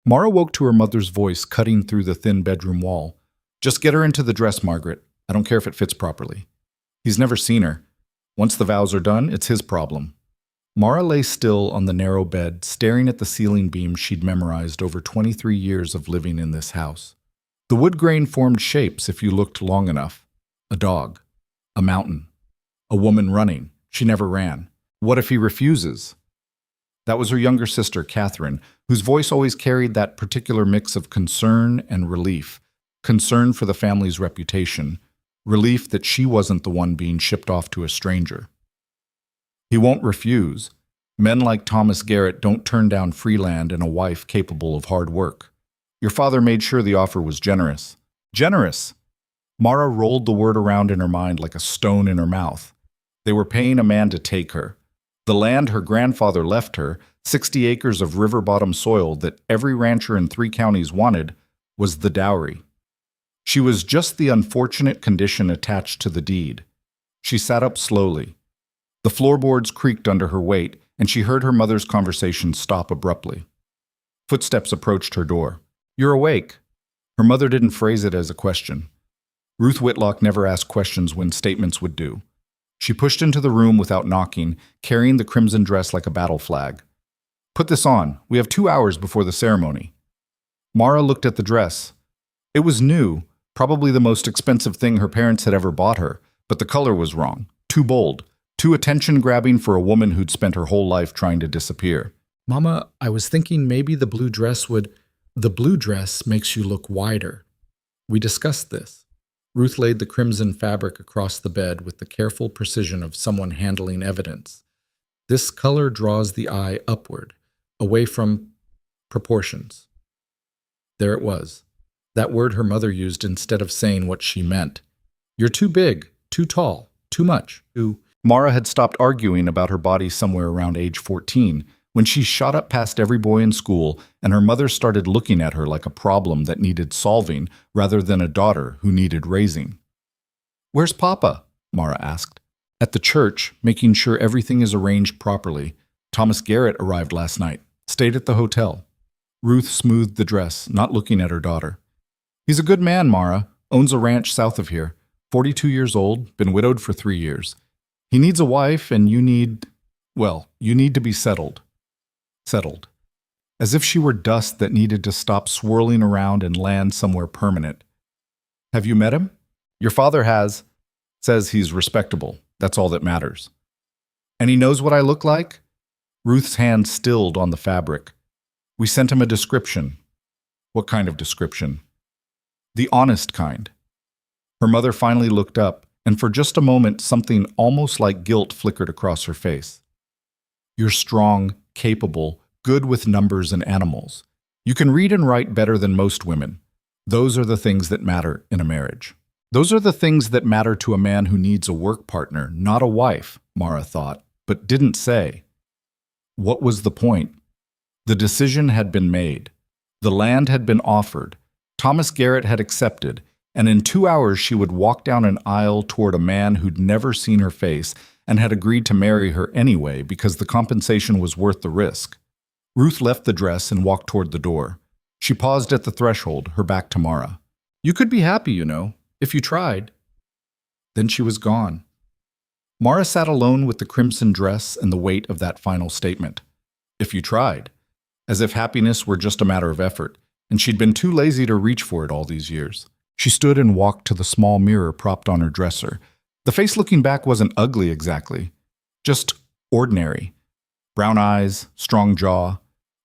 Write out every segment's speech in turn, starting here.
Mara woke to her mother's voice cutting through the thin bedroom wall. "Just get her into the dress, Margaret. I don't care if it fits properly." He's never seen her. Once the vows are done, it's his problem. Mara lay still on the narrow bed, staring at the ceiling beam she'd memorized over 23 years of living in this house. The wood grain formed shapes if you looked long enough. A dog. A mountain. A woman running. She never ran. What if he refuses? That was her younger sister, Catherine, whose voice always carried that particular mix of concern and relief. Concern for the family's reputation. Relief that she wasn't the one being shipped off to a stranger. He won't refuse. Men like Thomas Garrett don't turn down free land and a wife capable of hard work. Your father made sure the offer was generous. Generous! Mara rolled the word around in her mind like a stone in her mouth. They were paying a man to take her. The land her grandfather left her, 60 acres of river-bottom soil that every rancher in 3 counties wanted, was the dowry. She was just the unfortunate condition attached to the deed. She sat up slowly. The floorboards creaked under her weight, and she heard her mother's conversation stop abruptly. Footsteps approached her door. "You're awake." Her mother didn't phrase it as a question. Ruth Whitlock never asked questions when statements would do. She pushed into the room without knocking, carrying the crimson dress like a battle flag. "Put this on. We have 2 hours before the ceremony." Mara looked at the dress. It was new, probably the most expensive thing her parents had ever bought her, but the color was wrong. Too bold. Too attention-grabbing for a woman who'd spent her whole life trying to disappear. "Mama, I was thinking maybe the blue dress would—" "The blue dress makes you look wider. We discussed this." Ruth laid the crimson fabric across the bed with the careful precision of someone handling evidence. "This color draws the eye upward, away from proportions." There it was. That word her mother used instead of saying what she meant. "You're too big, too tall, too much, too—" Mara had stopped arguing about her body somewhere around age 14, when she shot up past every boy in school and her mother started looking at her like a problem that needed solving rather than a daughter who needed raising. "Where's Papa?" Mara asked. "At the church, making sure everything is arranged properly. Thomas Garrett arrived last night. Stayed at the hotel." Ruth smoothed the dress, not looking at her daughter. "He's a good man, Mara. Owns a ranch south of here. 42 years old, been widowed for 3 years. He needs a wife, and you need to be settled." Settled. As if she were dust that needed to stop swirling around and land somewhere permanent. "Have you met him?" "Your father has. Says he's respectable. That's all that matters." "And he knows what I look like?" Ruth's hand stilled on the fabric. "We sent him a description." "What kind of description?" "The honest kind." Her mother finally looked up, and for just a moment something almost like guilt flickered across her face. "You're strong, capable, good with numbers and animals. You can read and write better than most women. Those are the things that matter in a marriage. Those are the things that matter to a man who needs a work partner, not a wife," Mara thought, but didn't say. What was the point? The decision had been made. The land had been offered. Thomas Garrett had accepted, and in 2 hours she would walk down an aisle toward a man who'd never seen her face and had agreed to marry her anyway because the compensation was worth the risk. Ruth left the dress and walked toward the door. She paused at the threshold, her back to Mara. "You could be happy, you know, if you tried." Then she was gone. Mara sat alone with the crimson dress and the weight of that final statement. If you tried. As if happiness were just a matter of effort, and she'd been too lazy to reach for it all these years. She stood and walked to the small mirror propped on her dresser. The face looking back wasn't ugly exactly, just ordinary. Brown eyes, strong jaw,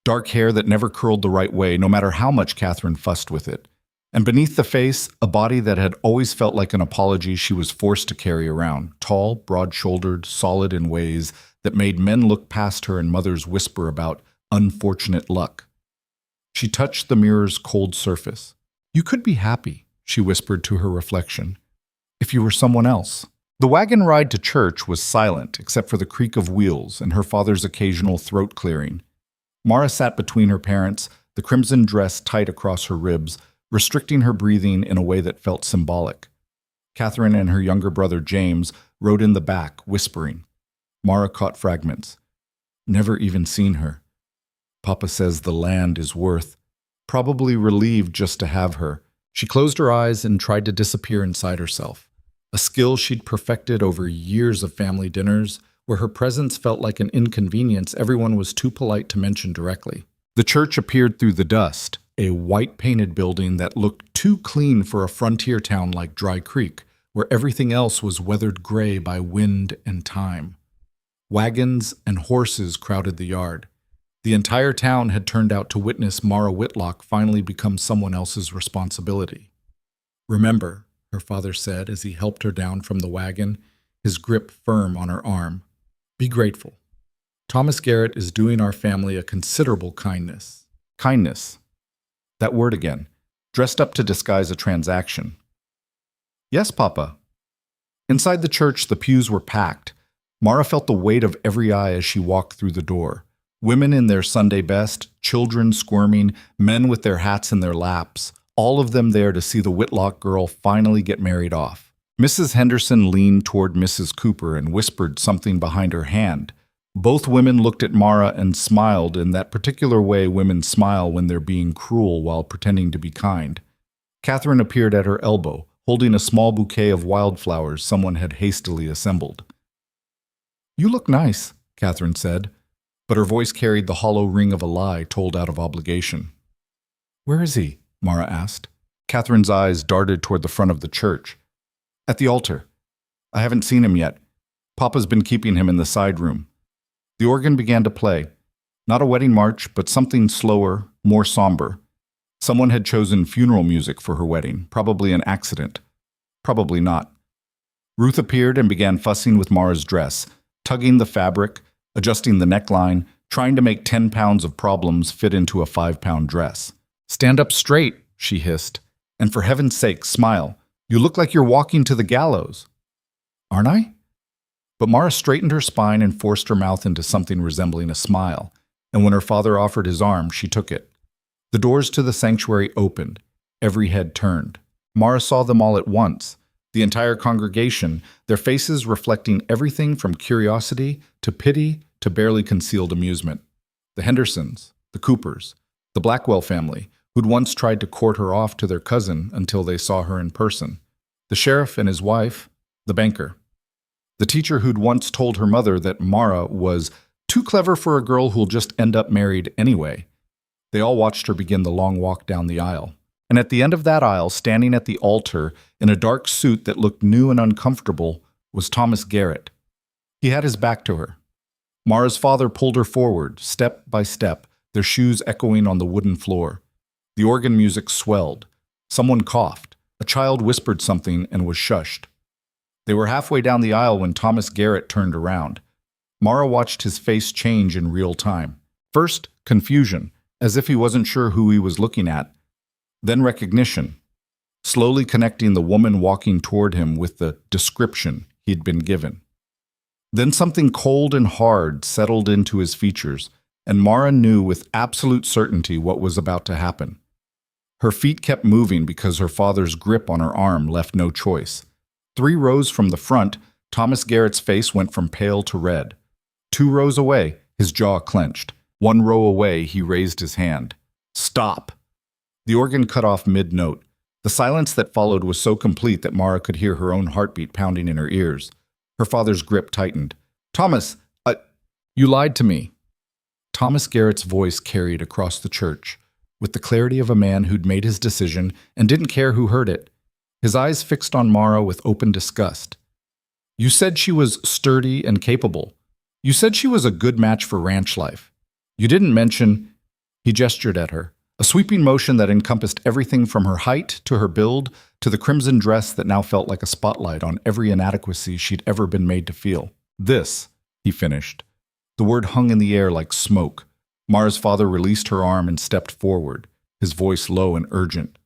dark hair that never curled the right way no matter how much Catherine fussed with it. And beneath the face, a body that had always felt like an apology she was forced to carry around, tall, broad-shouldered, solid in ways that made men look past her and mothers whisper about unfortunate luck. She touched the mirror's cold surface. "You could be happy," she whispered to her reflection, "if you were someone else." The wagon ride to church was silent except for the creak of wheels and her father's occasional throat clearing. Mara sat between her parents, the crimson dress tight across her ribs, restricting her breathing in a way that felt symbolic. Catherine and her younger brother James rode in the back, whispering. Mara caught fragments. "Never even seen her. Papa says the land is worth..." probably relieved just to have her. She closed her eyes and tried to disappear inside herself, a skill she'd perfected over years of family dinners, where her presence felt like an inconvenience everyone was too polite to mention directly. The church appeared through the dust, a white-painted building that looked too clean for a frontier town like Dry Creek, where everything else was weathered gray by wind and time. Wagons and horses crowded the yard. The entire town had turned out to witness Mara Whitlock finally become someone else's responsibility. "Remember," her father said as he helped her down from the wagon, his grip firm on her arm. "Be grateful. Thomas Garrett is doing our family a considerable kindness." Kindness. That word again, dressed up to disguise a transaction. "Yes, Papa." Inside the church, the pews were packed. Mara felt the weight of every eye as she walked through the door. Women in their Sunday best, children squirming, men with their hats in their laps, all of them there to see the Whitlock girl finally get married off. Mrs. Henderson leaned toward Mrs. Cooper and whispered something behind her hand. Both women looked at Mara and smiled in that particular way women smile when they're being cruel while pretending to be kind. Catherine appeared at her elbow, holding a small bouquet of wildflowers someone had hastily assembled. "You look nice," Catherine said, but her voice carried the hollow ring of a lie told out of obligation. "Where is he?" Mara asked. Catherine's eyes darted toward the front of the church. "At the altar. I haven't seen him yet. Papa's been keeping him in the side room." The organ began to play. Not a wedding march, but something slower, more somber. Someone had chosen funeral music for her wedding, probably an accident. Probably not. Ruth appeared and began fussing with Mara's dress, tugging the fabric, adjusting the neckline, trying to make 10 pounds of problems fit into a 5-pound dress. "Stand up straight," she hissed. "And for heaven's sake, smile. You look like you're walking to the gallows." "Aren't I?" But Mara straightened her spine and forced her mouth into something resembling a smile, and when her father offered his arm, she took it. The doors to the sanctuary opened. Every head turned. Mara saw them all at once, the entire congregation, their faces reflecting everything from curiosity to pity to barely concealed amusement. The Hendersons, the Coopers, the Blackwell family, who'd once tried to court her off to their cousin until they saw her in person. The sheriff and his wife, the banker. The teacher who'd once told her mother that Mara was too clever for a girl who'll just end up married anyway. They all watched her begin the long walk down the aisle. And at the end of that aisle, standing at the altar in a dark suit that looked new and uncomfortable, was Thomas Garrett. He had his back to her. Mara's father pulled her forward, step by step, their shoes echoing on the wooden floor. The organ music swelled. Someone coughed. A child whispered something and was shushed. They were halfway down the aisle when Thomas Garrett turned around. Mara watched his face change in real time. First, confusion, as if he wasn't sure who he was looking at. Then recognition, slowly connecting the woman walking toward him with the description he'd been given. Then something cold and hard settled into his features, and Mara knew with absolute certainty what was about to happen. Her feet kept moving because her father's grip on her arm left no choice. 3 rows from the front, Thomas Garrett's face went from pale to red. 2 rows away, his jaw clenched. 1 row away, he raised his hand. "Stop!" The organ cut off mid-note. The silence that followed was so complete that Mara could hear her own heartbeat pounding in her ears. Her father's grip tightened. "Thomas, you lied to me." Thomas Garrett's voice carried across the church, with the clarity of a man who'd made his decision and didn't care who heard it. His eyes fixed on Mara with open disgust. "You said she was sturdy and capable. You said she was a good match for ranch life. You didn't mention—" He gestured at her, a sweeping motion that encompassed everything from her height to her build to the crimson dress that now felt like a spotlight on every inadequacy she'd ever been made to feel. "This," he finished. The word hung in the air like smoke. Mara's father released her arm and stepped forward, his voice low and urgent.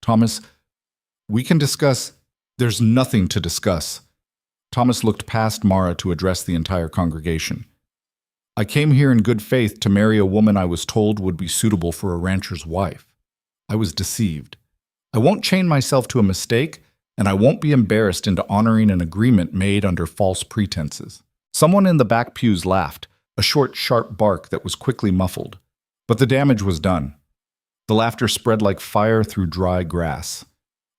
"Thomas, we can discuss—" "There's nothing to discuss." Thomas looked past Mara to address the entire congregation. "I came here in good faith to marry a woman I was told would be suitable for a rancher's wife. I was deceived. I won't chain myself to a mistake, and I won't be embarrassed into honoring an agreement made under false pretenses." Someone in the back pews laughed, a short, sharp bark that was quickly muffled. But the damage was done. The laughter spread like fire through dry grass.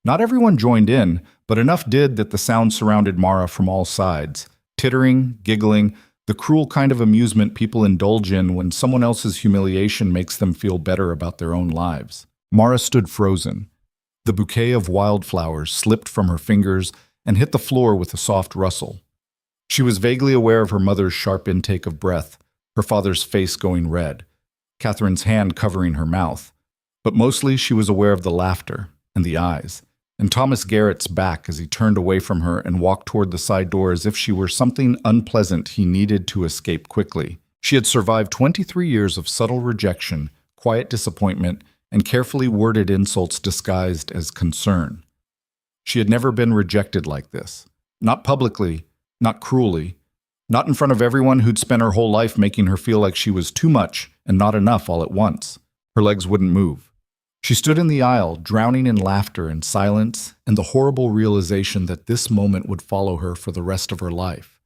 Not everyone joined in, but enough did that the sound surrounded Mara from all sides. Tittering, giggling, the cruel kind of amusement people indulge in when someone else's humiliation makes them feel better about their own lives. Mara stood frozen. The bouquet of wildflowers slipped from her fingers and hit the floor with a soft rustle. She was vaguely aware of her mother's sharp intake of breath, her father's face going red, Catherine's hand covering her mouth. But mostly she was aware of the laughter and the eyes, and Thomas Garrett's back as he turned away from her and walked toward the side door as if she were something unpleasant he needed to escape quickly. She had survived 23 years of subtle rejection, quiet disappointment, and carefully worded insults disguised as concern. She had never been rejected like this. Not publicly, not cruelly, not in front of everyone who'd spent her whole life making her feel like she was too much and not enough all at once. Her legs wouldn't move. She stood in the aisle, drowning in laughter and silence, and the horrible realization that this moment would follow her for the rest of her life.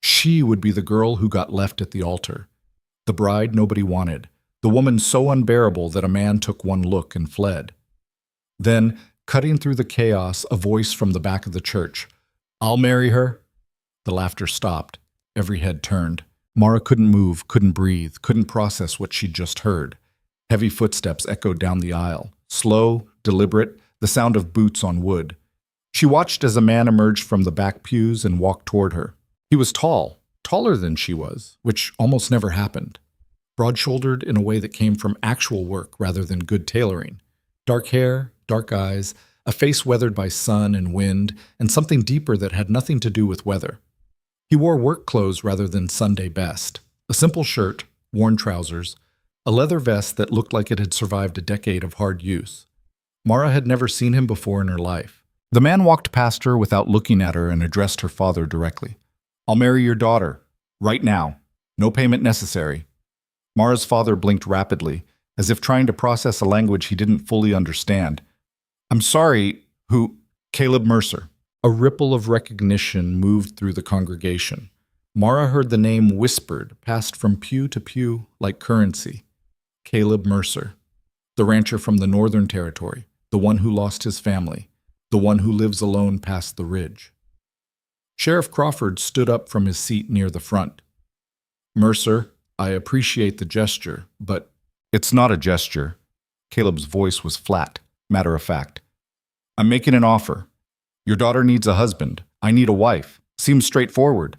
She would be the girl who got left at the altar, the bride nobody wanted, the woman so unbearable that a man took one look and fled. Then, cutting through the chaos, a voice from the back of the church. "I'll marry her." The laughter stopped. Every head turned. Mara couldn't move, couldn't breathe, couldn't process what she'd just heard. Heavy footsteps echoed down the aisle. Slow, deliberate, the sound of boots on wood. She watched as a man emerged from the back pews and walked toward her. He was tall, taller than she was, which almost never happened. Broad-shouldered in a way that came from actual work rather than good tailoring. Dark hair, dark eyes, a face weathered by sun and wind, and something deeper that had nothing to do with weather. He wore work clothes rather than Sunday best. A simple shirt, worn trousers, a leather vest that looked like it had survived a decade of hard use. Mara had never seen him before in her life. The man walked past her without looking at her and addressed her father directly. "I'll marry your daughter. Right now. No payment necessary." Mara's father blinked rapidly, as if trying to process a language he didn't fully understand. "I'm sorry, who?" "Caleb Mercer." A ripple of recognition moved through the congregation. Mara heard the name whispered, passed from pew to pew like currency. Caleb Mercer. The rancher from the Northern Territory, the one who lost his family, the one who lives alone past the ridge. Sheriff Crawford stood up from his seat near the front. "Mercer, I appreciate the gesture, but..." "It's not a gesture." Caleb's voice was flat, matter of fact. "I'm making an offer. Your daughter needs a husband. I need a wife. Seems straightforward."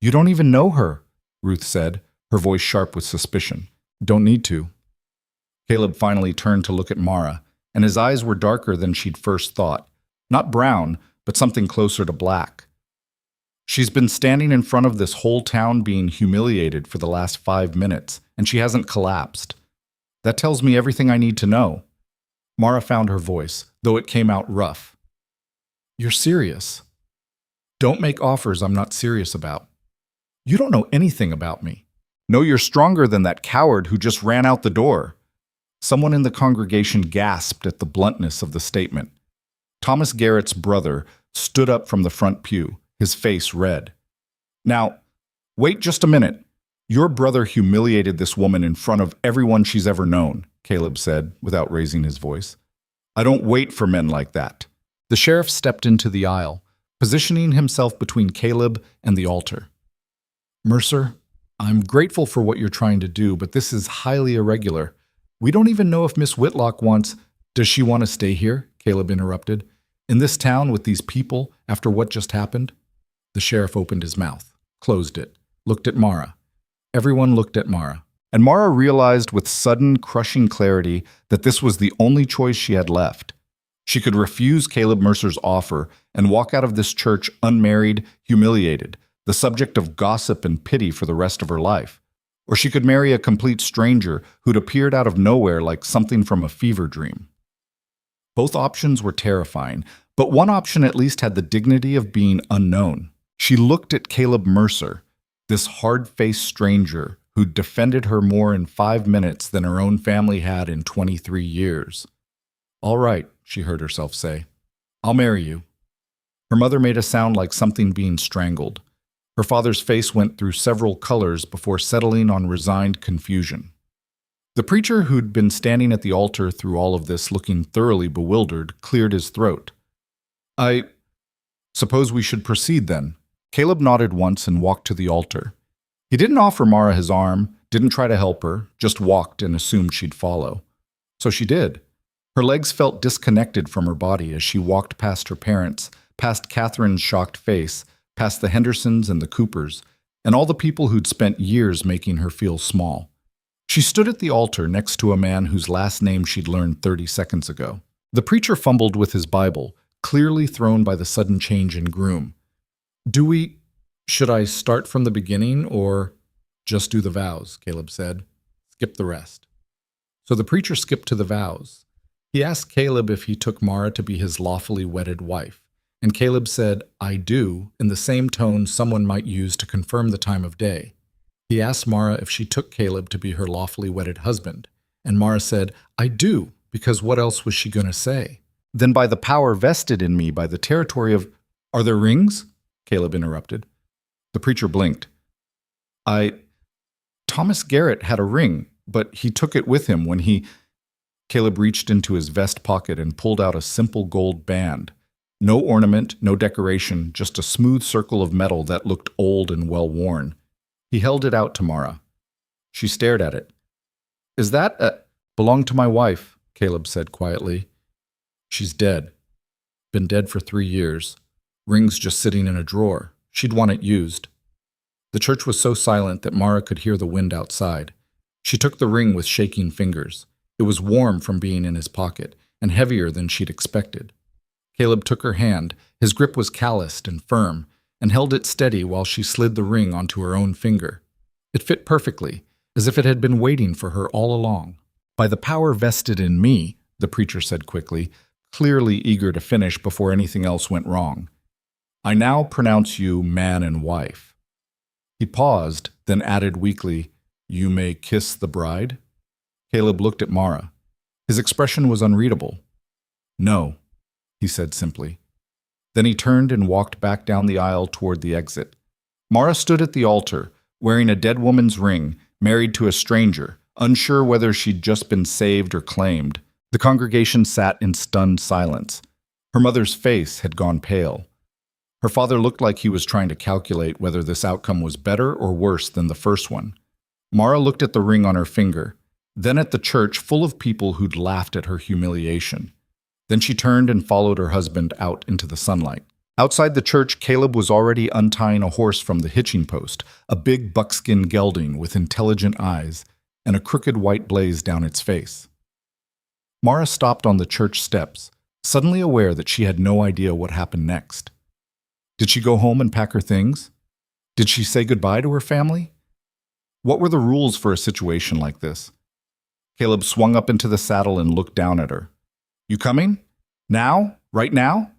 "You don't even know her," Ruth said, her voice sharp with suspicion. "Don't need to." Caleb finally turned to look at Mara, and his eyes were darker than she'd first thought. Not brown, but something closer to black. "She's been standing in front of this whole town being humiliated for the last 5 minutes, and she hasn't collapsed. That tells me everything I need to know." Mara found her voice, though it came out rough. "You're serious?" "Don't make offers I'm not serious about." "You don't know anything about me." "No, you're stronger than that coward who just ran out the door." Someone in the congregation gasped at the bluntness of the statement. Thomas Garrett's brother stood up from the front pew, his face red. "Now, wait just a minute. Your brother humiliated this woman in front of everyone she's ever known," Caleb said, without raising his voice. "I don't wait for men like that." The sheriff stepped into the aisle, positioning himself between Caleb and the altar. "Mercer, I'm grateful for what you're trying to do, but this is highly irregular. We don't even know if Miss Whitlock wants..." "Does she want to stay here?" Caleb interrupted. "In this town with these people after what just happened?" The sheriff opened his mouth, closed it, looked at Mara. Everyone looked at Mara. And Mara realized with sudden, crushing clarity that this was the only choice she had left. She could refuse Caleb Mercer's offer and walk out of this church unmarried, humiliated, the subject of gossip and pity for the rest of her life. Or she could marry a complete stranger who'd appeared out of nowhere like something from a fever dream. Both options were terrifying, but one option at least had the dignity of being unknown. She looked at Caleb Mercer, this hard-faced stranger who'd defended her more in 5 minutes than her own family had in 23 years. "All right," she heard herself say. "I'll marry you." Her mother made a sound like something being strangled. Her father's face went through several colors before settling on resigned confusion. The preacher, who'd been standing at the altar through all of this looking thoroughly bewildered, cleared his throat. I suppose we should proceed then. Caleb nodded once and walked to the altar. He didn't offer Mara his arm, didn't try to help her, just walked and assumed she'd follow. So she did. Her legs felt disconnected from her body as she walked past her parents, past Catherine's shocked face, past the Hendersons and the Coopers, and all the people who'd spent years making her feel small. She stood at the altar next to a man whose last name she'd learned 30 seconds ago. The preacher fumbled with his Bible, clearly thrown by the sudden change in Groom. Should I start from the beginning or just do the vows? Caleb said. Skip the rest. So the preacher skipped to the vows. He asked Caleb if he took Mara to be his lawfully wedded wife, and Caleb said, I do, in the same tone someone might use to confirm the time of day. He asked Mara if she took Caleb to be her lawfully wedded husband, and Mara said, I do, because what else was she going to say? Then by the power vested in me by the territory of— Are there rings? Caleb interrupted. The preacher blinked. Thomas Garrett had a ring, but he took it with him when he— Caleb reached into his vest pocket and pulled out a simple gold band. No ornament, no decoration, just a smooth circle of metal that looked old and well-worn. He held it out to Mara. She stared at it. Is that belonged to my wife, Caleb said quietly. She's dead. Been dead for 3 years. Ring's just sitting in a drawer. She'd want it used. The church was so silent that Mara could hear the wind outside. She took the ring with shaking fingers. It was warm from being in his pocket, and heavier than she'd expected. Caleb took her hand. His grip was calloused and firm, and held it steady while she slid the ring onto her own finger. It fit perfectly, as if it had been waiting for her all along. By the power vested in me, the preacher said quickly, clearly eager to finish before anything else went wrong. I now pronounce you man and wife. He paused, then added weakly, You may kiss the bride? Caleb looked at Mara. His expression was unreadable. No, he said simply. Then he turned and walked back down the aisle toward the exit. Mara stood at the altar, wearing a dead woman's ring, married to a stranger, unsure whether she'd just been saved or claimed. The congregation sat in stunned silence. Her mother's face had gone pale. Her father looked like he was trying to calculate whether this outcome was better or worse than the first one. Mara looked at the ring on her finger, then at the church full of people who'd laughed at her humiliation. Then she turned and followed her husband out into the sunlight. Outside the church, Caleb was already untying a horse from the hitching post, a big buckskin gelding with intelligent eyes and a crooked white blaze down its face. Mara stopped on the church steps, suddenly aware that she had no idea what happened next. Did she go home and pack her things? Did she say goodbye to her family? What were the rules for a situation like this? Caleb swung up into the saddle and looked down at her. You coming? Now? Right now?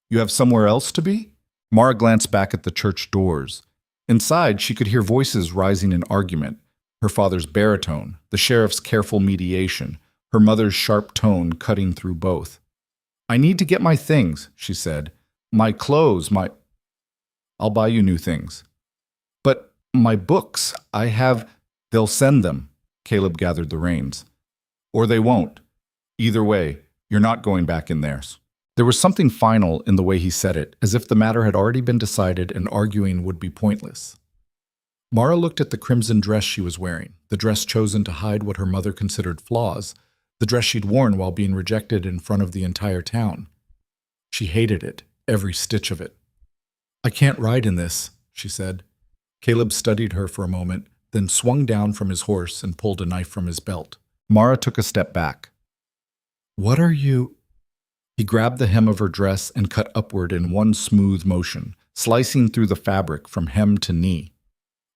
You have somewhere else to be? Mara glanced back at the church doors. Inside, she could hear voices rising in argument, her father's baritone, the sheriff's careful mediation, her mother's sharp tone cutting through both. I need to get my things, she said. My clothes, I'll buy you new things. But my books, they'll send them. Caleb gathered the reins. Or they won't. Either way, you're not going back in theirs. There was something final in the way he said it, as if the matter had already been decided and arguing would be pointless. Mara looked at the crimson dress she was wearing, the dress chosen to hide what her mother considered flaws, the dress she'd worn while being rejected in front of the entire town. She hated it, every stitch of it. I can't ride in this, she said. Caleb studied her for a moment, then swung down from his horse and pulled a knife from his belt. Mara took a step back. What are you? He grabbed the hem of her dress and cut upward in one smooth motion, slicing through the fabric from hem to knee.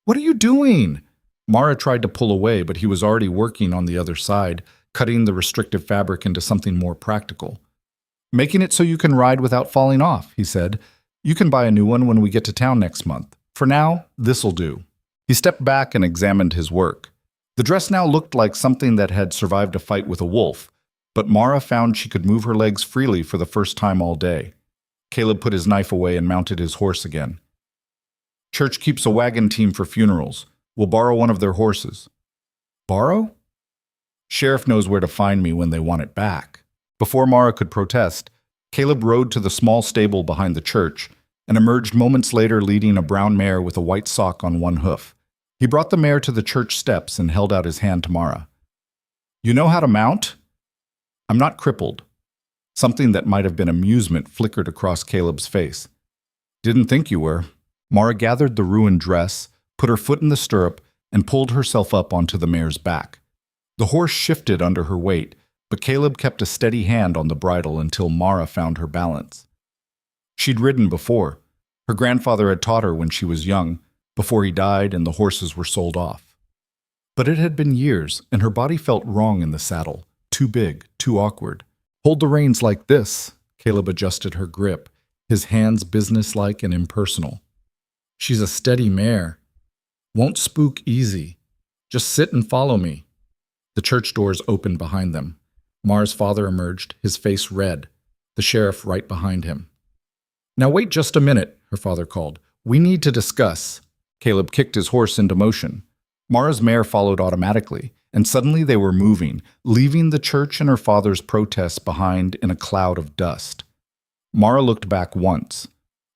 What are you doing? Mara tried to pull away, but he was already working on the other side, cutting the restrictive fabric into something more practical. Making it so you can ride without falling off, he said. You can buy a new one when we get to town next month. For now, this'll do. He stepped back and examined his work. The dress now looked like something that had survived a fight with a wolf, but Mara found she could move her legs freely for the first time all day. Caleb put his knife away and mounted his horse again. Church keeps a wagon team for funerals. We'll borrow one of their horses. Borrow? Sheriff knows where to find me when they want it back. Before Mara could protest, Caleb rode to the small stable behind the church and emerged moments later leading a brown mare with a white sock on one hoof. He brought the mare to the church steps and held out his hand to Mara. "You know how to mount?" "I'm not crippled." Something that might have been amusement flickered across Caleb's face. "Didn't think you were." Mara gathered the ruined dress, put her foot in the stirrup, and pulled herself up onto the mare's back. The horse shifted under her weight, but Caleb kept a steady hand on the bridle until Mara found her balance. She'd ridden before. Her grandfather had taught her when she was young, before he died and the horses were sold off. But it had been years, and her body felt wrong in the saddle, too big, too awkward. "Hold the reins like this." Caleb adjusted her grip, his hands businesslike and impersonal. "She's a steady mare. Won't spook easy. Just sit and follow me." The church doors opened behind them. Mara's father emerged, his face red, the sheriff right behind him. "Now wait just a minute," her father called. "We need to discuss." Caleb kicked his horse into motion. Mara's mare followed automatically, and suddenly they were moving, leaving the church and her father's protests behind in a cloud of dust. Mara looked back once.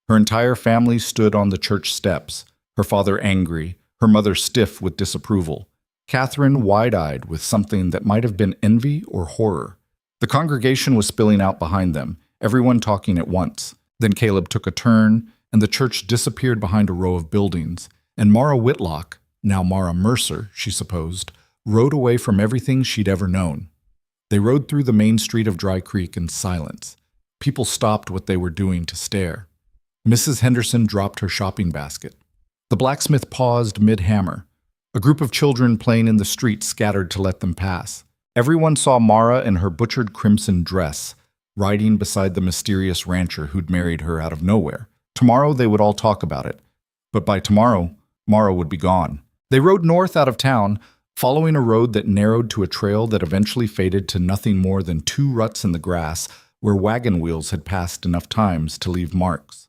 Her entire family stood on the church steps, her father angry, her mother stiff with disapproval, Catherine wide-eyed with something that might have been envy or horror. The congregation was spilling out behind them, everyone talking at once. Then Caleb took a turn, and the church disappeared behind a row of buildings, and Mara Whitlock, now Mara Mercer, she supposed, rode away from everything she'd ever known. They rode through the main street of Dry Creek in silence. People stopped what they were doing to stare. Mrs. Henderson dropped her shopping basket. The blacksmith paused mid-hammer. A group of children playing in the street scattered to let them pass. Everyone saw Mara in her butchered crimson dress, riding beside the mysterious rancher who'd married her out of nowhere. Tomorrow they would all talk about it. But by tomorrow, Mara would be gone. They rode north out of town, following a road that narrowed to a trail that eventually faded to nothing more than 2 ruts in the grass where wagon wheels had passed enough times to leave marks.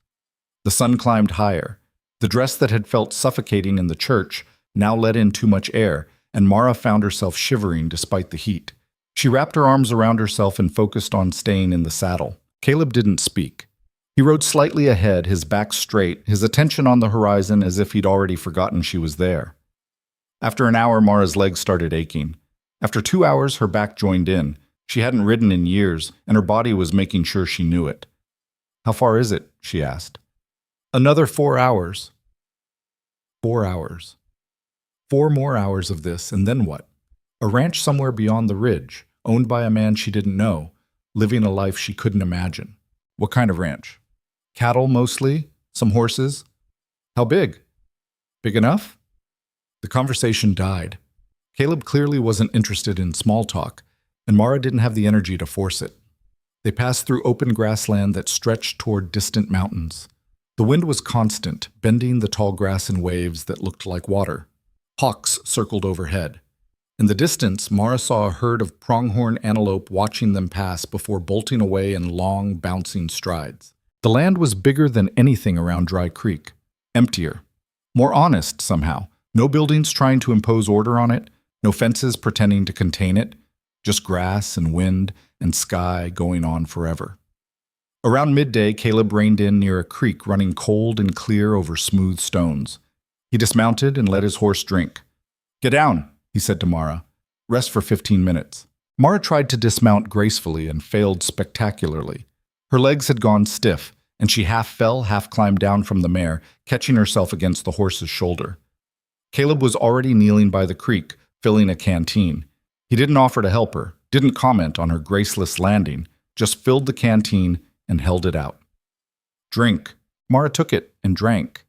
The sun climbed higher. The dress that had felt suffocating in the church now let in too much air, and Mara found herself shivering despite the heat. She wrapped her arms around herself and focused on staying in the saddle. Caleb didn't speak. He rode slightly ahead, his back straight, his attention on the horizon as if he'd already forgotten she was there. After an hour, Mara's legs started aching. After 2 hours, her back joined in. She hadn't ridden in years, and her body was making sure she knew it. "How far is it?" she asked. "Another 4 hours." 4 hours. 4 more hours of this, and then what? A ranch somewhere beyond the ridge, owned by a man she didn't know, living a life she couldn't imagine. What kind of ranch? Cattle, mostly? Some horses? How big? Big enough? The conversation died. Caleb clearly wasn't interested in small talk, and Mara didn't have the energy to force it. They passed through open grassland that stretched toward distant mountains. The wind was constant, bending the tall grass in waves that looked like water. Hawks circled overhead. In the distance, Mara saw a herd of pronghorn antelope watching them pass before bolting away in long, bouncing strides. The land was bigger than anything around Dry Creek. Emptier. More honest, somehow. No buildings trying to impose order on it. No fences pretending to contain it. Just grass and wind and sky going on forever. Around midday, Caleb reined in near a creek running cold and clear over smooth stones. He dismounted and let his horse drink. "Get down," he said to Mara. "Rest for 15 minutes. Mara tried to dismount gracefully and failed spectacularly. Her legs had gone stiff, and she half fell, half climbed down from the mare, catching herself against the horse's shoulder. Caleb was already kneeling by the creek, filling a canteen. He didn't offer to help her, didn't comment on her graceless landing, just filled the canteen and held it out. "Drink." Mara took it and drank.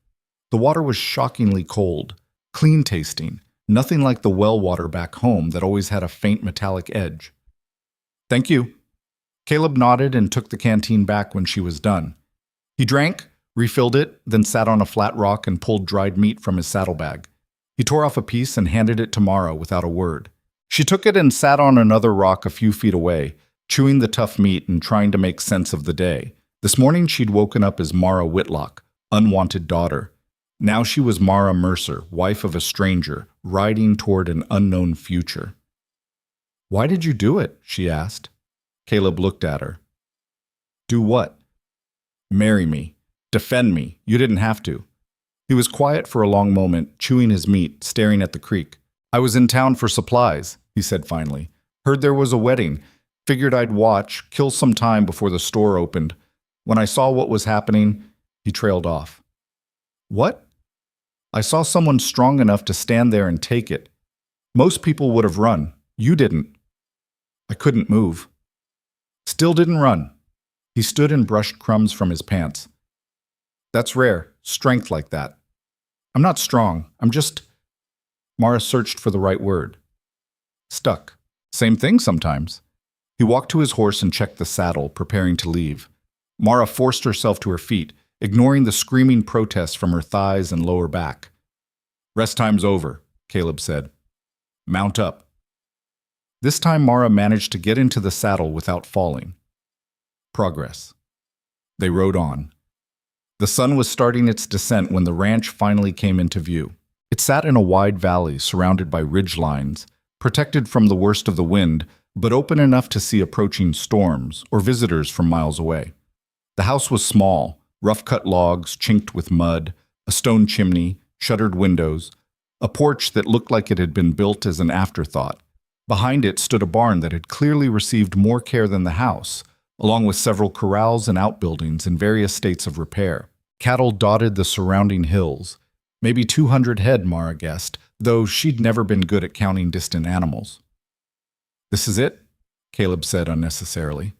The water was shockingly cold, clean-tasting, nothing like the well water back home that always had a faint metallic edge. "Thank you." Caleb nodded and took the canteen back when she was done. He drank, refilled it, then sat on a flat rock and pulled dried meat from his saddlebag. He tore off a piece and handed it to Mara without a word. She took it and sat on another rock a few feet away, chewing the tough meat and trying to make sense of the day. This morning she'd woken up as Mara Whitlock, unwanted daughter. Now she was Mara Mercer, wife of a stranger, riding toward an unknown future. Why did you do it? She asked. Caleb looked at her. Do what? Marry me. Defend me. You didn't have to. He was quiet for a long moment, chewing his meat, staring at the creek. I was in town for supplies, he said finally. Heard there was a wedding. Figured I'd watch, kill some time before the store opened. When I saw what was happening, he trailed off. What? I saw someone strong enough to stand there and take it. Most people would have run. You didn't. I couldn't move. Still didn't run. He stood and brushed crumbs from his pants. That's rare, strength like that. I'm not strong. I'm just... Mara searched for the right word. Stuck. Same thing sometimes. He walked to his horse and checked the saddle, preparing to leave. Mara forced herself to her feet, ignoring the screaming protests from her thighs and lower back. Rest time's over, Caleb said. Mount up. This time Mara managed to get into the saddle without falling. Progress. They rode on. The sun was starting its descent when the ranch finally came into view. It sat in a wide valley surrounded by ridge lines, protected from the worst of the wind, but open enough to see approaching storms or visitors from miles away. The house was small, rough-cut logs chinked with mud, a stone chimney, shuttered windows, a porch that looked like it had been built as an afterthought. Behind it stood a barn that had clearly received more care than the house, along with several corrals and outbuildings in various states of repair. Cattle dotted the surrounding hills, maybe 200 head, Mara guessed, though she'd never been good at counting distant animals. This is it, Caleb said unnecessarily.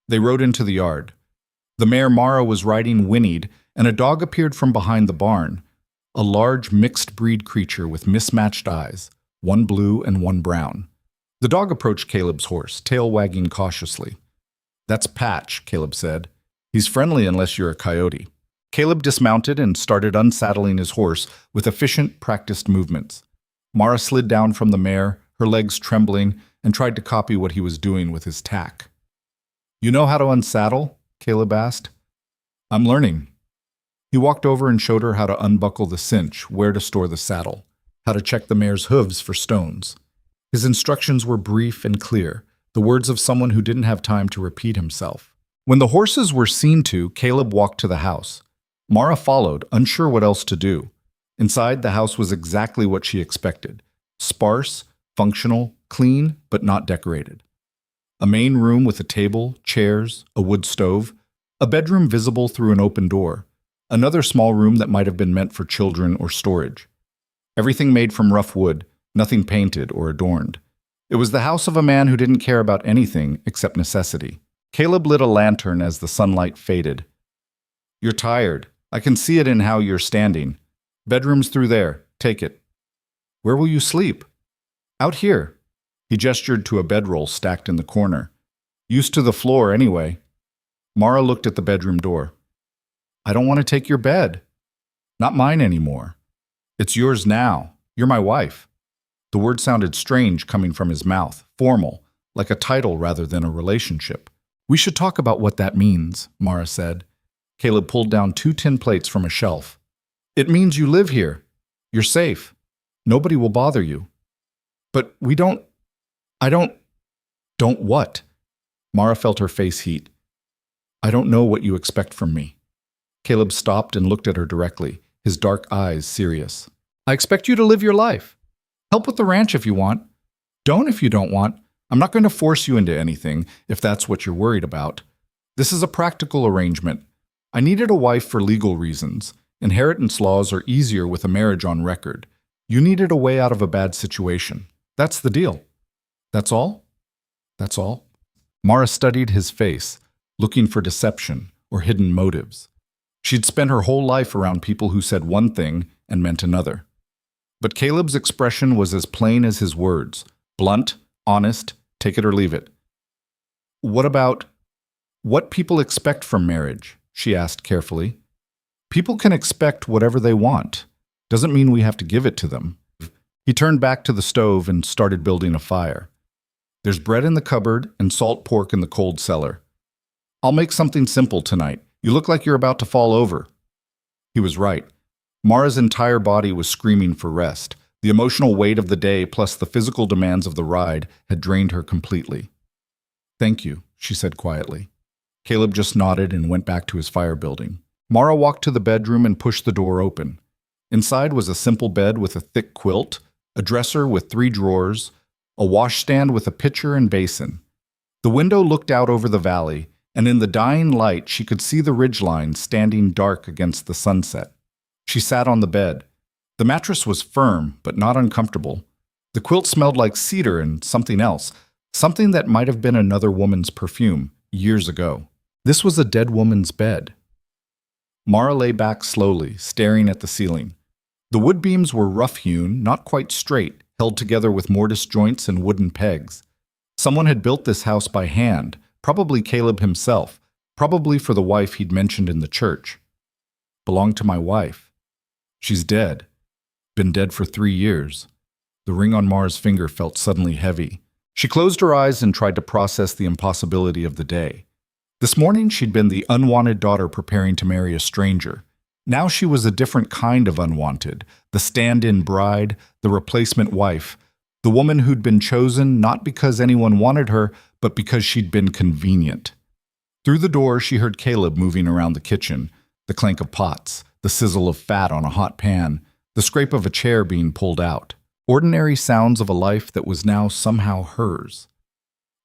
They rode into the yard. The mare Mara was riding whinnied, and a dog appeared from behind the barn, a large mixed-breed creature with mismatched eyes, one blue and one brown. The dog approached Caleb's horse, tail wagging cautiously. That's Patch, Caleb said. He's friendly unless you're a coyote. Caleb dismounted and started unsaddling his horse with efficient, practiced movements. Mara slid down from the mare, her legs trembling, and tried to copy what he was doing with his tack. You know how to unsaddle? Caleb asked. I'm learning. He walked over and showed her how to unbuckle the cinch, where to store the saddle, how to check the mare's hooves for stones. His instructions were brief and clear, the words of someone who didn't have time to repeat himself. When the horses were seen to, Caleb walked to the house. Mara followed, unsure what else to do. Inside, the house was exactly what she expected. Sparse, functional, clean, but not decorated. A main room with a table, chairs, a wood stove, a bedroom visible through an open door, another small room that might have been meant for children or storage. Everything made from rough wood, nothing painted or adorned. It was the house of a man who didn't care about anything except necessity. Caleb lit a lantern as the sunlight faded. You're tired. I can see it in how you're standing. Bedroom's through there. Take it. Where will you sleep? Out here. He gestured to a bedroll stacked in the corner. Used to the floor anyway. Mara looked at the bedroom door. I don't want to take your bed. Not mine anymore. It's yours now. You're my wife. The word sounded strange coming from his mouth, formal, like a title rather than a relationship. We should talk about what that means, Mara said. Caleb pulled down 2 tin plates from a shelf. It means you live here. You're safe. Nobody will bother you. But Don't what? Mara felt her face heat. I don't know what you expect from me. Caleb stopped and looked at her directly, his dark eyes serious. I expect you to live your life. Help with the ranch if you want. Don't if you don't want. I'm not going to force you into anything if that's what you're worried about. This is a practical arrangement. I needed a wife for legal reasons. Inheritance laws are easier with a marriage on record. You needed a way out of a bad situation. That's the deal. That's all? That's all? Mara studied his face, looking for deception or hidden motives. She'd spent her whole life around people who said one thing and meant another. But Caleb's expression was as plain as his words, blunt, honest, take it or leave it. What people expect from marriage? She asked carefully. People can expect whatever they want. Doesn't mean we have to give it to them. He turned back to the stove and started building a fire. There's bread in the cupboard and salt pork in the cold cellar. I'll make something simple tonight. You look like you're about to fall over. He was right. Mara's entire body was screaming for rest. The emotional weight of the day plus the physical demands of the ride had drained her completely. "Thank you," she said quietly. Caleb just nodded and went back to his fire building. Mara walked to the bedroom and pushed the door open. Inside was a simple bed with a thick quilt, a dresser with 3 drawers, a washstand with a pitcher and basin. The window looked out over the valley, and in the dying light she could see the ridgeline standing dark against the sunset. She sat on the bed. The mattress was firm, but not uncomfortable. The quilt smelled like cedar and something else, something that might have been another woman's perfume, years ago. This was a dead woman's bed. Mara lay back slowly, staring at the ceiling. The wood beams were rough-hewn, not quite straight, held together with mortise joints and wooden pegs. Someone had built this house by hand, probably Caleb himself, probably for the wife he'd mentioned in the church. "Belonged to my wife. She's dead. Been dead for 3 years. The ring on Mara's finger felt suddenly heavy. She closed her eyes and tried to process the impossibility of the day. This morning she'd been the unwanted daughter preparing to marry a stranger. Now she was a different kind of unwanted, the stand-in bride, the replacement wife, the woman who'd been chosen not because anyone wanted her, but because she'd been convenient. Through the door she heard Caleb moving around the kitchen, the clank of pots, the sizzle of fat on a hot pan, the scrape of a chair being pulled out. Ordinary sounds of a life that was now somehow hers.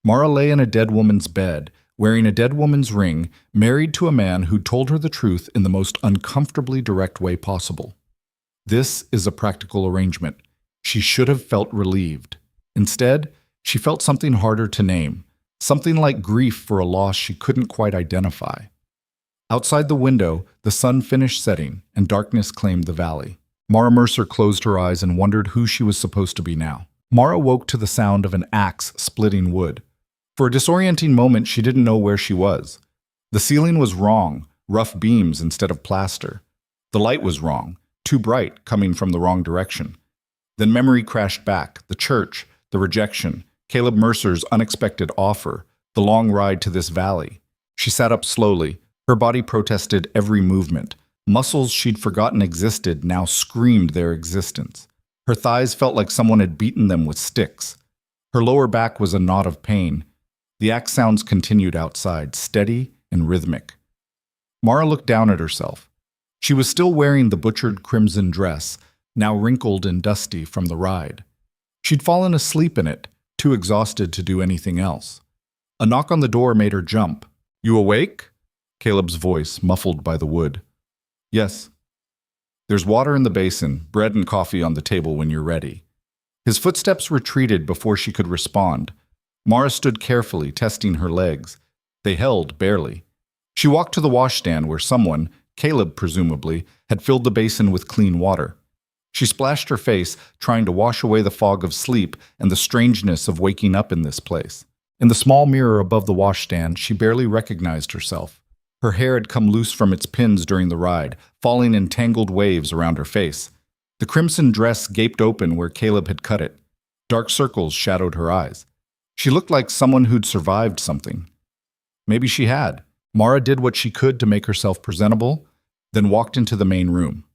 Mara lay in a dead woman's bed, wearing a dead woman's ring, married to a man who'd told her the truth in the most uncomfortably direct way possible. This is a practical arrangement. She should have felt relieved. Instead, she felt something harder to name, something like grief for a loss she couldn't quite identify. Outside the window, the sun finished setting, and darkness claimed the valley. Mara Mercer closed her eyes and wondered who she was supposed to be now. Mara woke to the sound of an axe splitting wood. For a disorienting moment, she didn't know where she was. The ceiling was wrong, rough beams instead of plaster. The light was wrong, too bright, coming from the wrong direction. Then memory crashed back, the church, the rejection, Caleb Mercer's unexpected offer, the long ride to this valley. She sat up slowly. Her body protested every movement. Muscles she'd forgotten existed now screamed their existence. Her thighs felt like someone had beaten them with sticks. Her lower back was a knot of pain. The axe sounds continued outside, steady and rhythmic. Mara looked down at herself. She was still wearing the butchered crimson dress, now wrinkled and dusty from the ride. She'd fallen asleep in it, too exhausted to do anything else. A knock on the door made her jump. "You awake?" Caleb's voice, muffled by the wood. "Yes." "There's water in the basin, bread and coffee on the table when you're ready." His footsteps retreated before she could respond. Mara stood carefully, testing her legs. They held, barely. She walked to the washstand where someone, Caleb presumably, had filled the basin with clean water. She splashed her face, trying to wash away the fog of sleep and the strangeness of waking up in this place. In the small mirror above the washstand, she barely recognized herself. Her hair had come loose from its pins during the ride, falling in tangled waves around her face. The crimson dress gaped open where Caleb had cut it. Dark circles shadowed her eyes. She looked like someone who'd survived something. Maybe she had. Mara did what she could to make herself presentable, then walked into the main room.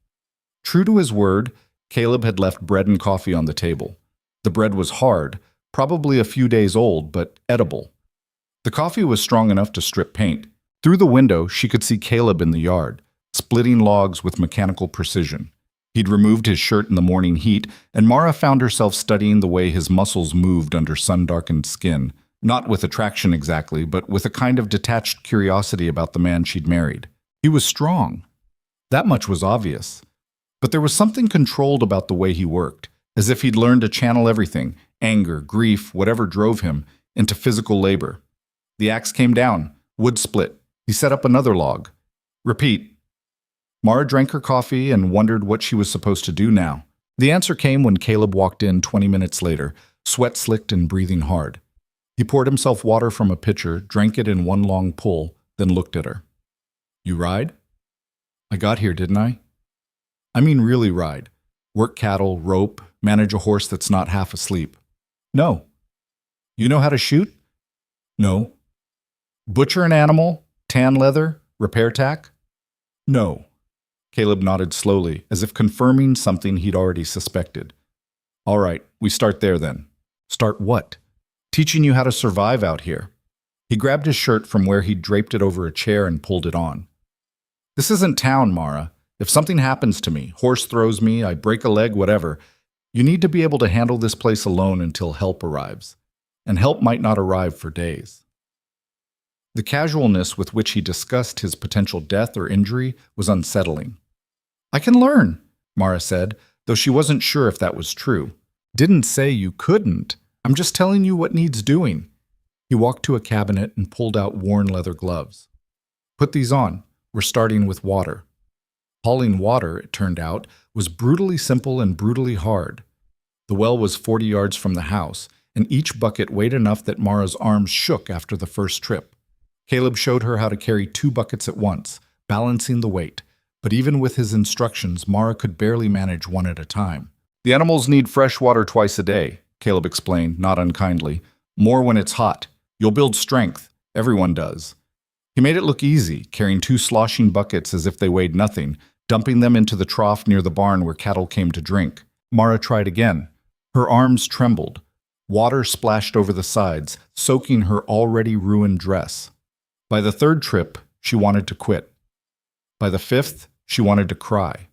True to his word, Caleb had left bread and coffee on the table. The bread was hard, probably a few days old, but edible. The coffee was strong enough to strip paint. Through the window, she could see Caleb in the yard, splitting logs with mechanical precision. He'd removed his shirt in the morning heat, and Mara found herself studying the way his muscles moved under sun-darkened skin, not with attraction exactly, but with a kind of detached curiosity about the man she'd married. He was strong. That much was obvious. But there was something controlled about the way he worked, as if he'd learned to channel everything, anger, grief, whatever drove him, into physical labor. The axe came down, wood split. He set up another log. Repeat. Mara drank her coffee and wondered what she was supposed to do now. The answer came when Caleb walked in 20 minutes later, sweat-slicked and breathing hard. He poured himself water from a pitcher, drank it in one long pull, then looked at her. "You ride?" "I got here, didn't I?" "I mean really ride. Work cattle, rope, manage a horse that's not half asleep." "No." "You know how to shoot?" "No." "Butcher an animal? Tan leather? Repair tack?" "No." Caleb nodded slowly, as if confirming something he'd already suspected. All right, we start there then. Start what? Teaching you how to survive out here. He grabbed his shirt from where he'd draped it over a chair and pulled it on. This isn't town, Mara. If something happens to me, horse throws me, I break a leg, whatever, you need to be able to handle this place alone until help arrives. And help might not arrive for days. The casualness with which he discussed his potential death or injury was unsettling. I can learn, Mara said, though she wasn't sure if that was true. Didn't say you couldn't. I'm just telling you what needs doing. He walked to a cabinet and pulled out worn leather gloves. Put these on. We're starting with water. Hauling water, it turned out, was brutally simple and brutally hard. The well was 40 yards from the house, and each bucket weighed enough that Mara's arms shook after the first trip. Caleb showed her how to carry 2 buckets at once, balancing the weight, but even with his instructions, Mara could barely manage one at a time. The animals need fresh water twice a day, Caleb explained, not unkindly. More when it's hot. You'll build strength. Everyone does. He made it look easy, carrying 2 sloshing buckets as if they weighed nothing, dumping them into the trough near the barn where cattle came to drink. Mara tried again. Her arms trembled. Water splashed over the sides, soaking her already ruined dress. By the 3rd trip, she wanted to quit. By the 5th, she wanted to cry.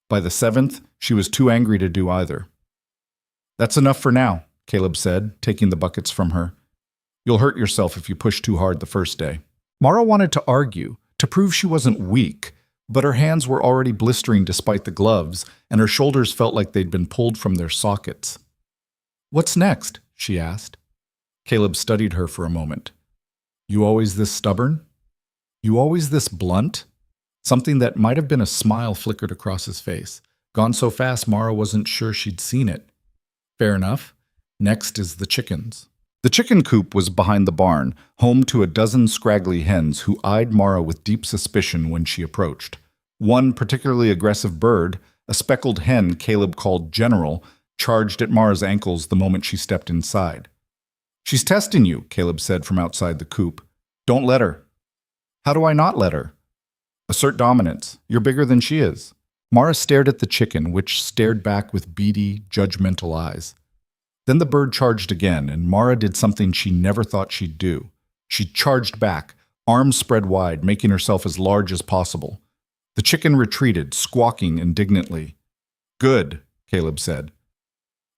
By the 7th, she was too angry to do either. That's enough for now, Caleb said, taking the buckets from her. You'll hurt yourself if you push too hard the first day. Mara wanted to argue, to prove she wasn't weak, but her hands were already blistering despite the gloves, and her shoulders felt like they'd been pulled from their sockets. What's next? She asked. Caleb studied her for a moment. You always this stubborn? You always this blunt? Something that might have been a smile flickered across his face. Gone so fast Mara wasn't sure she'd seen it. Fair enough. Next is the chickens. The chicken coop was behind the barn, home to a dozen scraggly hens who eyed Mara with deep suspicion when she approached. One particularly aggressive bird, a speckled hen Caleb called General, charged at Mara's ankles the moment she stepped inside. She's testing you, Caleb said from outside the coop. Don't let her. How do I not let her? Assert dominance. You're bigger than she is. Mara stared at the chicken, which stared back with beady, judgmental eyes. Then the bird charged again, and Mara did something she never thought she'd do. She charged back, arms spread wide, making herself as large as possible. The chicken retreated, squawking indignantly. Good, Caleb said.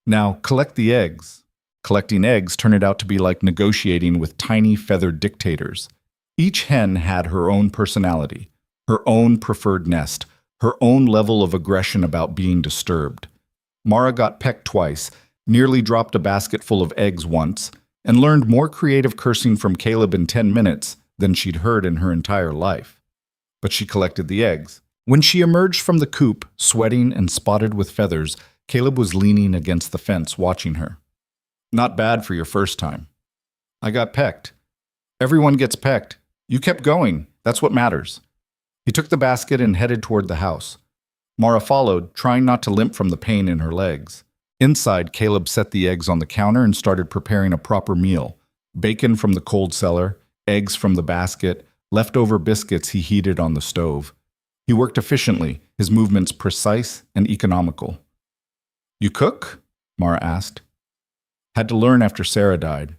Now, collect the eggs. Collecting eggs turned out to be like negotiating with tiny feathered dictators. Each hen had her own personality, her own preferred nest, her own level of aggression about being disturbed. Mara got pecked twice, nearly dropped a basket full of eggs once, and learned more creative cursing from Caleb in 10 minutes than she'd heard in her entire life. But she collected the eggs. When she emerged from the coop, sweating and spotted with feathers, Caleb was leaning against the fence watching her. Not bad for your first time. I got pecked. Everyone gets pecked. You kept going. That's what matters. He took the basket and headed toward the house. Mara followed, trying not to limp from the pain in her legs. Inside, Caleb set the eggs on the counter and started preparing a proper meal. Bacon from the cold cellar, eggs from the basket, leftover biscuits he heated on the stove. He worked efficiently, his movements precise and economical. You cook? Mara asked. Had to learn after Sarah died.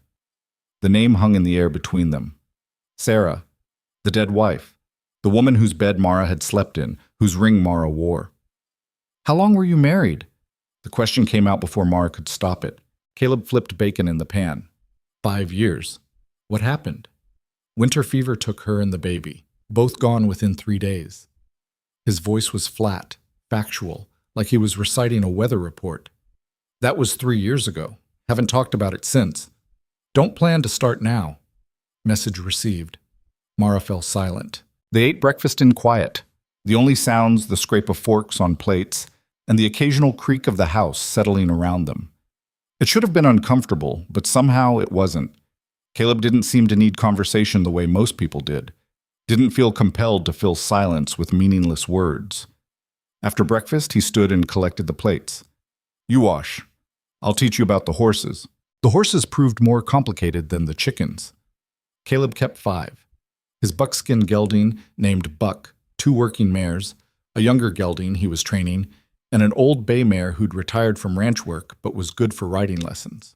The name hung in the air between them. Sarah, the dead wife, the woman whose bed Mara had slept in, whose ring Mara wore. How long were you married? The question came out before Mara could stop it. Caleb flipped bacon in the pan. 5 years. What happened? Winter fever took her and the baby, both gone within 3 days. His voice was flat, factual, like he was reciting a weather report. That was 3 years ago. Haven't talked about it since. Don't plan to start now. Message received. Mara fell silent. They ate breakfast in quiet. The only sounds, the scrape of forks on plates, and the occasional creak of the house settling around them. It should have been uncomfortable, but somehow it wasn't. Caleb didn't seem to need conversation the way most people did. Didn't feel compelled to fill silence with meaningless words. After breakfast, he stood and collected the plates. You wash. I'll teach you about the horses. The horses proved more complicated than the chickens. Caleb kept 5. His buckskin gelding, named Buck, 2 working mares, a younger gelding he was training, and an old bay mare who'd retired from ranch work but was good for riding lessons.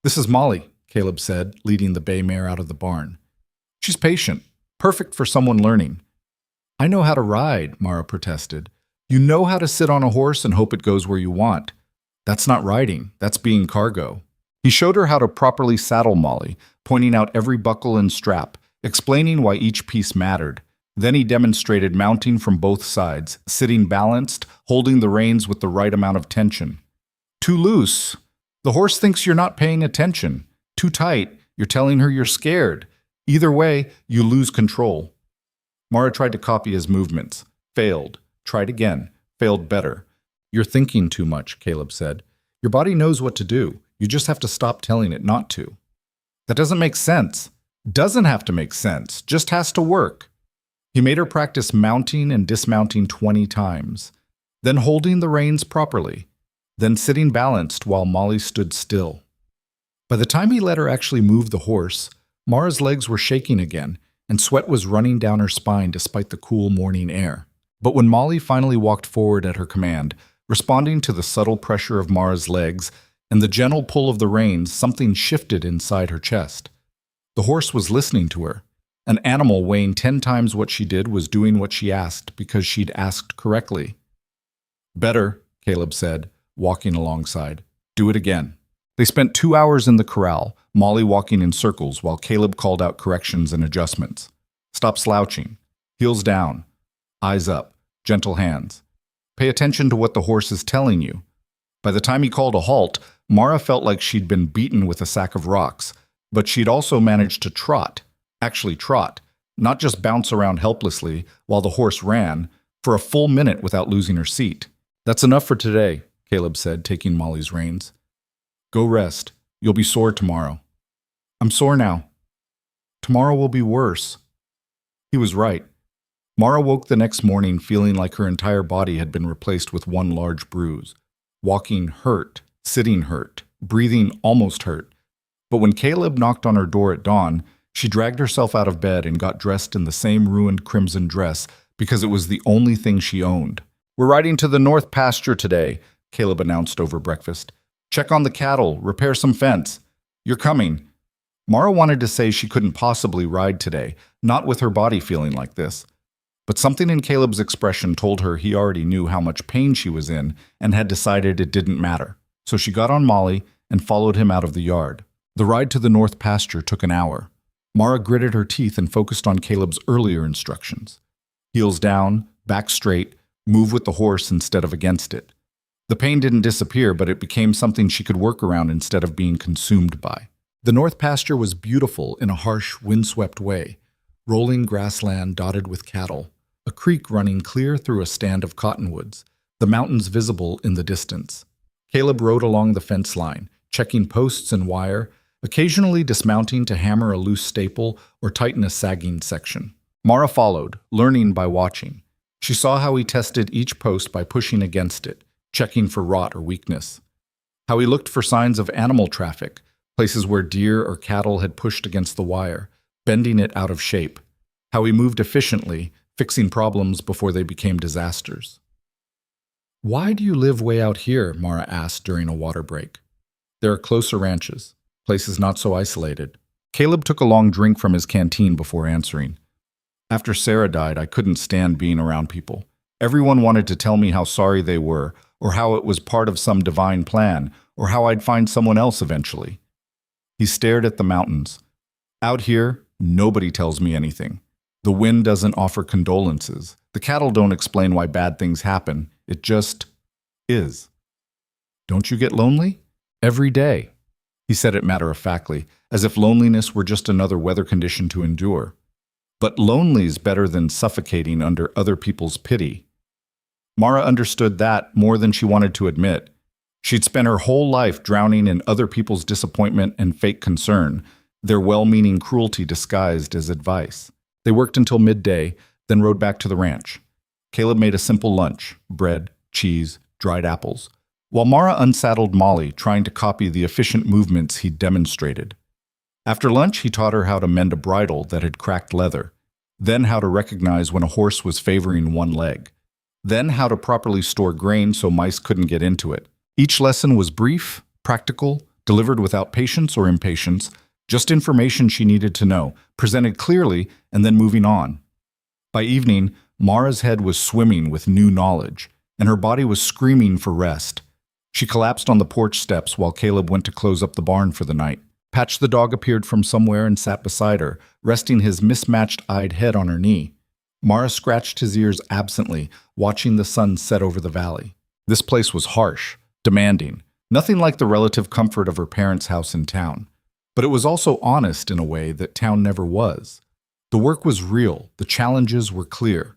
"This is Molly," Caleb said, leading the bay mare out of the barn. "She's patient, perfect for someone learning." "I know how to ride," Mara protested. "You know how to sit on a horse and hope it goes where you want. That's not riding, that's being cargo." He showed her how to properly saddle Molly, pointing out every buckle and strap, explaining why each piece mattered. Then he demonstrated mounting from both sides, sitting balanced, holding the reins with the right amount of tension. Too loose. The horse thinks you're not paying attention. Too tight. You're telling her you're scared. Either way, you lose control. Mara tried to copy his movements. Failed. Tried again. Failed better. "You're thinking too much," Caleb said. "Your body knows what to do. You just have to stop telling it not to." "That doesn't make sense." "Doesn't have to make sense. Just has to work." He made her practice mounting and dismounting 20 times, then holding the reins properly, then sitting balanced while Molly stood still. By the time he let her actually move the horse, Mara's legs were shaking again, and sweat was running down her spine despite the cool morning air. But when Molly finally walked forward at her command, responding to the subtle pressure of Mara's legs and the gentle pull of the reins, something shifted inside her chest. The horse was listening to her. An animal weighing 10 times what she did was doing what she asked because she'd asked correctly. "Better," Caleb said, walking alongside. "Do it again." They spent 2 hours in the corral, Molly walking in circles while Caleb called out corrections and adjustments. "Stop slouching. Heels down. Eyes up. Gentle hands. Pay attention to what the horse is telling you." By the time he called a halt, Mara felt like she'd been beaten with a sack of rocks, but she'd also managed to trot, not just bounce around helplessly while the horse ran, for a full minute without losing her seat. "That's enough for today," Caleb said, taking Molly's reins. "Go rest. You'll be sore tomorrow." "I'm sore now." "Tomorrow will be worse." He was right. Mara woke the next morning feeling like her entire body had been replaced with one large bruise. Walking hurt, sitting hurt, breathing almost hurt. But when Caleb knocked on her door at dawn, she dragged herself out of bed and got dressed in the same ruined crimson dress because it was the only thing she owned. "We're riding to the north pasture today," Caleb announced over breakfast. "Check on the cattle, repair some fence. You're coming." Mara wanted to say she couldn't possibly ride today, not with her body feeling like this. But something in Caleb's expression told her he already knew how much pain she was in and had decided it didn't matter. So she got on Molly and followed him out of the yard. The ride to the north pasture took an hour. Mara gritted her teeth and focused on Caleb's earlier instructions. Heels down, back straight, move with the horse instead of against it. The pain didn't disappear, but it became something she could work around instead of being consumed by. The north pasture was beautiful in a harsh, windswept way. Rolling grassland dotted with cattle, a creek running clear through a stand of cottonwoods, the mountains visible in the distance. Caleb rode along the fence line, checking posts and wire, occasionally dismounting to hammer a loose staple or tighten a sagging section. Mara followed, learning by watching. She saw how he tested each post by pushing against it, checking for rot or weakness. How he looked for signs of animal traffic, places where deer or cattle had pushed against the wire, bending it out of shape. How he moved efficiently, fixing problems before they became disasters. "Why do you live way out here?" Mara asked during a water break. "There are closer ranches, places not so isolated." Caleb took a long drink from his canteen before answering. "After Sarah died, I couldn't stand being around people. Everyone wanted to tell me how sorry they were, or how it was part of some divine plan, or how I'd find someone else eventually." He stared at the mountains. "Out here, nobody tells me anything. The wind doesn't offer condolences. The cattle don't explain why bad things happen. It just is." "Don't you get lonely?" "Every day." He said it matter-of-factly, as if loneliness were just another weather condition to endure. But lonely's better than suffocating under other people's pity. Mara understood that more than she wanted to admit. She'd spent her whole life drowning in other people's disappointment and fake concern, their well-meaning cruelty disguised as advice. They worked until midday, then rode back to the ranch. Caleb made a simple lunch, bread, cheese, dried apples, while Mara unsaddled Molly, trying to copy the efficient movements he'd demonstrated. After lunch, he taught her how to mend a bridle that had cracked leather, then how to recognize when a horse was favoring one leg. then how to properly store grain so mice couldn't get into it. Each lesson was brief, practical, delivered without patience or impatience, just information she needed to know, presented clearly, and then moving on. By evening, Mara's head was swimming with new knowledge, and her body was screaming for rest. She collapsed on the porch steps while Caleb went to close up the barn for the night. Patch the dog appeared from somewhere and sat beside her, resting his mismatched-eyed head on her knee. Mara scratched his ears absently, watching the sun set over the valley. This place was harsh, demanding, nothing like the relative comfort of her parents' house in town. But it was also honest in a way that town never was. The work was real, the challenges were clear.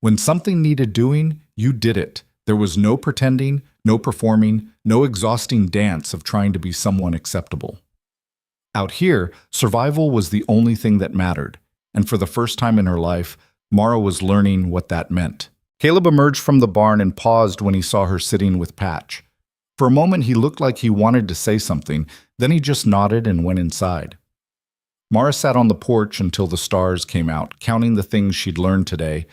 When something needed doing, you did it. There was no pretending, no performing, no exhausting dance of trying to be someone acceptable. Out here, survival was the only thing that mattered, and for the first time in her life, Mara was learning what that meant. Caleb emerged from the barn and paused when he saw her sitting with Patch. For a moment, he looked like he wanted to say something, then he just nodded and went inside. Mara sat on the porch until the stars came out, counting the things she'd learned today,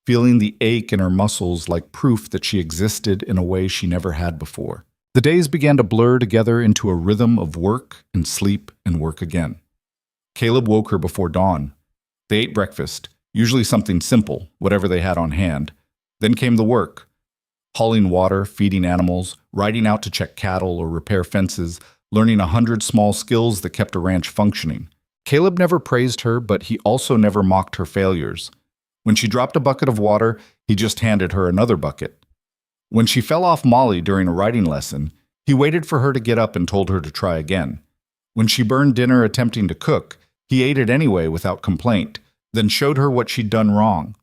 feeling the ache in her muscles like proof that she existed in a way she never had before. The days began to blur together into a rhythm of work and sleep and work again. Caleb woke her before dawn. They ate breakfast, usually something simple, whatever they had on hand. Then came the work. Hauling water, feeding animals, riding out to check cattle or repair fences, learning 100 small skills that kept a ranch functioning. Caleb never praised her, but he also never mocked her failures. When she dropped a bucket of water, he just handed her another bucket. When she fell off Molly during a writing lesson, he waited for her to get up and told her to try again. When she burned dinner attempting to cook, he ate it anyway without complaint, then showed her what she'd done wrong.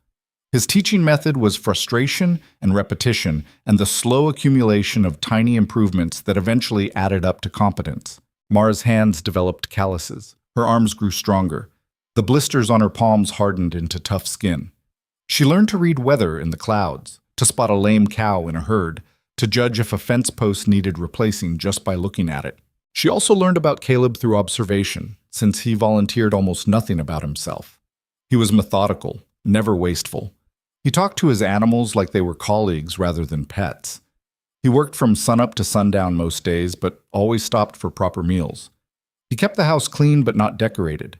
His teaching method was frustration and repetition and the slow accumulation of tiny improvements that eventually added up to competence. Mara's hands developed calluses. Her arms grew stronger. The blisters on her palms hardened into tough skin. She learned to read weather in the clouds, to spot a lame cow in a herd, to judge if a fence post needed replacing just by looking at it. She also learned about Caleb through observation, since he volunteered almost nothing about himself. He was methodical, never wasteful. He talked to his animals like they were colleagues rather than pets. He worked from sunup to sundown most days, but always stopped for proper meals. He kept the house clean but not decorated.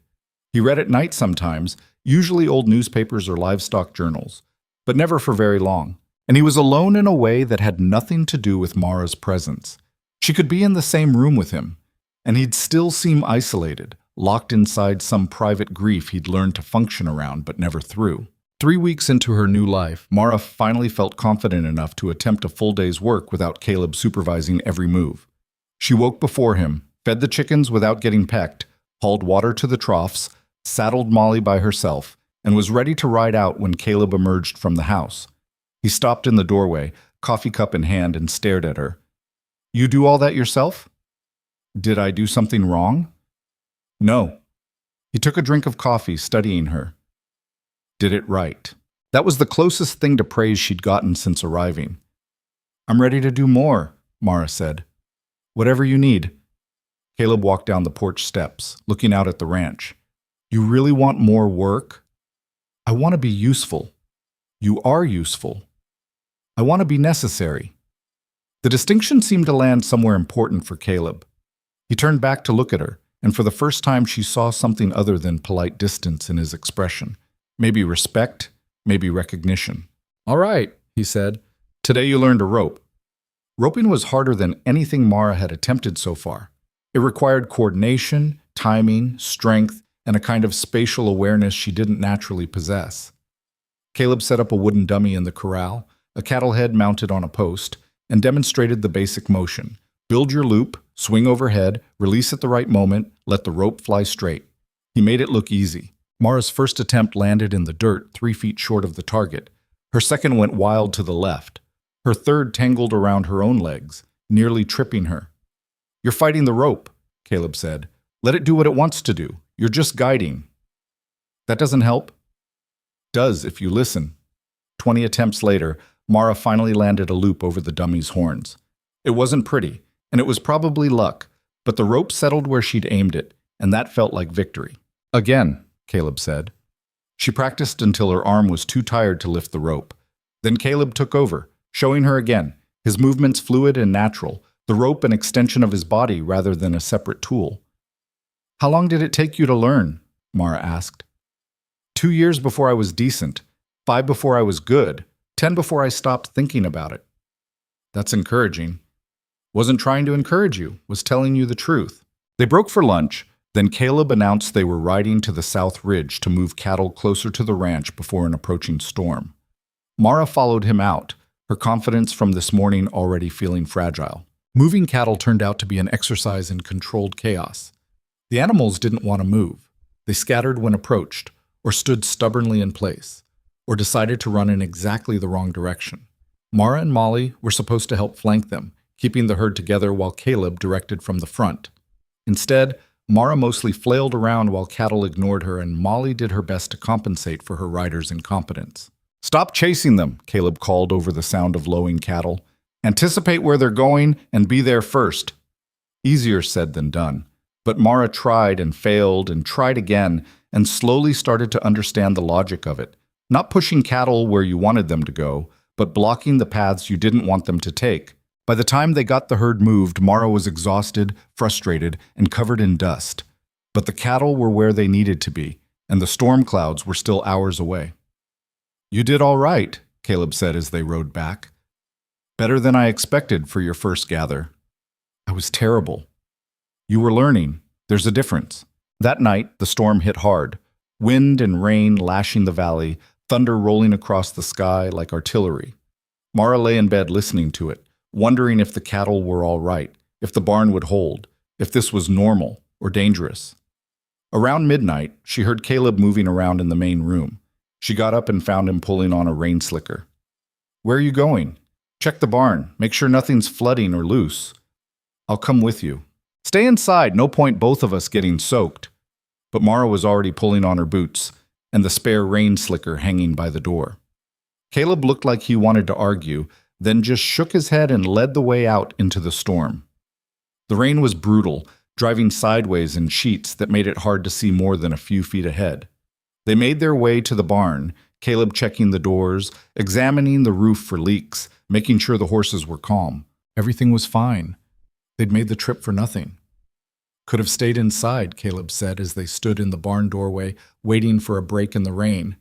He read at night sometimes, usually old newspapers or livestock journals, but never for very long. And he was alone in a way that had nothing to do with Mara's presence. She could be in the same room with him, and he'd still seem isolated, locked inside some private grief he'd learned to function around but never through. 3 weeks into her new life, Mara finally felt confident enough to attempt a full day's work without Caleb supervising every move. She woke before him, fed the chickens without getting pecked, hauled water to the troughs, saddled Molly by herself, and was ready to ride out when Caleb emerged from the house. He stopped in the doorway, coffee cup in hand, and stared at her. "You do all that yourself?" "Did I do something wrong?" "No." He took a drink of coffee, studying her. "Did it right." That was the closest thing to praise she'd gotten since arriving. "I'm ready to do more," Mara said. "Whatever you need." Caleb walked down the porch steps, looking out at the ranch. "You really want more work?" "I want to be useful." "You are useful." "I want to be necessary." The distinction seemed to land somewhere important for Caleb. He turned back to look at her, and for the first time she saw something other than polite distance in his expression. Maybe respect, maybe recognition. "All right," he said. "Today you learned to rope." Roping was harder than anything Mara had attempted so far. It required coordination, timing, strength, and a kind of spatial awareness she didn't naturally possess. Caleb set up a wooden dummy in the corral, a cattle head mounted on a post, and demonstrated the basic motion. Build your loop, swing overhead, release at the right moment, let the rope fly straight. He made it look easy. Mara's first attempt landed in the dirt 3 feet short of the target. Her second went wild to the left. Her third tangled around her own legs, nearly tripping her. "You're fighting the rope," Caleb said. "Let it do what it wants to do. You're just guiding." "That doesn't help." "Does if you listen." 20 attempts later, Mara finally landed a loop over the dummy's horns. It wasn't pretty, and it was probably luck, but the rope settled where she'd aimed it, and that felt like victory. "Again," Caleb said. She practiced until her arm was too tired to lift the rope. Then Caleb took over, showing her again, his movements fluid and natural, the rope an extension of his body rather than a separate tool. "How long did it take you to learn?" Mara asked. 2 years before I was decent, 5 before I was good, 10 before I stopped thinking about it." "That's encouraging." "Wasn't trying to encourage you, was telling you the truth." They broke for lunch, then Caleb announced they were riding to the South Ridge to move cattle closer to the ranch before an approaching storm. Mara followed him out, her confidence from this morning already feeling fragile. Moving cattle turned out to be an exercise in controlled chaos. The animals didn't want to move. They scattered when approached, or stood stubbornly in place, or decided to run in exactly the wrong direction. Mara and Molly were supposed to help flank them, keeping the herd together while Caleb directed from the front. Instead, Mara mostly flailed around while cattle ignored her, and Molly did her best to compensate for her rider's incompetence. "Stop chasing them," Caleb called over the sound of lowing cattle. "Anticipate where they're going and be there first." Easier said than done, but Mara tried and failed and tried again and slowly started to understand the logic of it. Not pushing cattle where you wanted them to go, but blocking the paths you didn't want them to take. By the time they got the herd moved, Mara was exhausted, frustrated, and covered in dust. But the cattle were where they needed to be, and the storm clouds were still hours away. "You did all right," Caleb said as they rode back. "Better than I expected for your first gather." "I was terrible." "You were learning. There's a difference." That night, the storm hit hard. Wind and rain lashing the valley, thunder rolling across the sky like artillery. Mara lay in bed listening to it, wondering if the cattle were all right, if the barn would hold, if this was normal or dangerous. Around midnight, she heard Caleb moving around in the main room. She got up and found him pulling on a rain slicker. "Where are you going?" "Check the barn. Make sure nothing's flooding or loose." "I'll come with you." "Stay inside. No point both of us getting soaked." But Mara was already pulling on her boots, and the spare rain slicker hanging by the door. Caleb looked like he wanted to argue, then just shook his head and led the way out into the storm. The rain was brutal, driving sideways in sheets that made it hard to see more than a few feet ahead. They made their way to the barn, Caleb checking the doors, examining the roof for leaks, making sure the horses were calm. Everything was fine. They'd made the trip for nothing. "Could have stayed inside," Caleb said as they stood in the barn doorway, waiting for a break in the rain.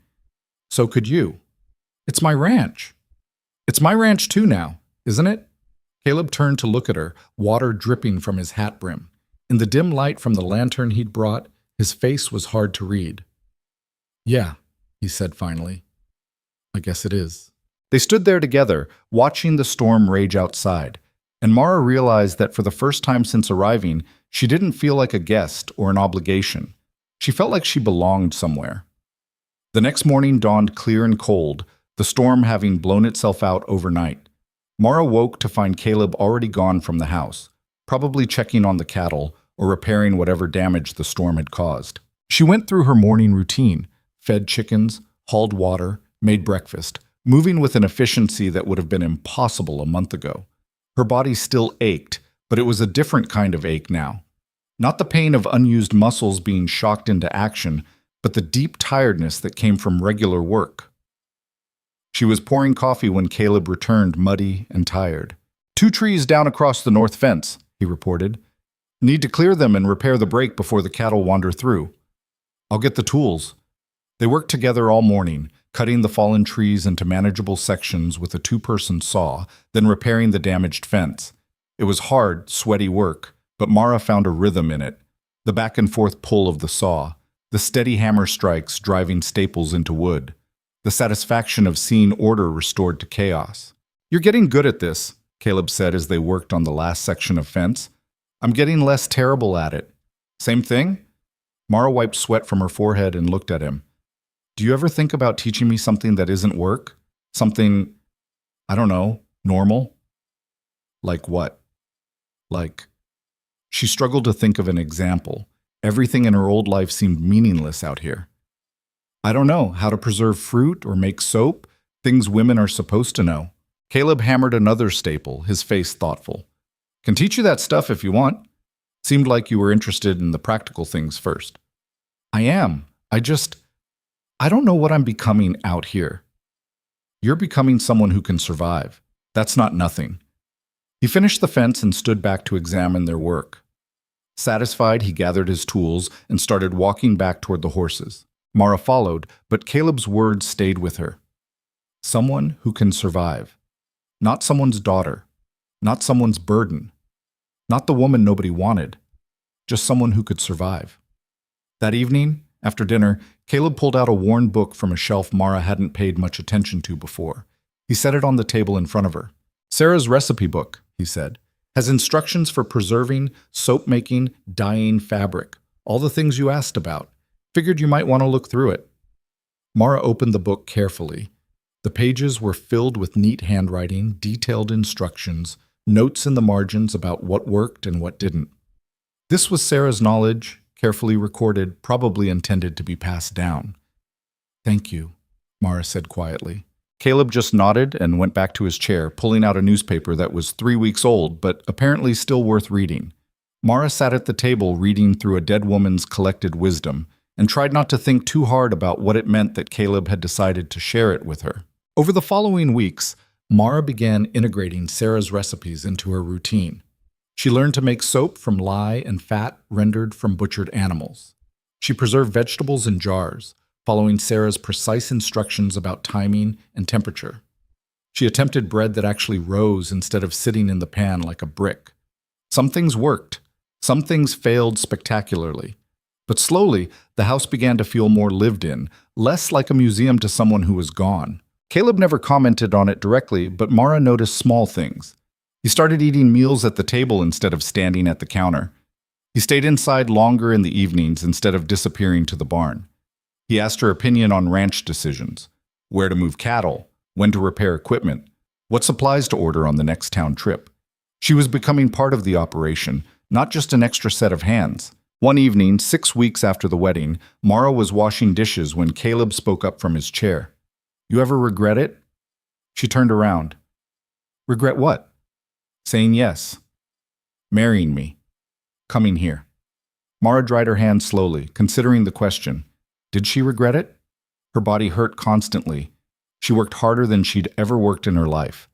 "So could you." "It's my ranch." "It's my ranch too now, isn't it?" Caleb turned to look at her, water dripping from his hat brim. In the dim light from the lantern he'd brought, his face was hard to read. "Yeah," he said finally. "I guess it is." They stood there together, watching the storm rage outside, and Mara realized that for the first time since arriving, she didn't feel like a guest or an obligation. She felt like she belonged somewhere. The next morning dawned clear and cold, the storm having blown itself out overnight. Mara woke to find Caleb already gone from the house, probably checking on the cattle or repairing whatever damage the storm had caused. She went through her morning routine, fed chickens, hauled water, made breakfast, moving with an efficiency that would have been impossible a month ago. Her body still ached, but it was a different kind of ache now. Not the pain of unused muscles being shocked into action, but the deep tiredness that came from regular work. She was pouring coffee when Caleb returned, muddy and tired. "2 trees down across the north fence," he reported. "Need to clear them and repair the break before the cattle wander through." "I'll get the tools." They worked together all morning, cutting the fallen trees into manageable sections with a 2-person saw, then repairing the damaged fence. It was hard, sweaty work, but Mara found a rhythm in it. The back-and-forth pull of the saw, the steady hammer strikes driving staples into wood, the satisfaction of seeing order restored to chaos. "You're getting good at this," Caleb said as they worked on the last section of fence. "I'm getting less terrible at it." "Same thing?" Mara wiped sweat from her forehead and looked at him. "Do you ever think about teaching me something that isn't work? Something, I don't know, normal?" "Like what?" "Like..." She struggled to think of an example. Everything in her old life seemed meaningless out here. "I don't know, how to preserve fruit or make soap, things women are supposed to know." Caleb hammered another staple, his face thoughtful. "Can teach you that stuff if you want." Seemed like you were interested in the practical things first. "I am. I don't know what I'm becoming out here." You're becoming someone who can survive. That's not nothing. He finished the fence and stood back to examine their work. Satisfied, he gathered his tools and started walking back toward the horses. Mara followed, but Caleb's words stayed with her. Someone who can survive. Not someone's daughter. Not someone's burden. Not the woman nobody wanted. Just someone who could survive. That evening, after dinner, Caleb pulled out a worn book from a shelf Mara hadn't paid much attention to before. He set it on the table in front of her. Sarah's recipe book, he said, has instructions for preserving, soap making, dyeing fabric. All the things you asked about. Figured you might want to look through it. Mara opened the book carefully. The pages were filled with neat handwriting, detailed instructions, notes in the margins about what worked and what didn't. This was Sarah's knowledge, carefully recorded, probably intended to be passed down. Thank you, Mara said quietly. Caleb just nodded and went back to his chair, pulling out a newspaper that was 3 weeks old, but apparently still worth reading. Mara sat at the table reading through a dead woman's collected wisdom and tried not to think too hard about what it meant that Caleb had decided to share it with her. Over the following weeks, Mara began integrating Sarah's recipes into her routine. She learned to make soap from lye and fat rendered from butchered animals. She preserved vegetables in jars, following Sarah's precise instructions about timing and temperature. She attempted bread that actually rose instead of sitting in the pan like a brick. Some things worked. Some things failed spectacularly. But slowly, the house began to feel more lived in, less like a museum to someone who was gone. Caleb never commented on it directly, but Mara noticed small things. He started eating meals at the table instead of standing at the counter. He stayed inside longer in the evenings instead of disappearing to the barn. He asked her opinion on ranch decisions, where to move cattle, when to repair equipment, what supplies to order on the next town trip. She was becoming part of the operation, not just an extra set of hands. One evening, 6 weeks after the wedding, Mara was washing dishes when Caleb spoke up from his chair. You ever regret it? She turned around. Regret what? Saying yes. Marrying me. Coming here. Mara dried her hand slowly, considering the question. Did she regret it? Her body hurt constantly. She worked harder than she'd ever worked in her life.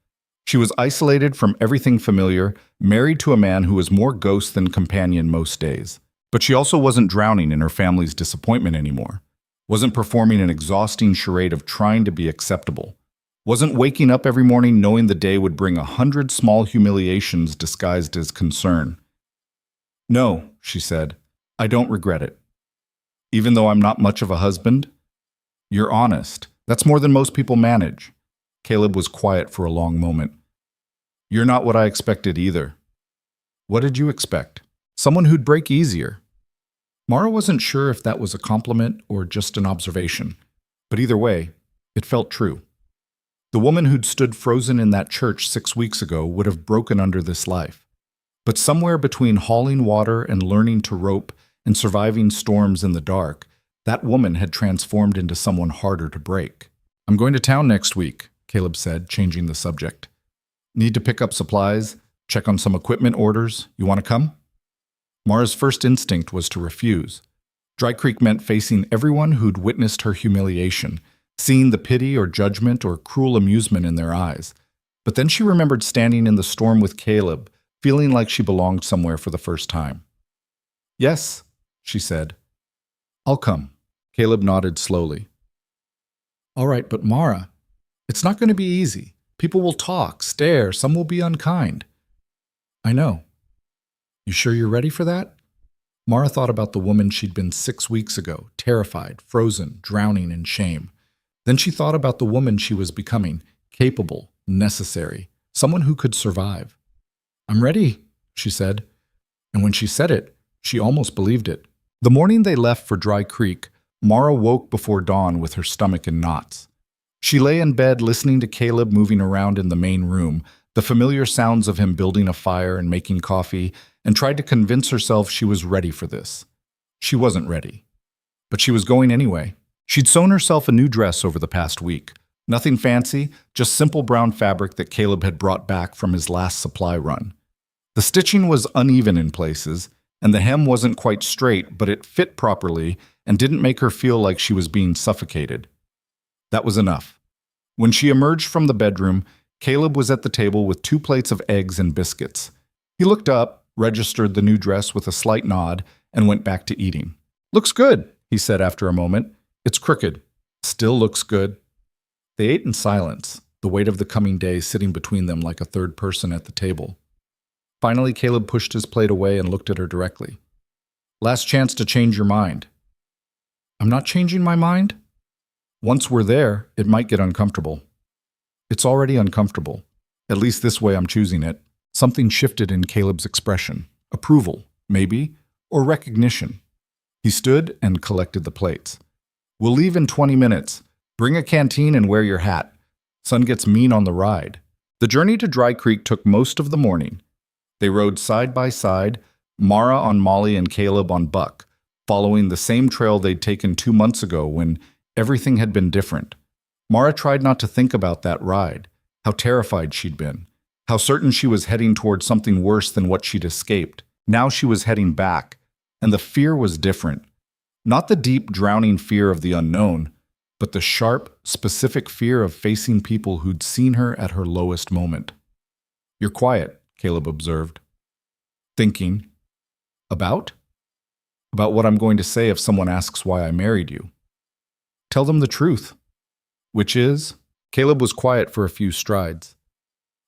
She was isolated from everything familiar, married to a man who was more ghost than companion most days. But she also wasn't drowning in her family's disappointment anymore. Wasn't performing an exhausting charade of trying to be acceptable. Wasn't waking up every morning knowing the day would bring 100 small humiliations disguised as concern. No, she said, I don't regret it. Even though I'm not much of a husband? You're honest. That's more than most people manage. Caleb was quiet for a long moment. You're not what I expected either. What did you expect? Someone who'd break easier. Mara wasn't sure if that was a compliment or just an observation, but either way, it felt true. The woman who'd stood frozen in that church 6 weeks ago would have broken under this life. But somewhere between hauling water and learning to rope and surviving storms in the dark, that woman had transformed into someone harder to break. I'm going to town next week, Caleb said, changing the subject. Need to pick up supplies, check on some equipment orders. You want to come? Mara's first instinct was to refuse. Dry Creek meant facing everyone who'd witnessed her humiliation, seeing the pity or judgment or cruel amusement in their eyes. But then she remembered standing in the storm with Caleb, feeling like she belonged somewhere for the first time. Yes, she said. I'll come. Caleb nodded slowly. All right, but Mara, it's not going to be easy. People will talk, stare, some will be unkind. I know. You sure you're ready for that? Mara thought about the woman she'd been 6 weeks ago, terrified, frozen, drowning in shame. Then she thought about the woman she was becoming, capable, necessary, someone who could survive. I'm ready, she said. And when she said it, she almost believed it. The morning they left for Dry Creek, Mara woke before dawn with her stomach in knots. She lay in bed listening to Caleb moving around in the main room, the familiar sounds of him building a fire and making coffee, and tried to convince herself she was ready for this. She wasn't ready. But she was going anyway. She'd sewn herself a new dress over the past week. Nothing fancy, just simple brown fabric that Caleb had brought back from his last supply run. The stitching was uneven in places, and the hem wasn't quite straight, but it fit properly and didn't make her feel like she was being suffocated. That was enough. When she emerged from the bedroom, Caleb was at the table with 2 plates of eggs and biscuits. He looked up, registered the new dress with a slight nod, and went back to eating. "Looks good," he said after a moment. "It's crooked. Still looks good." They ate in silence, the weight of the coming day sitting between them like a third person at the table. Finally, Caleb pushed his plate away and looked at her directly. "Last chance to change your mind." "I'm not changing my mind?" "Once we're there, it might get uncomfortable." "It's already uncomfortable. At least this way I'm choosing it." Something shifted in Caleb's expression. Approval, maybe, or recognition. He stood and collected the plates. "We'll leave in 20 minutes. Bring a canteen and wear your hat. Sun gets mean on the ride." The journey to Dry Creek took most of the morning. They rode side by side, Mara on Molly and Caleb on Buck, following the same trail they'd taken 2 months ago when everything had been different. Mara tried not to think about that ride, how terrified she'd been, how certain she was heading toward something worse than what she'd escaped. Now she was heading back, and the fear was different. Not the deep, drowning fear of the unknown, but the sharp, specific fear of facing people who'd seen her at her lowest moment. "You're quiet," Caleb observed. "Thinking. About? About what I'm going to say if someone asks why I married you." "Tell them the truth." "Which is?" Caleb was quiet for a few strides.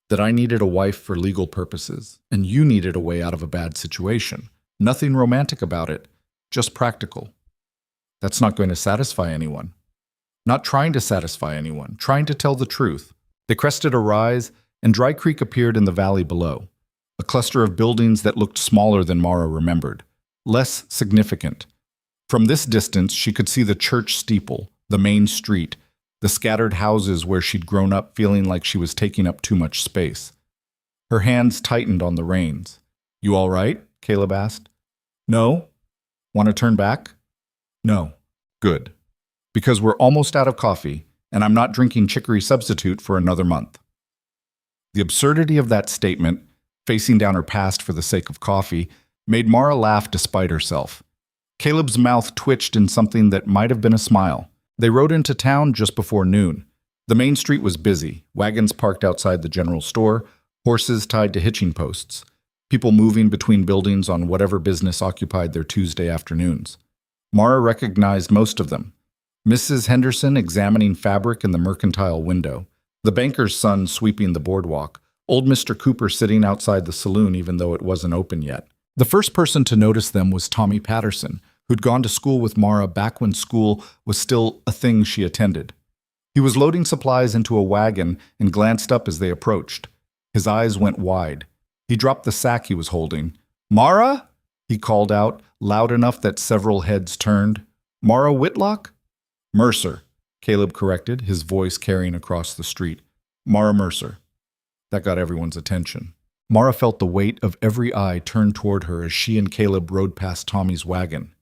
"That I needed a wife for legal purposes, and you needed a way out of a bad situation. Nothing romantic about it, just practical." "That's not going to satisfy anyone." "Not trying to satisfy anyone, trying to tell the truth." They crested a rise, and Dry Creek appeared in the valley below, a cluster of buildings that looked smaller than Mara remembered, less significant. From this distance, she could see the church steeple, the main street, the scattered houses where she'd grown up feeling like she was taking up too much space. Her hands tightened on the reins. "You all right?" Caleb asked. "No." "Want to turn back?" "No." "Good. Because we're almost out of coffee, and I'm not drinking chicory substitute for another month." The absurdity of that statement, facing down her past for the sake of coffee, made Mara laugh despite herself. Caleb's mouth twitched in something that might have been a smile. They rode into town just before noon. The main street was busy, wagons parked outside the general store, horses tied to hitching posts, people moving between buildings on whatever business occupied their Tuesday afternoons. Mara recognized most of them. Mrs. Henderson examining fabric in the mercantile window, the banker's son sweeping the boardwalk, old Mr. Cooper sitting outside the saloon even though it wasn't open yet. The first person to notice them was Tommy Patterson, who'd gone to school with Mara back when school was still a thing she attended. He was loading supplies into a wagon and glanced up as they approached. His eyes went wide. He dropped the sack he was holding. "Mara?" he called out, loud enough that several heads turned. "Mara Whitlock?" "Mercer," Caleb corrected, his voice carrying across the street. "Mara Mercer." That got everyone's attention. Mara felt the weight of every eye turned toward her as she and Caleb rode past Tommy's wagon.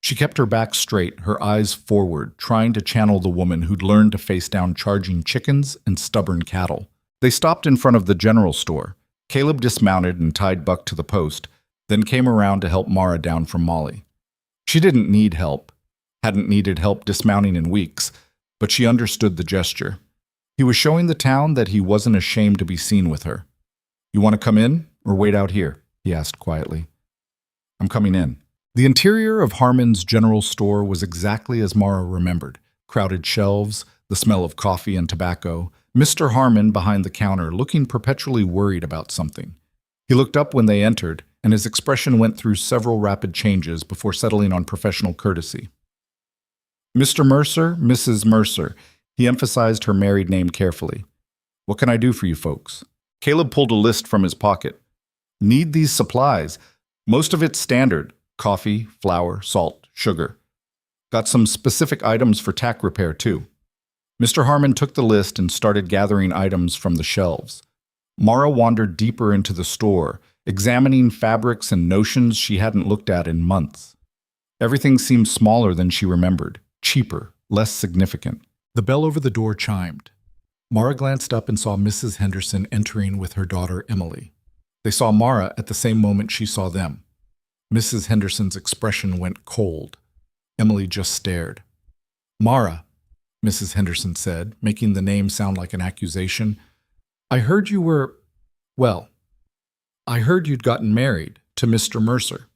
She kept her back straight, her eyes forward, trying to channel the woman who'd learned to face down charging chickens and stubborn cattle. They stopped in front of the general store. Caleb dismounted and tied Buck to the post, then came around to help Mara down from Molly. She didn't need help, hadn't needed help dismounting in weeks, but she understood the gesture. He was showing the town that he wasn't ashamed to be seen with her. "You want to come in or wait out here?" he asked quietly. "I'm coming in." The interior of Harmon's general store was exactly as Mara remembered. Crowded shelves, the smell of coffee and tobacco, Mr. Harmon behind the counter looking perpetually worried about something. He looked up when they entered, and his expression went through several rapid changes before settling on professional courtesy. "Mr. Mercer, Mrs. Mercer," he emphasized her married name carefully. "What can I do for you folks?" Caleb pulled a list from his pocket. "Need these supplies. Most of it's standard. Coffee, flour, salt, sugar. Got some specific items for tack repair, too." Mr. Harmon took the list and started gathering items from the shelves. Mara wandered deeper into the store, examining fabrics and notions she hadn't looked at in months. Everything seemed smaller than she remembered, cheaper, less significant. The bell over the door chimed. Mara glanced up and saw Mrs. Henderson entering with her daughter Emily. They saw Mara at the same moment she saw them. Mrs. Henderson's expression went cold. Emily just stared. "Mara." Mrs. Henderson said, making the name sound like an accusation. I heard you were, well, I heard you'd gotten married to Mr. Mercer.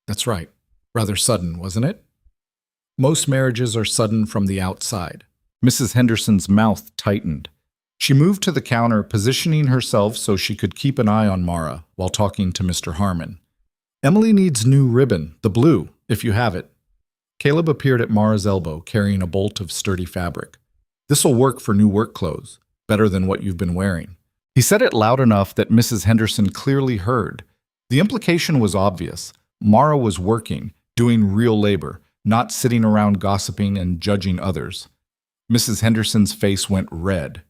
That's right. Rather sudden, wasn't it? Most marriages are sudden from the outside. Mrs. Henderson's mouth tightened. She moved to the counter, positioning herself so she could keep an eye on Mara while talking to Mr. Harmon. Emily needs new ribbon, the blue, if you have it. Caleb appeared at Mara's elbow, carrying a bolt of sturdy fabric. This'll work for new work clothes, better than what you've been wearing. He said it loud enough that Mrs. Henderson clearly heard. The implication was obvious. Mara was working, doing real labor, not sitting around gossiping and judging others. Mrs. Henderson's face went red.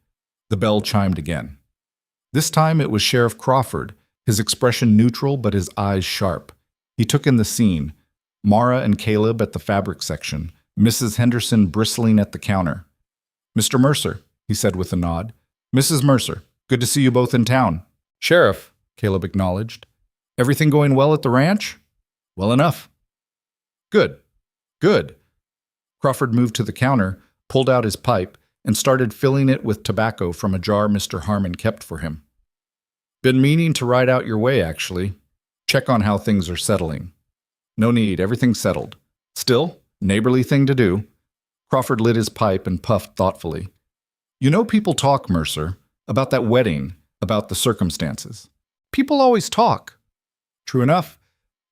The bell chimed again. This time it was Sheriff Crawford, his expression neutral but his eyes sharp. He took in the scene. Mara and Caleb at the fabric section, Mrs. Henderson bristling at the counter. Mr. Mercer, he said with a nod. Mrs. Mercer, good to see you both in town. Sheriff, Caleb acknowledged. Everything going well at the ranch? Well enough. Good. Good. Crawford moved to the counter, pulled out his pipe, and started filling it with tobacco from a jar Mr. Harmon kept for him. Been meaning to ride out your way, actually. Check on how things are settling. No need, everything's settled. Still, neighborly thing to do. Crawford lit his pipe and puffed thoughtfully. You know people talk, Mercer, about that wedding, about the circumstances. People always talk. True enough.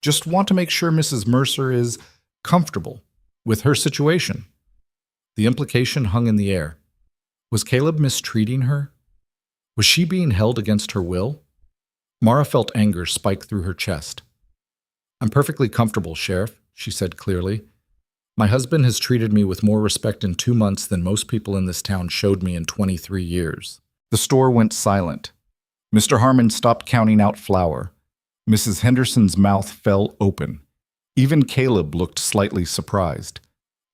Just want to make sure Mrs. Mercer is comfortable with her situation. The implication hung in the air. Was Caleb mistreating her? Was she being held against her will? Mara felt anger spike through her chest. I'm perfectly comfortable, Sheriff, she said clearly. My husband has treated me with more respect in 2 months than most people in this town showed me in 23 years. The store went silent. Mr. Harmon stopped counting out flour. Mrs. Henderson's mouth fell open. Even Caleb looked slightly surprised.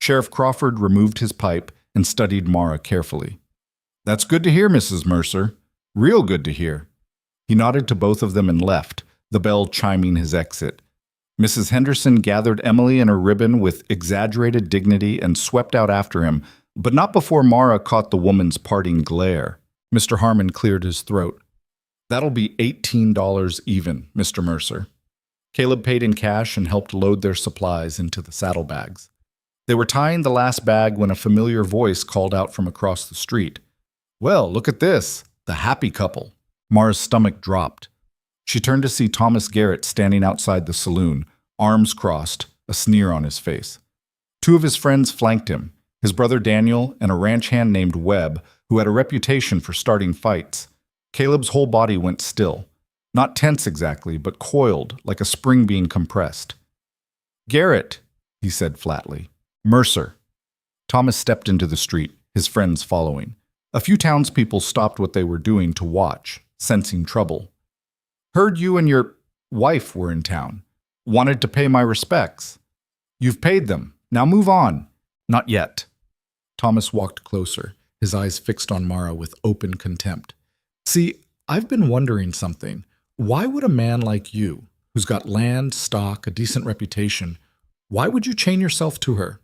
Sheriff Crawford removed his pipe and studied Mara carefully. That's good to hear, Mrs. Mercer. Real good to hear. He nodded to both of them and left, the bell chiming his exit. Mrs. Henderson gathered Emily and her ribbon with exaggerated dignity and swept out after him, but not before Mara caught the woman's parting glare. Mr. Harmon cleared his throat. That'll be $18 even, Mr. Mercer. Caleb paid in cash and helped load their supplies into the saddlebags. They were tying the last bag when a familiar voice called out from across the street. Well, look at this, the happy couple. Mara's stomach dropped. She turned to see Thomas Garrett standing outside the saloon, arms crossed, a sneer on his face. 2 of his friends flanked him, his brother Daniel and a ranch hand named Webb, who had a reputation for starting fights. Caleb's whole body went still. Not tense exactly, but coiled, like a spring being compressed. Garrett, he said flatly. Mercer. Thomas stepped into the street, his friends following. A few townspeople stopped what they were doing to watch, sensing trouble. Heard you and your wife were in town. Wanted to pay my respects. You've paid them. Now move on. Not yet. Thomas walked closer, his eyes fixed on Mara with open contempt. See, I've been wondering something. Why would a man like you, who's got land, stock, a decent reputation, why would you chain yourself to her?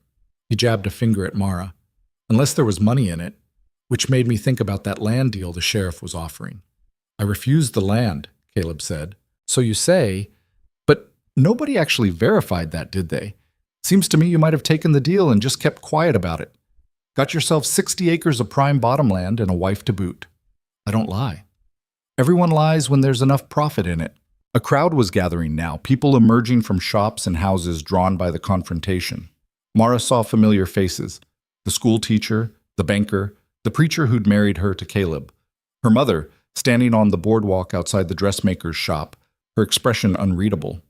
He jabbed a finger at Mara. Unless there was money in it, which made me think about that land deal the sheriff was offering. I refused the land, Caleb said. So you say, but nobody actually verified that, did they? Seems to me you might have taken the deal and just kept quiet about it. Got yourself 60 acres of prime bottomland and a wife to boot. I don't lie. Everyone lies when there's enough profit in it. A crowd was gathering now, people emerging from shops and houses drawn by the confrontation. Mara saw familiar faces. The school teacher, the banker, the preacher who'd married her to Caleb. Her mother, standing on the boardwalk outside the dressmaker's shop, her expression unreadable.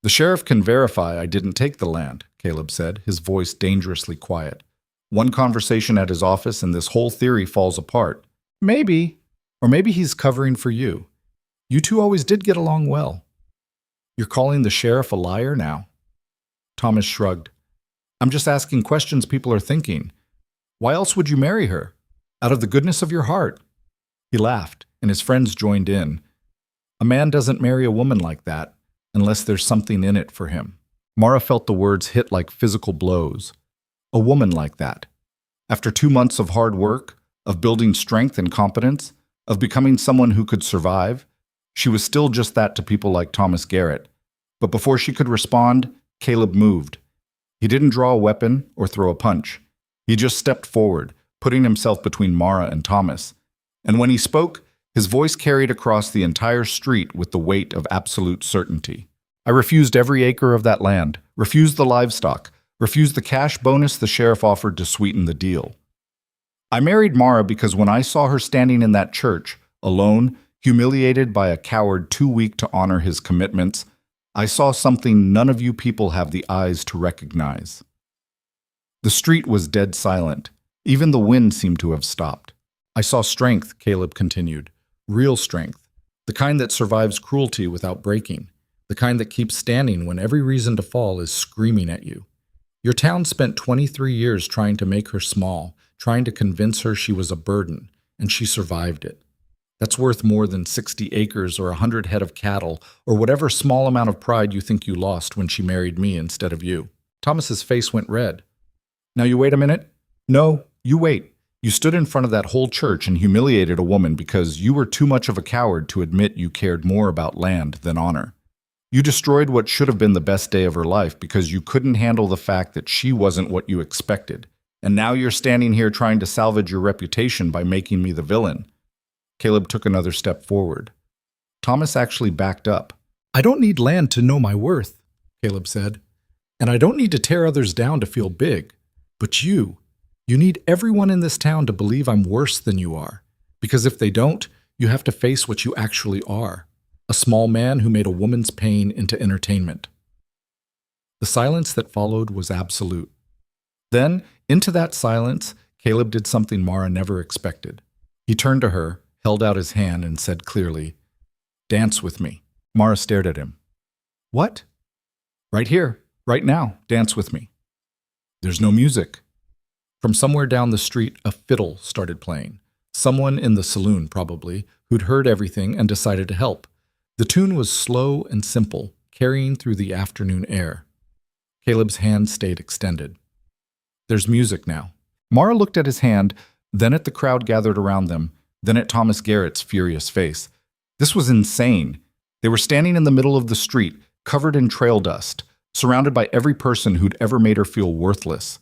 The sheriff can verify I didn't take the land, Caleb said, his voice dangerously quiet. One conversation at his office and this whole theory falls apart. Maybe. Or maybe he's covering for you. You two always did get along well. You're calling the sheriff a liar now? Thomas shrugged. I'm just asking questions people are thinking. Why else would you marry her? Out of the goodness of your heart. He laughed, and his friends joined in. A man doesn't marry a woman like that unless there's something in it for him. Mara felt the words hit like physical blows. A woman like that. After 2 months of hard work, of building strength and competence, of becoming someone who could survive, she was still just that to people like Thomas Garrett. But before she could respond, Caleb moved. He didn't draw a weapon or throw a punch. He just stepped forward, putting himself between Mara and Thomas. And when he spoke, his voice carried across the entire street with the weight of absolute certainty. I refused every acre of that land, refused the livestock, refused the cash bonus the sheriff offered to sweeten the deal. I married Mara because when I saw her standing in that church, alone, humiliated by a coward too weak to honor his commitments, I saw something none of you people have the eyes to recognize. The street was dead silent. Even the wind seemed to have stopped. I saw strength, Caleb continued. Real strength. The kind that survives cruelty without breaking. The kind that keeps standing when every reason to fall is screaming at you. Your town spent 23 years trying to make her small, trying to convince her she was a burden, and she survived it. That's worth more than 60 acres or 100 head of cattle, or whatever small amount of pride you think you lost when she married me instead of you. Thomas's face went red. Now you wait a minute? No, you wait. You stood in front of that whole church and humiliated a woman because you were too much of a coward to admit you cared more about land than honor. You destroyed what should have been the best day of her life because you couldn't handle the fact that she wasn't what you expected. And now you're standing here trying to salvage your reputation by making me the villain. Caleb took another step forward. Thomas actually backed up. I don't need land to know my worth, Caleb said. And I don't need to tear others down to feel big. But you need everyone in this town to believe I'm worse than you are. Because if they don't, you have to face what you actually are. A small man who made a woman's pain into entertainment. The silence that followed was absolute. Then, into that silence, Caleb did something Mara never expected. He turned to her, held out his hand, and said clearly, Dance with me. Mara stared at him. What? Right here, right now, dance with me. There's no music. From somewhere down the street, a fiddle started playing. Someone in the saloon, probably, who'd heard everything and decided to help. The tune was slow and simple, carrying through the afternoon air. Caleb's hand stayed extended. There's music now. Mara looked at his hand, then at the crowd gathered around them, then at Thomas Garrett's furious face. This was insane. They were standing in the middle of the street, covered in trail dust, surrounded by every person who'd ever made her feel worthless.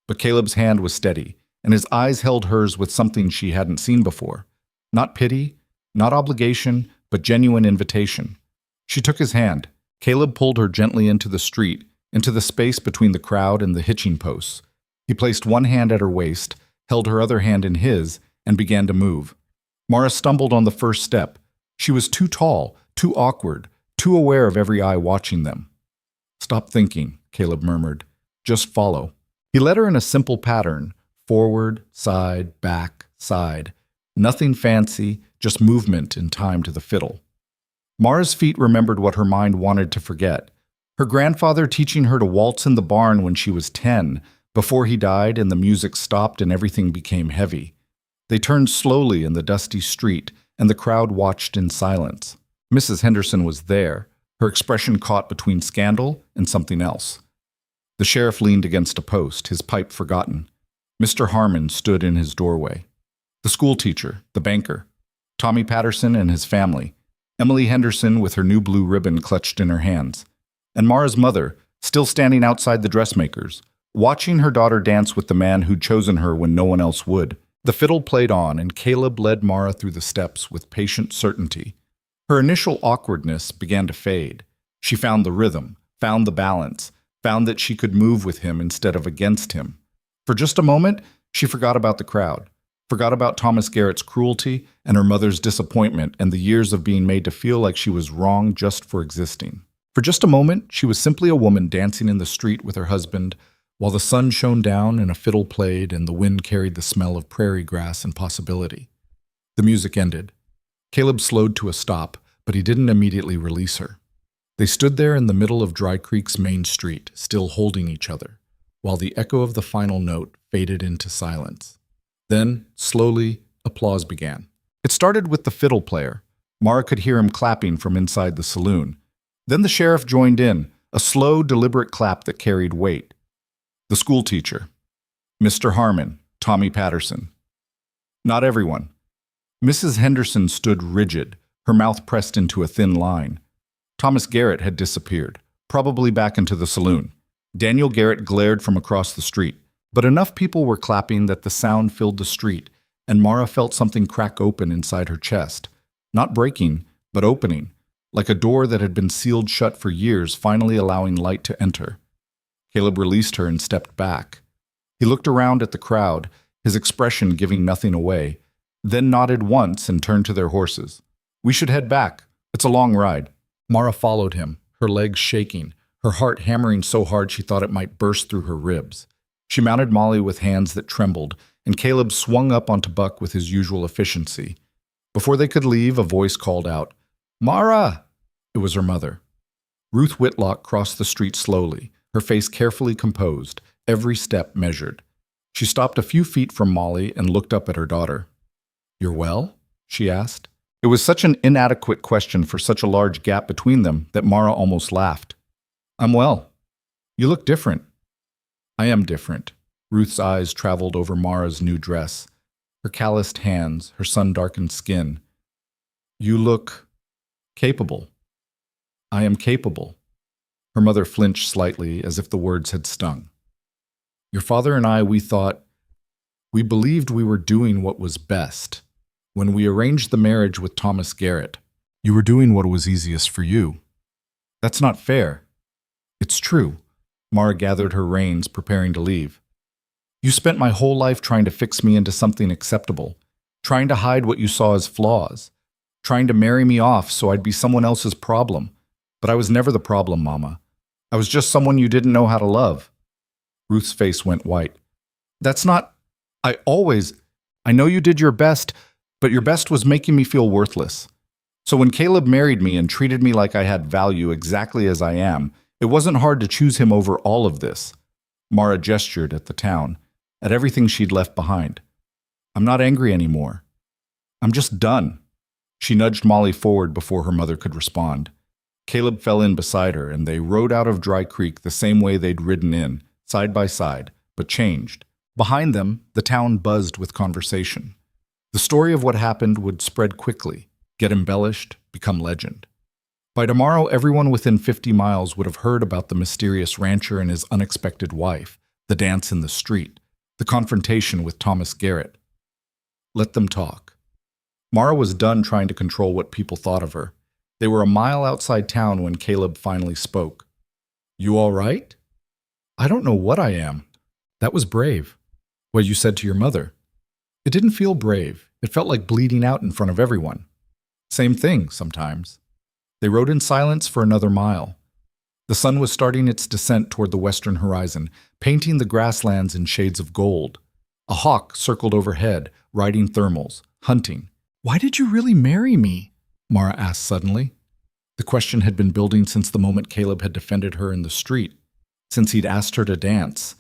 But Caleb's hand was steady, and his eyes held hers with something she hadn't seen before. Not pity, not obligation, but genuine invitation. She took his hand. Caleb pulled her gently into the street, into the space between the crowd and the hitching posts. He placed one hand at her waist, held her other hand in his, and began to move. Mara stumbled on the first step. She was too tall, too awkward, too aware of every eye watching them. Stop thinking, Caleb murmured. Just follow. He led her in a simple pattern, forward, side, back, side. Nothing fancy, just movement in time to the fiddle. Mara's feet remembered what her mind wanted to forget. Her grandfather teaching her to waltz in the barn when she was 10, before he died and the music stopped and everything became heavy. They turned slowly in the dusty street, and the crowd watched in silence. Mrs. Henderson was there, her expression caught between scandal and something else. The sheriff leaned against a post, his pipe forgotten. Mr. Harmon stood in his doorway. The schoolteacher, the banker, Tommy Patterson and his family, Emily Henderson with her new blue ribbon clutched in her hands, and Mara's mother, still standing outside the dressmaker's, watching her daughter dance with the man who'd chosen her when no one else would. The fiddle played on, and Caleb led Mara through the steps with patient certainty. Her initial awkwardness began to fade. She found the rhythm, found the balance, found that she could move with him instead of against him. For just a moment, she forgot about the crowd, forgot about Thomas Garrett's cruelty and her mother's disappointment and the years of being made to feel like she was wrong just for existing. For just a moment, she was simply a woman dancing in the street with her husband, while the sun shone down and a fiddle played and the wind carried the smell of prairie grass and possibility. The music ended. Caleb slowed to a stop, but he didn't immediately release her. They stood there in the middle of Dry Creek's main street, still holding each other, while the echo of the final note faded into silence. Then, slowly, applause began. It started with the fiddle player. Mara could hear him clapping from inside the saloon. Then the sheriff joined in, a slow, deliberate clap that carried weight. The schoolteacher, Mr. Harmon, Tommy Patterson. Not everyone. Mrs. Henderson stood rigid, her mouth pressed into a thin line. Thomas Garrett had disappeared, probably back into the saloon. Daniel Garrett glared from across the street, but enough people were clapping that the sound filled the street, and Mara felt something crack open inside her chest. Not breaking, but opening, like a door that had been sealed shut for years, finally allowing light to enter. Caleb released her and stepped back. He looked around at the crowd, his expression giving nothing away, then nodded once and turned to their horses. "We should head back. It's a long ride." Mara followed him, her legs shaking, her heart hammering so hard she thought it might burst through her ribs. She mounted Molly with hands that trembled, and Caleb swung up onto Buck with his usual efficiency. Before they could leave, a voice called out, "Mara!" It was her mother. Ruth Whitlock crossed the street slowly, her face carefully composed, every step measured. She stopped a few feet from Molly and looked up at her daughter. "You're well?" she asked. It was such an inadequate question for such a large gap between them that Mara almost laughed. "I'm well. You look different." "I am different." Ruth's eyes traveled over Mara's new dress, her calloused hands, her sun-darkened skin. "You look capable." "I am capable." Her mother flinched slightly, as if the words had stung. "Your father and I, we believed we were doing what was best. When we arranged the marriage with Thomas Garrett, you were doing what was easiest for you. That's not fair." "It's true." Mara gathered her reins, preparing to leave. "You spent my whole life trying to fix me into something acceptable, trying to hide what you saw as flaws, trying to marry me off so I'd be someone else's problem. But I was never the problem, Mama. I was just someone you didn't know how to love." Ruth's face went white. "That's not... I know you did your best, but your best was making me feel worthless. So when Caleb married me and treated me like I had value exactly as I am, it wasn't hard to choose him over all of this." Mara gestured at the town, at everything she'd left behind. "I'm not angry anymore. I'm just done." She nudged Molly forward before her mother could respond. Caleb fell in beside her, and they rode out of Dry Creek the same way they'd ridden in, side by side, but changed. Behind them, the town buzzed with conversation. The story of what happened would spread quickly, get embellished, become legend. By tomorrow, everyone within 50 miles would have heard about the mysterious rancher and his unexpected wife, the dance in the street, the confrontation with Thomas Garrett. Let them talk. Mara was done trying to control what people thought of her. They were a mile outside town when Caleb finally spoke. "You all right?" "I don't know what I am." "That was brave." "What you said to your mother." "It didn't feel brave. It felt like bleeding out in front of everyone." "Same thing, sometimes." They rode in silence for another mile. The sun was starting its descent toward the western horizon, painting the grasslands in shades of gold. A hawk circled overhead, riding thermals, hunting. "Why did you really marry me?" Mara asked suddenly. The question had been building since the moment Caleb had defended her in the street, since he'd asked her to dance,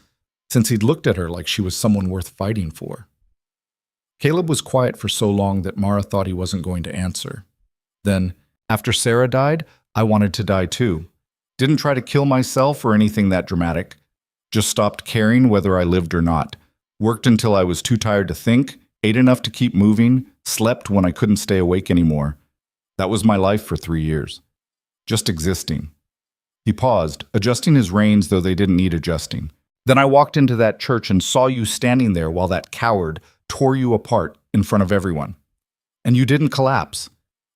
since he'd looked at her like she was someone worth fighting for. Caleb was quiet for so long that Mara thought he wasn't going to answer. Then, "After Sarah died, I wanted to die too. Didn't try to kill myself or anything that dramatic. Just stopped caring whether I lived or not. Worked until I was too tired to think, ate enough to keep moving, slept when I couldn't stay awake anymore. That was my life for 3 years. Just existing." He paused, adjusting his reins though they didn't need adjusting. "Then I walked into that church and saw you standing there while that coward tore you apart in front of everyone. And you didn't collapse,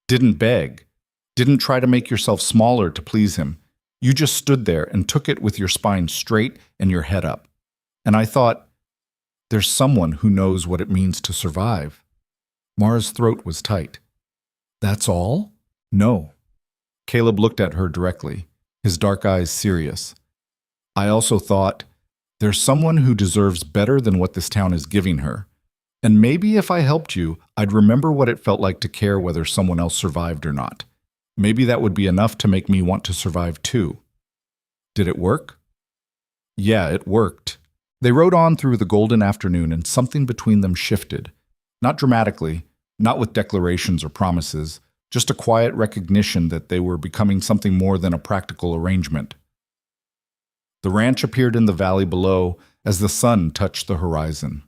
didn't beg, didn't try to make yourself smaller to please him. You just stood there and took it with your spine straight and your head up. And I thought, there's someone who knows what it means to survive." Mara's throat was tight. "That's all?" "No." Caleb looked at her directly, his dark eyes serious. "I also thought, there's someone who deserves better than what this town is giving her. And maybe if I helped you, I'd remember what it felt like to care whether someone else survived or not. Maybe that would be enough to make me want to survive too." "Did it work?" "Yeah, it worked." They rode on through the golden afternoon, and something between them shifted. Not dramatically, not with declarations or promises, just a quiet recognition that they were becoming something more than a practical arrangement. The ranch appeared in the valley below as the sun touched the horizon.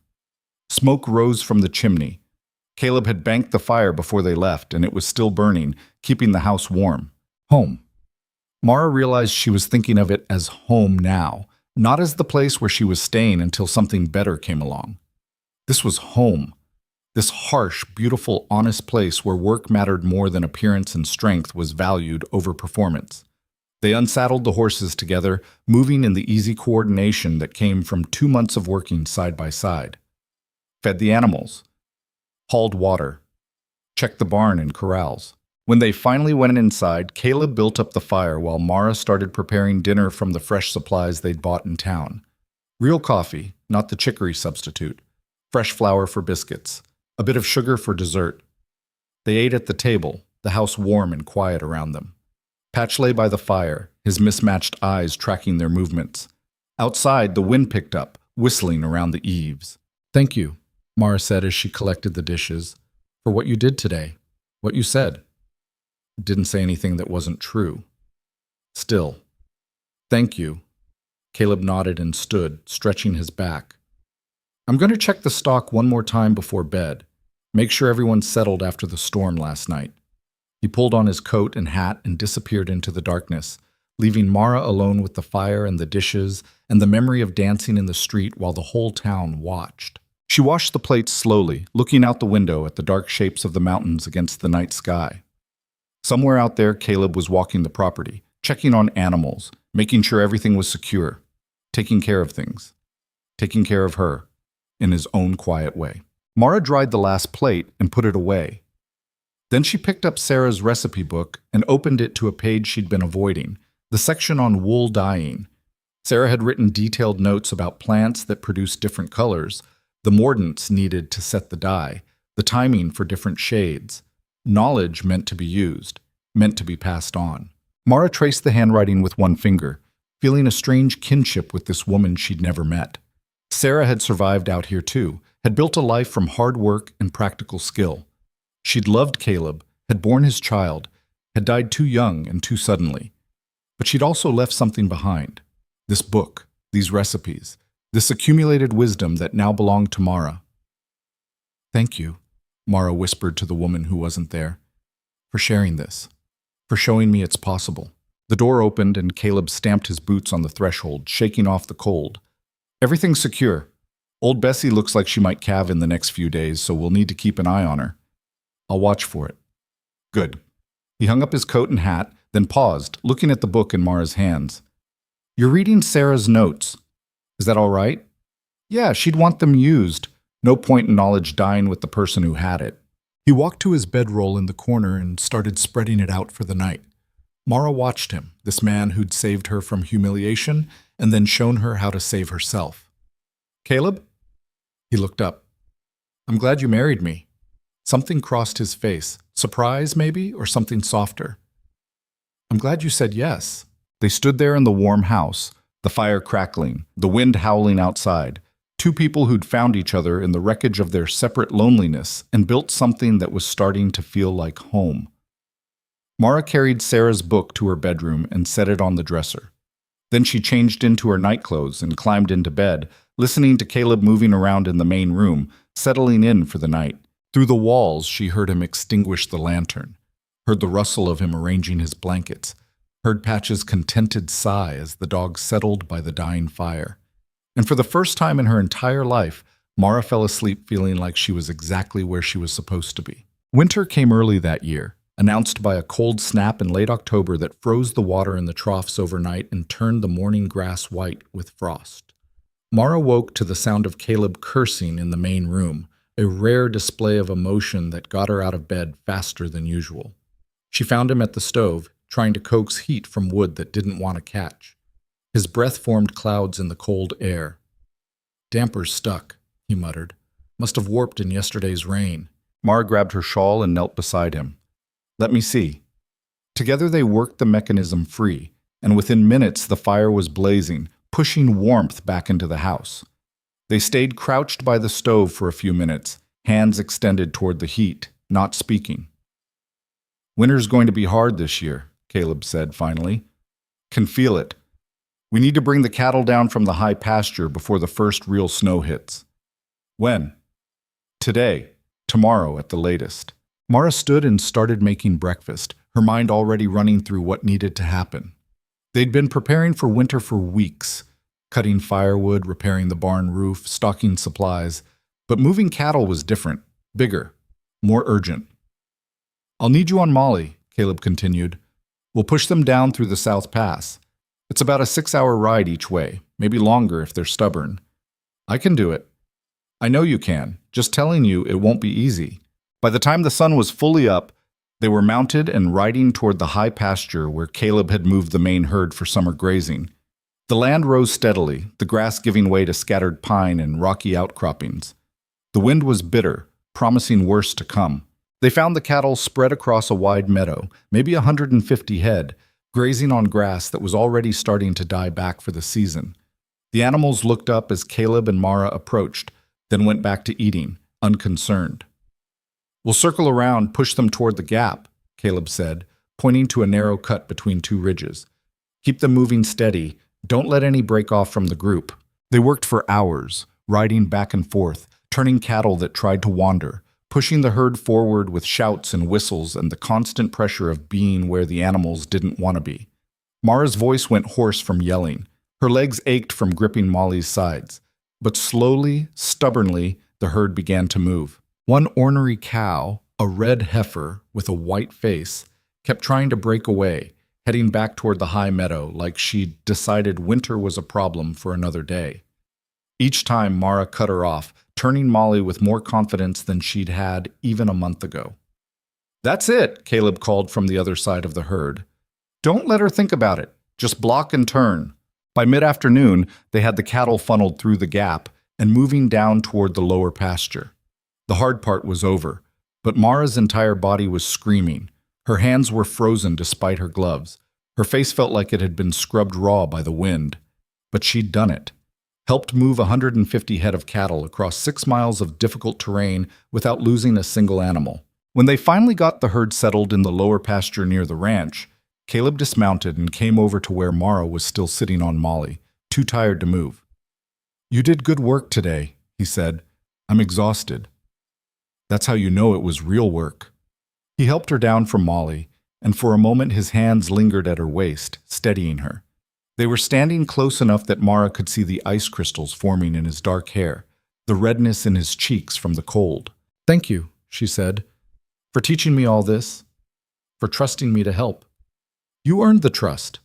Smoke rose from the chimney. Caleb had banked the fire before they left, and it was still burning, keeping the house warm. Home. Mara realized she was thinking of it as home now, not as the place where she was staying until something better came along. This was home. This harsh, beautiful, honest place where work mattered more than appearance and strength was valued over performance. They unsaddled the horses together, moving in the easy coordination that came from 2 months of working side by side. Fed the animals. Hauled water. Checked the barn and corrals. When they finally went inside, Caleb built up the fire while Mara started preparing dinner from the fresh supplies they'd bought in town. Real coffee, not the chicory substitute. Fresh flour for biscuits. A bit of sugar for dessert. They ate at the table, the house warm and quiet around them. Patch lay by the fire, his mismatched eyes tracking their movements. Outside, the wind picked up, whistling around the eaves. "Thank you," Mara said as she collected the dishes, "for what you did today, what you said." Didn't say anything that wasn't true. Still. "Thank you." Caleb nodded and stood, stretching his back. "I'm going to check the stock one more time before bed. Make sure everyone's settled after the storm last night." He pulled on his coat and hat and disappeared into the darkness, leaving Mara alone with the fire and the dishes and the memory of dancing in the street while the whole town watched. She washed the plates slowly, looking out the window at the dark shapes of the mountains against the night sky. Somewhere out there, Caleb was walking the property, checking on animals, making sure everything was secure, taking care of things, taking care of her, in his own quiet way. Mara dried the last plate and put it away. Then she picked up Sarah's recipe book and opened it to a page she'd been avoiding, the section on wool dyeing. Sarah had written detailed notes about plants that produce different colors, the mordants needed to set the dye, the timing for different shades. Knowledge meant to be used, meant to be passed on. Mara traced the handwriting with one finger, feeling a strange kinship with this woman she'd never met. Sarah had survived out here too, had built a life from hard work and practical skill. She'd loved Caleb, had borne his child, had died too young and too suddenly. But she'd also left something behind. This book, these recipes, this accumulated wisdom that now belonged to Mara. "Thank you," Mara whispered to the woman who wasn't there, "for sharing this, for showing me it's possible." The door opened and Caleb stamped his boots on the threshold, shaking off the cold. "Everything's secure. Old Bessie looks like she might calve in the next few days, so we'll need to keep an eye on her. I'll watch for it." "Good." He hung up his coat and hat, then paused, looking at the book in Mara's hands. "You're reading Sarah's notes. Is that all right?" "Yeah, she'd want them used. No point in knowledge dying with the person who had it." He walked to his bedroll in the corner and started spreading it out for the night. Mara watched him, this man who'd saved her from humiliation and then shown her how to save herself. "Caleb?" He looked up. "I'm glad you married me." Something crossed his face, surprise maybe, or something softer. "I'm glad you said yes." They stood there in the warm house, the fire crackling, the wind howling outside, two people who'd found each other in the wreckage of their separate loneliness and built something that was starting to feel like home. Mara carried Sarah's book to her bedroom and set it on the dresser. Then she changed into her nightclothes and climbed into bed, listening to Caleb moving around in the main room, settling in for the night. Through the walls, she heard him extinguish the lantern, heard the rustle of him arranging his blankets, heard Patch's contented sigh as the dog settled by the dying fire. And for the first time in her entire life, Mara fell asleep feeling like she was exactly where she was supposed to be. Winter came early that year, announced by a cold snap in late October that froze the water in the troughs overnight and turned the morning grass white with frost. Mara woke to the sound of Caleb cursing in the main room, a rare display of emotion that got her out of bed faster than usual. She found him at the stove, trying to coax heat from wood that didn't want to catch. His breath formed clouds in the cold air. "Damper's stuck," he muttered. "Must have warped in yesterday's rain." Mara grabbed her shawl and knelt beside him. "Let me see." Together they worked the mechanism free, and within minutes the fire was blazing, pushing warmth back into the house. They stayed crouched by the stove for a few minutes, hands extended toward the heat, not speaking. "Winter's going to be hard this year," Caleb said finally. "Can feel it. We need to bring the cattle down from the high pasture before the first real snow hits." "When?" Today. Tomorrow at the latest. Mara stood and started making breakfast, her mind already running through what needed to happen. They'd been preparing for winter for weeks, cutting firewood, repairing the barn roof, stocking supplies. But moving cattle was different, bigger, more urgent. "I'll need you on Molly," Caleb continued. "We'll push them down through the South Pass. It's about a 6-hour ride each way, maybe longer if they're stubborn. I can do it. I know you can. Just telling you it won't be easy." By the time the sun was fully up, they were mounted and riding toward the high pasture where Caleb had moved the main herd for summer grazing. The land rose steadily, the grass giving way to scattered pine and rocky outcroppings. The wind was bitter, promising worse to come. They found the cattle spread across a wide meadow, maybe 150 head, grazing on grass that was already starting to die back for the season. The animals looked up as Caleb and Mara approached, then went back to eating, unconcerned. "We'll circle around, push them toward the gap," Caleb said, pointing to a narrow cut between two ridges. "Keep them moving steady. Don't let any break off from the group." They worked for hours, riding back and forth, turning cattle that tried to wander, pushing the herd forward with shouts and whistles and the constant pressure of being where the animals didn't want to be. Mara's voice went hoarse from yelling. Her legs ached from gripping Molly's sides. But slowly, stubbornly, the herd began to move. One ornery cow, a red heifer with a white face, kept trying to break away, heading back toward the high meadow like she'd decided winter was a problem for another day. Each time Mara cut her off, turning Molly with more confidence than she'd had even a month ago. "That's it," Caleb called from the other side of the herd. "Don't let her think about it. Just block and turn." By mid-afternoon, they had the cattle funneled through the gap and moving down toward the lower pasture. The hard part was over, but Mara's entire body was screaming. Her hands were frozen despite her gloves. Her face felt like it had been scrubbed raw by the wind. But she'd done it. Helped move 150 head of cattle across 6 miles of difficult terrain without losing a single animal. When they finally got the herd settled in the lower pasture near the ranch, Caleb dismounted and came over to where Mara was still sitting on Molly, too tired to move. "You did good work today," he said. "I'm exhausted." "That's how you know it was real work." He helped her down from Molly, and for a moment his hands lingered at her waist, steadying her. They were standing close enough that Mara could see the ice crystals forming in his dark hair, the redness in his cheeks from the cold. "Thank you," she said, "for teaching me all this, for trusting me to help. You earned the trust."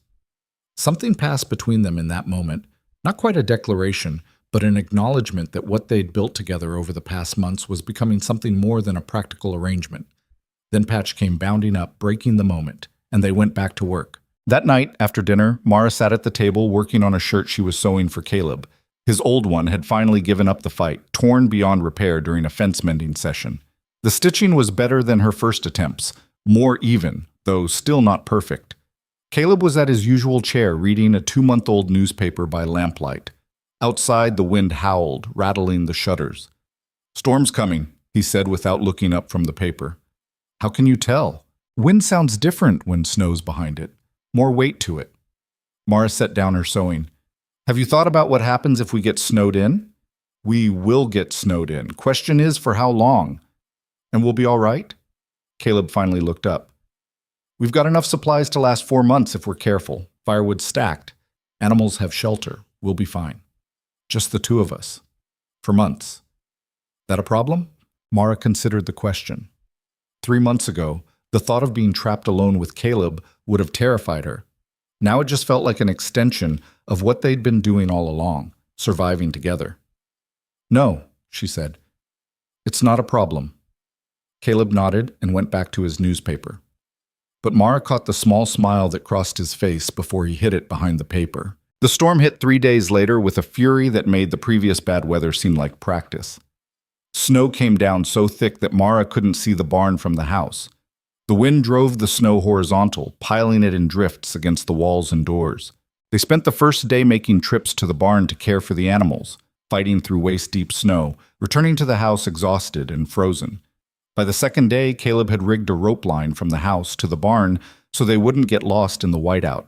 Something passed between them in that moment, not quite a declaration, but an acknowledgement that what they'd built together over the past months was becoming something more than a practical arrangement. Then Patch came bounding up, breaking the moment, and they went back to work. That night, after dinner, Mara sat at the table working on a shirt she was sewing for Caleb. His old one had finally given up the fight, torn beyond repair during a fence-mending session. The stitching was better than her first attempts, more even, though still not perfect. Caleb was at his usual chair reading a 2-month-old newspaper by lamplight. Outside, the wind howled, rattling the shutters. "Storm's coming," he said without looking up from the paper. "How can you tell? Wind sounds different when snow's behind it. More weight to it." Mara set down her sewing. "Have you thought about what happens if we get snowed in?" "We will get snowed in. Question is, for how long? And we'll be all right?" Caleb finally looked up. "We've got enough supplies to last 4 months if we're careful. Firewood's stacked. Animals have shelter. We'll be fine. Just the 2 of us. For months." "That a problem?" Mara considered the question. 3 months ago, the thought of being trapped alone with Caleb would have terrified her. Now it just felt like an extension of what they'd been doing all along, surviving together. "No," she said. "It's not a problem." Caleb nodded and went back to his newspaper. But Mara caught the small smile that crossed his face before he hid it behind the paper. The storm hit 3 days later with a fury that made the previous bad weather seem like practice. Snow came down so thick that Mara couldn't see the barn from the house. The wind drove the snow horizontal, piling it in drifts against the walls and doors. They spent the first day making trips to the barn to care for the animals, fighting through waist-deep snow, returning to the house exhausted and frozen. By the second day, Caleb had rigged a rope line from the house to the barn so they wouldn't get lost in the whiteout.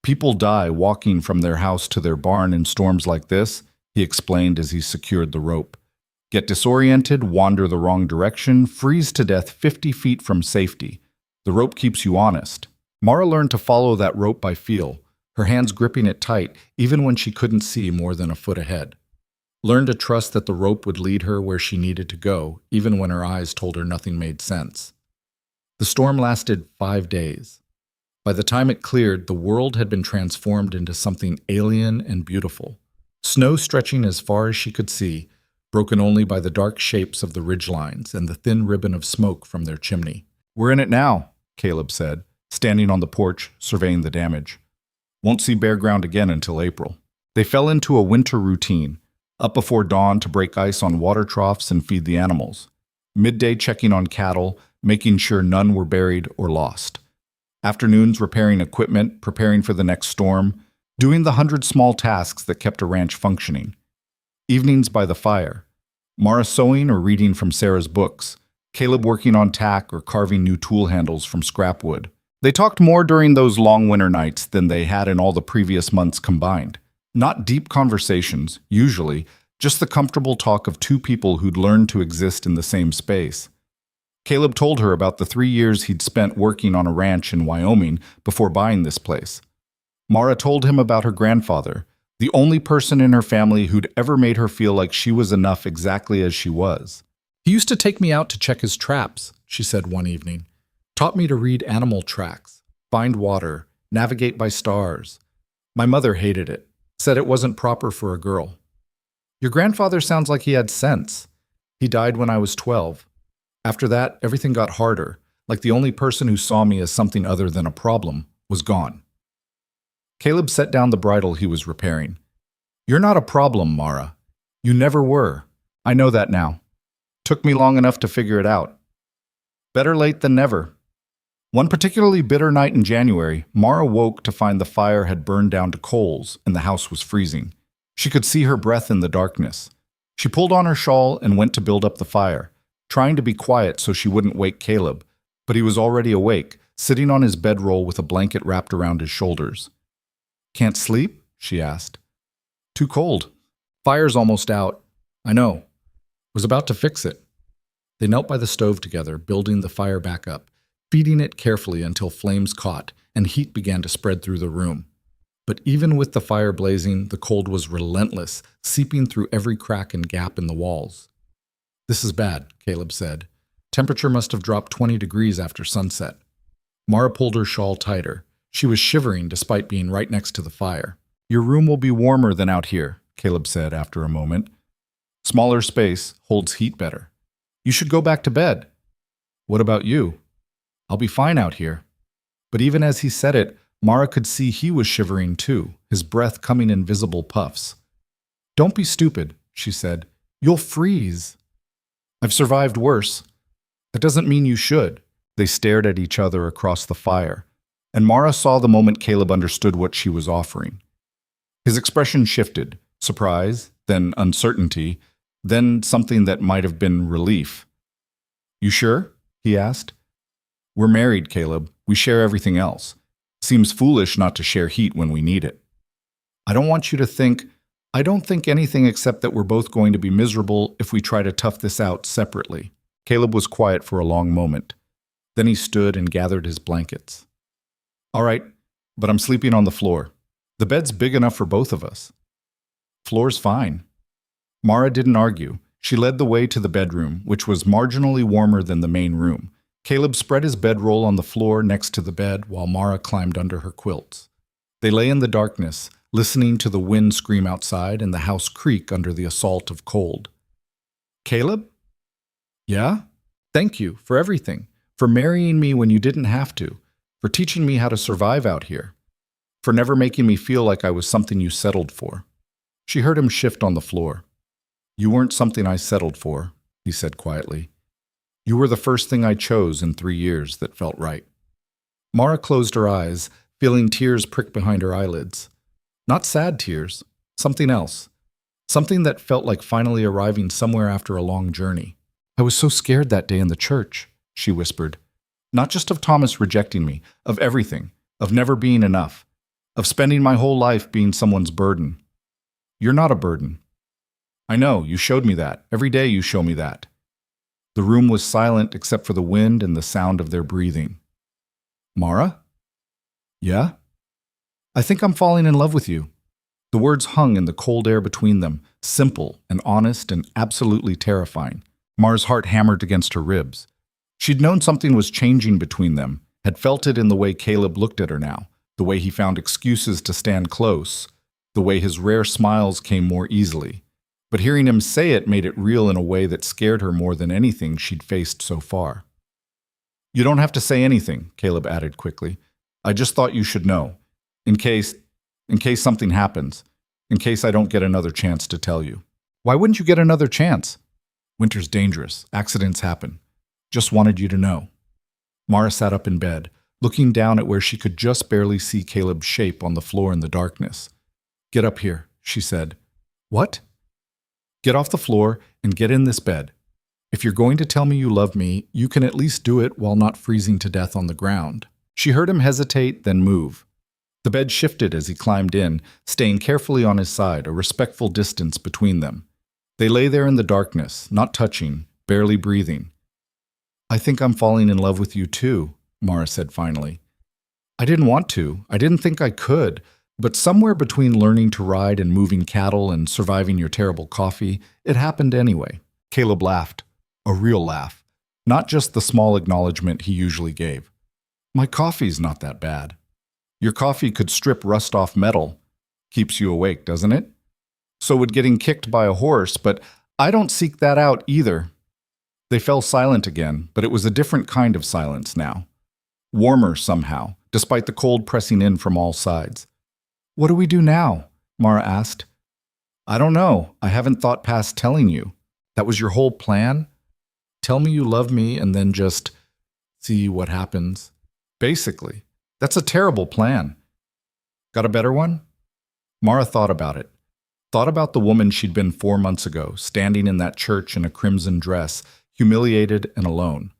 "People die walking from their house to their barn in storms like this," he explained as he secured the rope. Get disoriented, wander the wrong direction, freeze to death 50 feet from safety. The rope keeps you honest. Mara learned to follow that rope by feel, her hands gripping it tight even when she couldn't see more than a foot ahead. Learned to trust that the rope would lead her where she needed to go, even when her eyes told her nothing made sense. The storm lasted 5 days. By the time it cleared, the world had been transformed into something alien and beautiful. Snow stretching as far as she could see, broken only by the dark shapes of the ridgelines and the thin ribbon of smoke from their chimney. "We're in it now," Caleb said, standing on the porch, surveying the damage. "Won't see bare ground again until April." They fell into a winter routine, up before dawn to break ice on water troughs and feed the animals. Midday checking on cattle, making sure none were buried or lost. Afternoons repairing equipment, preparing for the next storm, doing the 100 small tasks that kept a ranch functioning. Evenings by the fire. Mara sewing or reading from Sarah's books. Caleb working on tack or carving new tool handles from scrap wood. They talked more during those long winter nights than they had in all the previous months combined. Not deep conversations, usually, just the comfortable talk of two people who'd learned to exist in the same space. Caleb told her about the 3 years he'd spent working on a ranch in Wyoming before buying this place. Mara told him about her grandfather, the only person in her family who'd ever made her feel like she was enough exactly as she was. "He used to take me out to check his traps," she said one evening. "Taught me to read animal tracks, find water, navigate by stars. My mother hated it, said it wasn't proper for a girl." "Your grandfather sounds like he had sense. He died when I was 12. After that, everything got harder, like the only person who saw me as something other than a problem was gone." Caleb set down the bridle he was repairing. "You're not a problem, Mara. You never were. I know that now. Took me long enough to figure it out. Better late than never." One particularly bitter night in January, Mara woke to find the fire had burned down to coals and the house was freezing. She could see her breath in the darkness. She pulled on her shawl and went to build up the fire, trying to be quiet so she wouldn't wake Caleb, but he was already awake, sitting on his bedroll with a blanket wrapped around his shoulders. "Can't sleep?" she asked. "Too cold. Fire's almost out. I know. Was about to fix it." They knelt by the stove together, building the fire back up, feeding it carefully until flames caught and heat began to spread through the room. But even with the fire blazing, the cold was relentless, seeping through every crack and gap in the walls. "This is bad," Caleb said. "Temperature must have dropped 20 degrees after sunset." Mara pulled her shawl tighter. She was shivering despite being right next to the fire. "Your room will be warmer than out here," Caleb said after a moment. "Smaller space, holds heat better. You should go back to bed." "What about you?" "I'll be fine out here." But even as he said it, Mara could see he was shivering too, his breath coming in visible puffs. "Don't be stupid," she said. "You'll freeze." "I've survived worse." "That doesn't mean you should." They stared at each other across the fire, and Mara saw the moment Caleb understood what she was offering. His expression shifted, surprise, then uncertainty, then something that might have been relief. "You sure?" he asked. "We're married, Caleb. We share everything else. Seems foolish not to share heat when we need it." "I don't want you to think—" "I don't think anything except that we're both going to be miserable if we try to tough this out separately." Caleb was quiet for a long moment. Then he stood and gathered his blankets. "All right, but I'm sleeping on the floor. The bed's big enough for both of us." "Floor's fine." Mara didn't argue. She led the way to the bedroom, which was marginally warmer than the main room. Caleb spread his bedroll on the floor next to the bed while Mara climbed under her quilts. They lay in the darkness, listening to the wind scream outside and the house creak under the assault of cold. "Caleb?" "Yeah? Thank you for everything. For marrying me when you didn't have to. For teaching me how to survive out here. For never making me feel like I was something you settled for." She heard him shift on the floor. "You weren't something I settled for," he said quietly. "You were the first thing I chose in 3 years that felt right." Mara closed her eyes, feeling tears prick behind her eyelids. Not sad tears, something else. Something that felt like finally arriving somewhere after a long journey. "I was so scared that day in the church," she whispered. "Not just of Thomas rejecting me, of everything, of never being enough, of spending my whole life being someone's burden." "You're not a burden." I know, you showed me that. Every day you show me that. The room was silent except for the wind and the sound of their breathing. Mara? Yeah? I think I'm falling in love with you. The words hung in the cold air between them, simple and honest and absolutely terrifying. Mara's heart hammered against her ribs. She'd known something was changing between them, had felt it in the way Caleb looked at her now, the way he found excuses to stand close, the way his rare smiles came more easily. But hearing him say it made it real in a way that scared her more than anything she'd faced so far. You don't have to say anything, Caleb added quickly. I just thought you should know. In case something happens. In case I don't get another chance to tell you. Why wouldn't you get another chance? Winter's dangerous. Accidents happen. Just wanted you to know. Mara sat up in bed, looking down at where she could just barely see Caleb's shape on the floor in the darkness. Get up here, she said. What? Get off the floor and get in this bed. If you're going to tell me you love me, you can at least do it while not freezing to death on the ground. She heard him hesitate, then move. The bed shifted as he climbed in, staying carefully on his side, a respectful distance between them. They lay there in the darkness, not touching, barely breathing. I think I'm falling in love with you too, Mara said finally. I didn't want to. I didn't think I could. But somewhere between learning to ride and moving cattle and surviving your terrible coffee, it happened anyway. Caleb laughed. A real laugh. Not just the small acknowledgement he usually gave. My coffee's not that bad. Your coffee could strip rust off metal. Keeps you awake, doesn't it? So would getting kicked by a horse, but I don't seek that out either. They fell silent again, but it was a different kind of silence now. Warmer somehow, despite the cold pressing in from all sides. What do we do now? Mara asked. I don't know. I haven't thought past telling you. That was your whole plan? Tell me you love me and then just see what happens. Basically. That's a terrible plan. Got a better one? Mara thought about it. Thought about the woman she'd been 4 months ago, standing in that church in a crimson dress, humiliated and alone.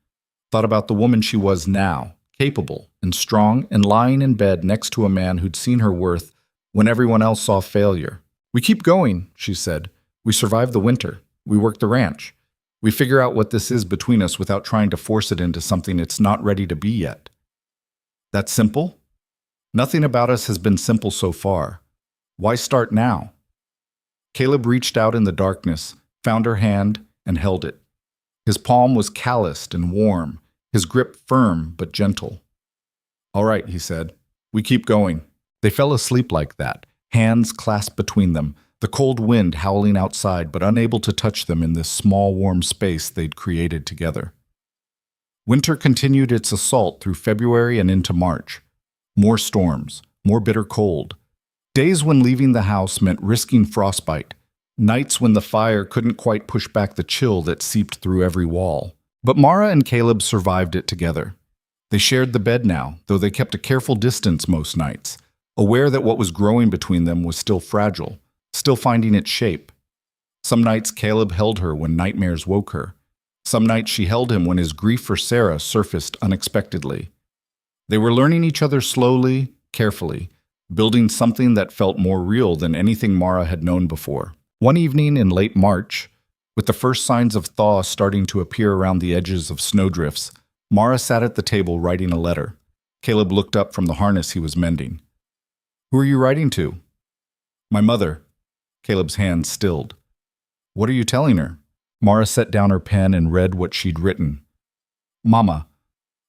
Thought about the woman she was now, capable and strong and lying in bed next to a man who'd seen her worth when everyone else saw failure. We keep going, she said. We survive the winter. We work the ranch. We figure out what this is between us without trying to force it into something it's not ready to be yet. That simple? Nothing about us has been simple so far. Why start now? Caleb reached out in the darkness, found her hand, and held it. His palm was calloused and warm, his grip firm but gentle. All right, he said. We keep going. They fell asleep like that, hands clasped between them, the cold wind howling outside but unable to touch them in this small warm space they'd created together. Winter continued its assault through February and into March. More storms, more bitter cold. Days when leaving the house meant risking frostbite. Nights when the fire couldn't quite push back the chill that seeped through every wall. But Mara and Caleb survived it together. They shared the bed now, though they kept a careful distance most nights, aware that what was growing between them was still fragile, still finding its shape. Some nights Caleb held her when nightmares woke her. Some nights she held him when his grief for Sarah surfaced unexpectedly. They were learning each other slowly, carefully, building something that felt more real than anything Mara had known before. One evening in late March, with the first signs of thaw starting to appear around the edges of snowdrifts, Mara sat at the table writing a letter. Caleb looked up from the harness he was mending. Who are you writing to? My mother. Caleb's hand stilled. What are you telling her? Mara set down her pen and read what she'd written. Mama,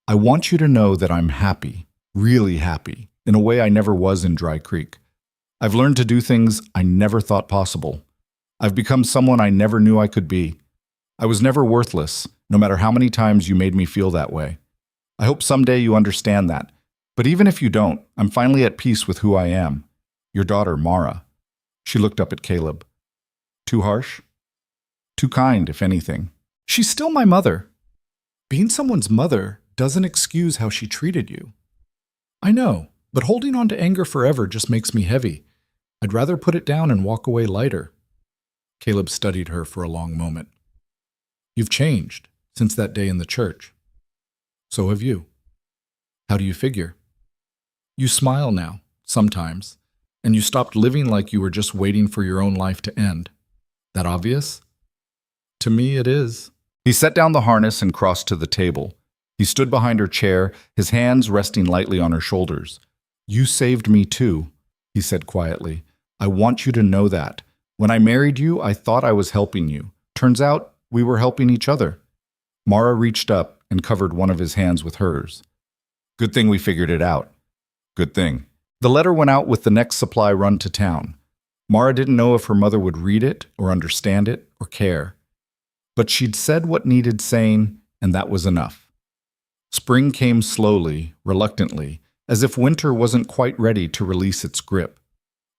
I want you to know that I'm happy, really happy, in a way I never was in Dry Creek. I've learned to do things I never thought possible. I've become someone I never knew I could be. I was never worthless, no matter how many times you made me feel that way. I hope someday you understand that. But even if you don't, I'm finally at peace with who I am. Your daughter, Mara. She looked up at Caleb. Too harsh? Too kind, if anything. She's still my mother. Being someone's mother doesn't excuse how she treated you. I know, but holding on to anger forever just makes me heavy. I'd rather put it down and walk away lighter. Caleb studied her for a long moment. You've changed since that day in the church. So have you. How do you figure? You smile now, sometimes, and you stopped living like you were just waiting for your own life to end. That obvious? To me, it is. He set down the harness and crossed to the table. He stood behind her chair, his hands resting lightly on her shoulders. You saved me too, he said quietly. I want you to know that. When I married you, I thought I was helping you. Turns out we were helping each other. Mara reached up and covered one of his hands with hers. Good thing we figured it out. Good thing. The letter went out with the next supply run to town. Mara didn't know if her mother would read it or understand it or care. But she'd said what needed saying, and that was enough. Spring came slowly, reluctantly, as if winter wasn't quite ready to release its grip.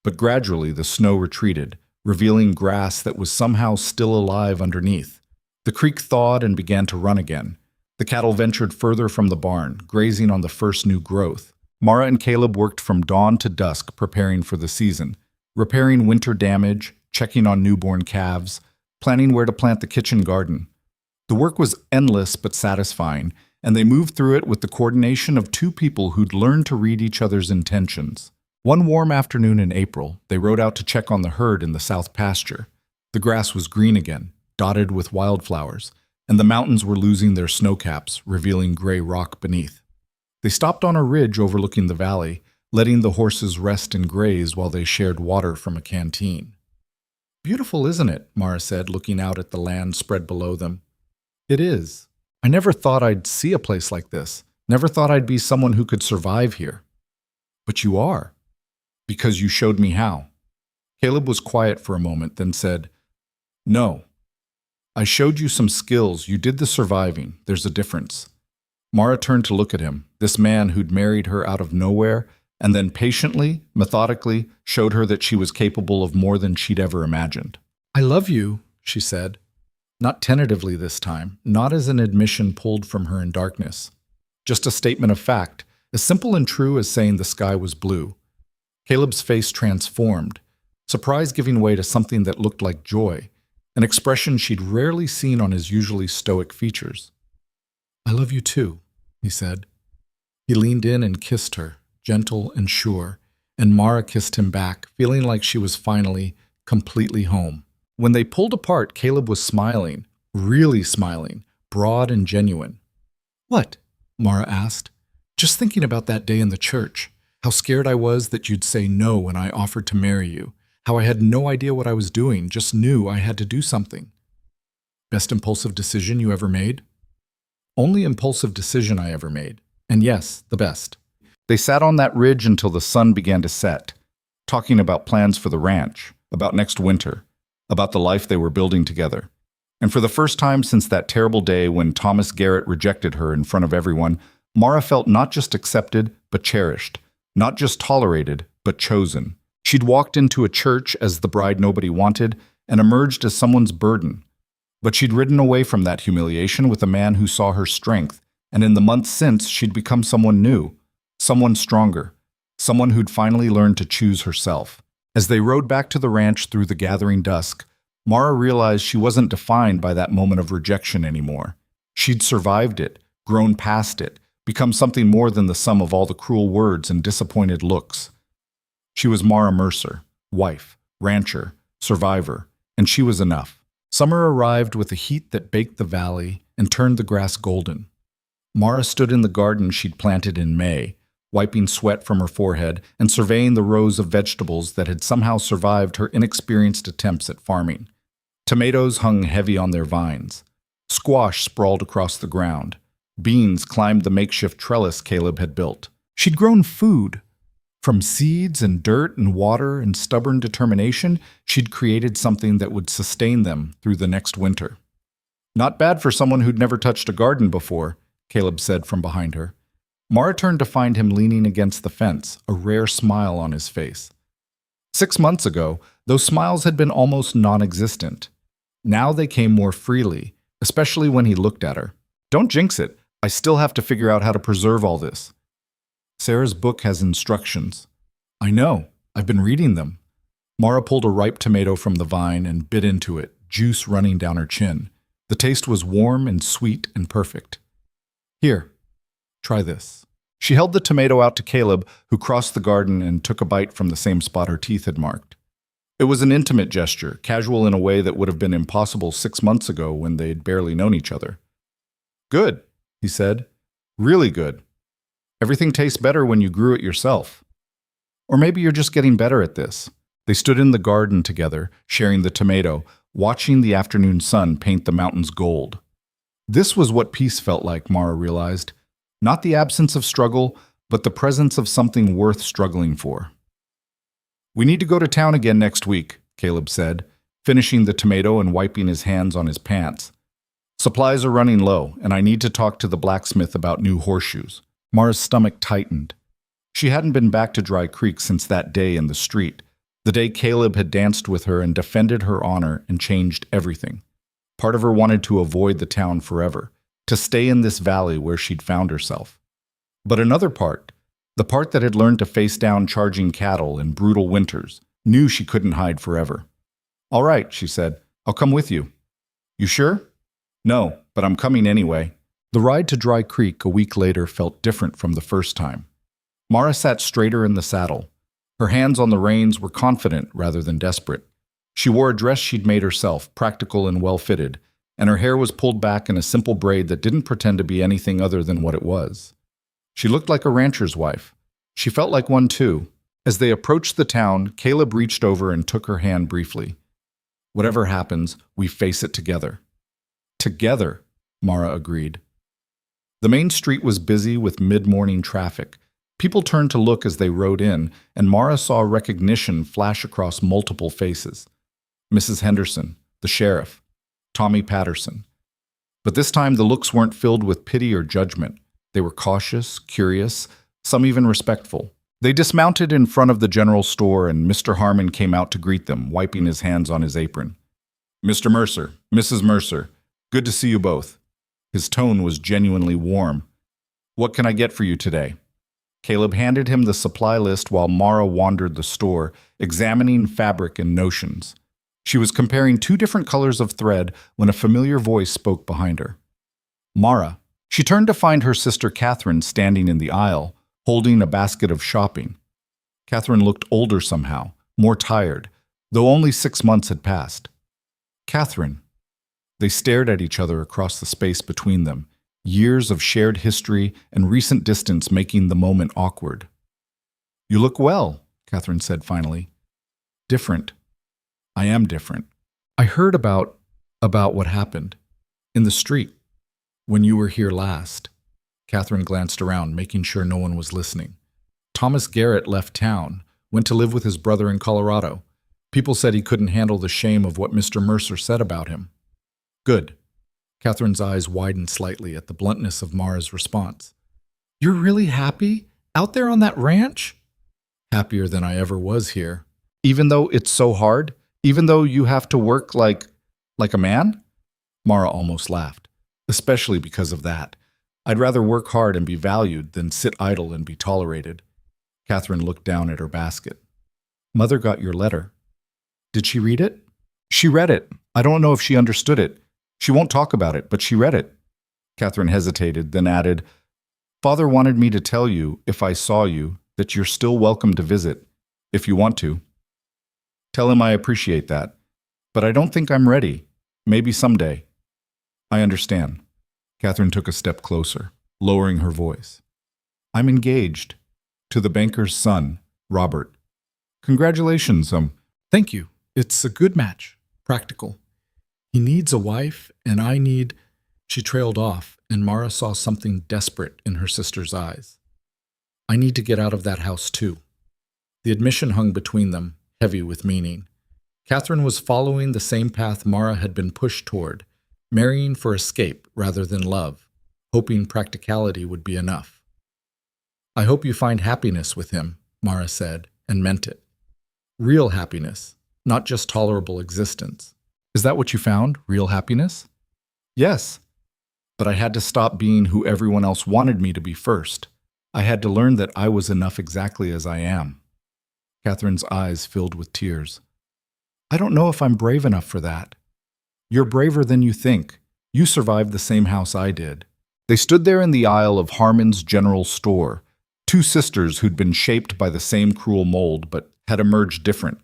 But gradually the snow retreated, revealing grass that was somehow still alive underneath. The creek thawed and began to run again. The cattle ventured further from the barn, grazing on the first new growth. Mara and Caleb worked from dawn to dusk preparing for the season, repairing winter damage, checking on newborn calves, planning where to plant the kitchen garden. The work was endless but satisfying, and they moved through it with the coordination of two people who'd learned to read each other's intentions. One warm afternoon in April, they rode out to check on the herd in the south pasture. The grass was green again, dotted with wildflowers, and the mountains were losing their snowcaps, revealing gray rock beneath. They stopped on a ridge overlooking the valley, letting the horses rest and graze while they shared water from a canteen. Beautiful, isn't it? Mara said, looking out at the land spread below them. It is. I never thought I'd see a place like this. Never thought I'd be someone who could survive here. But you are. Because you showed me how. Caleb was quiet for a moment, then said, No. I showed you some skills. You did the surviving. There's a difference. Mara turned to look at him, this man who'd married her out of nowhere, and then patiently, methodically, showed her that she was capable of more than she'd ever imagined. I love you, she said. Not tentatively this time, not as an admission pulled from her in darkness. Just a statement of fact, as simple and true as saying the sky was blue. Caleb's face transformed, surprise giving way to something that looked like joy, an expression she'd rarely seen on his usually stoic features. I love you too, he said. He leaned in and kissed her, gentle and sure, and Mara kissed him back, feeling like she was finally, completely home. When they pulled apart, Caleb was smiling, really smiling, broad and genuine. What? Mara asked. Just thinking about that day in the church, how scared I was that you'd say no when I offered to marry you, how I had no idea what I was doing, just knew I had to do something. Best impulsive decision you ever made? Only impulsive decision I ever made, and yes, the best. They sat on that ridge until the sun began to set, talking about plans for the ranch, about next winter, about the life they were building together. And for the first time since that terrible day when Thomas Garrett rejected her in front of everyone, Mara felt not just accepted, but cherished, not just tolerated, but chosen. She'd walked into a church as the bride nobody wanted and emerged as someone's burden. But she'd ridden away from that humiliation with a man who saw her strength, and in the months since, she'd become someone new, someone stronger, someone who'd finally learned to choose herself. As they rode back to the ranch through the gathering dusk, Mara realized she wasn't defined by that moment of rejection anymore. She'd survived it, grown past it, become something more than the sum of all the cruel words and disappointed looks. She was Mara Mercer, wife, rancher, survivor, and she was enough. Summer arrived with a heat that baked the valley and turned the grass golden. Mara stood in the garden she'd planted in May, wiping sweat from her forehead and surveying the rows of vegetables that had somehow survived her inexperienced attempts at farming. Tomatoes hung heavy on their vines. Squash sprawled across the ground. Beans climbed the makeshift trellis Caleb had built. She'd grown food. From seeds and dirt and water and stubborn determination, she'd created something that would sustain them through the next winter. Not bad for someone who'd never touched a garden before, Caleb said from behind her. Mara turned to find him leaning against the fence, a rare smile on his face. 6 months ago, those smiles had been almost non-existent. Now they came more freely, especially when he looked at her. Don't jinx it. I still have to figure out how to preserve all this. Sarah's book has instructions. I know. I've been reading them. Mara pulled a ripe tomato from the vine and bit into it, juice running down her chin. The taste was warm and sweet and perfect. Here, try this. She held the tomato out to Caleb, who crossed the garden and took a bite from the same spot her teeth had marked. It was an intimate gesture, casual in a way that would have been impossible 6 months ago when they'd barely known each other. Good, he said. Really good. Everything tastes better when you grew it yourself. Or maybe you're just getting better at this. They stood in the garden together, sharing the tomato, watching the afternoon sun paint the mountains gold. This was what peace felt like, Mara realized. Not the absence of struggle, but the presence of something worth struggling for. We need to go to town again next week, Caleb said, finishing the tomato and wiping his hands on his pants. Supplies are running low, and I need to talk to the blacksmith about new horseshoes. Mara's stomach tightened. She hadn't been back to Dry Creek since that day in the street, the day Caleb had danced with her and defended her honor and changed everything. Part of her wanted to avoid the town forever, to stay in this valley where she'd found herself. But another part, the part that had learned to face down charging cattle in brutal winters, knew she couldn't hide forever. All right, she said, I'll come with you. You sure? No, but I'm coming anyway. The ride to Dry Creek a week later felt different from the first time. Mara sat straighter in the saddle. Her hands on the reins were confident rather than desperate. She wore a dress she'd made herself, practical and well-fitted, and her hair was pulled back in a simple braid that didn't pretend to be anything other than what it was. She looked like a rancher's wife. She felt like one too. As they approached the town, Caleb reached over and took her hand briefly. Whatever happens, we face it together. Together, Mara agreed. The main street was busy with mid-morning traffic. People turned to look as they rode in, and Mara saw recognition flash across multiple faces. Mrs. Henderson, the sheriff, Tommy Patterson. But this time the looks weren't filled with pity or judgment. They were cautious, curious, some even respectful. They dismounted in front of the general store, and Mr. Harmon came out to greet them, wiping his hands on his apron. Mr. Mercer, Mrs. Mercer, good to see you both. His tone was genuinely warm. What can I get for you today? Caleb handed him the supply list while Mara wandered the store, examining fabric and notions. She was comparing 2 different colors of thread when a familiar voice spoke behind her. Mara. She turned to find her sister Catherine standing in the aisle, holding a basket of shopping. Catherine looked older somehow, more tired, though only 6 months had passed. Catherine. They stared at each other across the space between them, years of shared history and recent distance making the moment awkward. You look well, Catherine said finally. Different. I am different. I heard about what happened. In the street. When you were here last. Catherine glanced around, making sure no one was listening. Thomas Garrett left town, went to live with his brother in Colorado. People said he couldn't handle the shame of what Mr. Mercer said about him. Good. Catherine's eyes widened slightly at the bluntness of Mara's response. You're really happy? Out there on that ranch? Happier than I ever was here. Even though it's so hard? Even though you have to work like a man? Mara almost laughed. Especially because of that. I'd rather work hard and be valued than sit idle and be tolerated. Catherine looked down at her basket. Mother got your letter. Did she read it? She read it. I don't know if she understood it. She won't talk about it, but she read it. Catherine hesitated, then added, Father wanted me to tell you, if I saw you, that you're still welcome to visit, if you want to. Tell him I appreciate that, but I don't think I'm ready. Maybe someday. I understand. Catherine took a step closer, lowering her voice. I'm engaged. To the banker's son, Robert. Congratulations, Thank you. It's a good match. Practical. He needs a wife, and I need... She trailed off, and Mara saw something desperate in her sister's eyes. I need to get out of that house, too. The admission hung between them, heavy with meaning. Catherine was following the same path Mara had been pushed toward, marrying for escape rather than love, hoping practicality would be enough. I hope you find happiness with him, Mara said, and meant it. Real happiness, not just tolerable existence. Is that what you found, real happiness? Yes, but I had to stop being who everyone else wanted me to be first. I had to learn that I was enough exactly as I am. Catherine's eyes filled with tears. I don't know if I'm brave enough for that. You're braver than you think. You survived the same house I did. They stood there in the aisle of Harmon's General Store, 2 sisters who'd been shaped by the same cruel mold but had emerged different,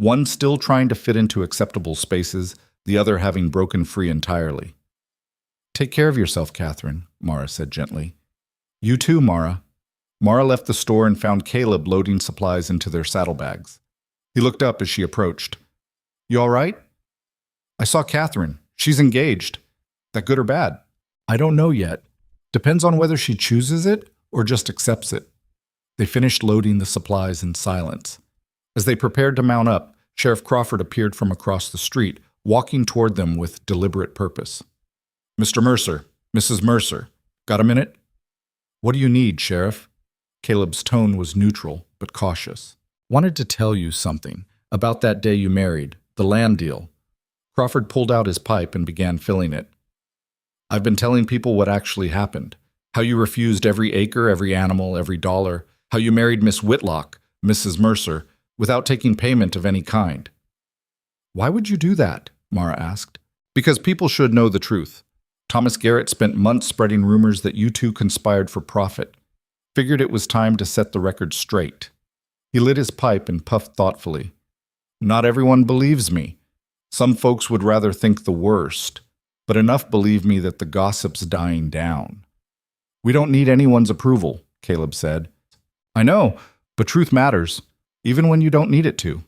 one still trying to fit into acceptable spaces, the other having broken free entirely. "Take care of yourself, Catherine," Mara said gently. "You too, Mara." Mara left the store and found Caleb loading supplies into their saddlebags. He looked up as she approached. "You all right?" "I saw Catherine. She's engaged. That good or bad?" "I don't know yet. Depends on whether she chooses it or just accepts it." They finished loading the supplies in silence. As they prepared to mount up, Sheriff Crawford appeared from across the street, walking toward them with deliberate purpose. "Mr. Mercer, Mrs. Mercer, got a minute?" "What do you need, Sheriff?" Caleb's tone was neutral, but cautious. "Wanted to tell you something about that day you married, the land deal." Crawford pulled out his pipe and began filling it. "I've been telling people what actually happened. How you refused every acre, every animal, every dollar. How you married Miss Whitlock, Mrs. Mercer, without taking payment of any kind." "Why would you do that?" Mara asked. "Because people should know the truth. Thomas Garrett spent months spreading rumors that you two conspired for profit. Figured it was time to set the record straight." He lit his pipe and puffed thoughtfully. "Not everyone believes me. Some folks would rather think the worst, but enough believe me that the gossip's dying down." "We don't need anyone's approval," Caleb said. "I know, but truth matters, even when you don't need it to."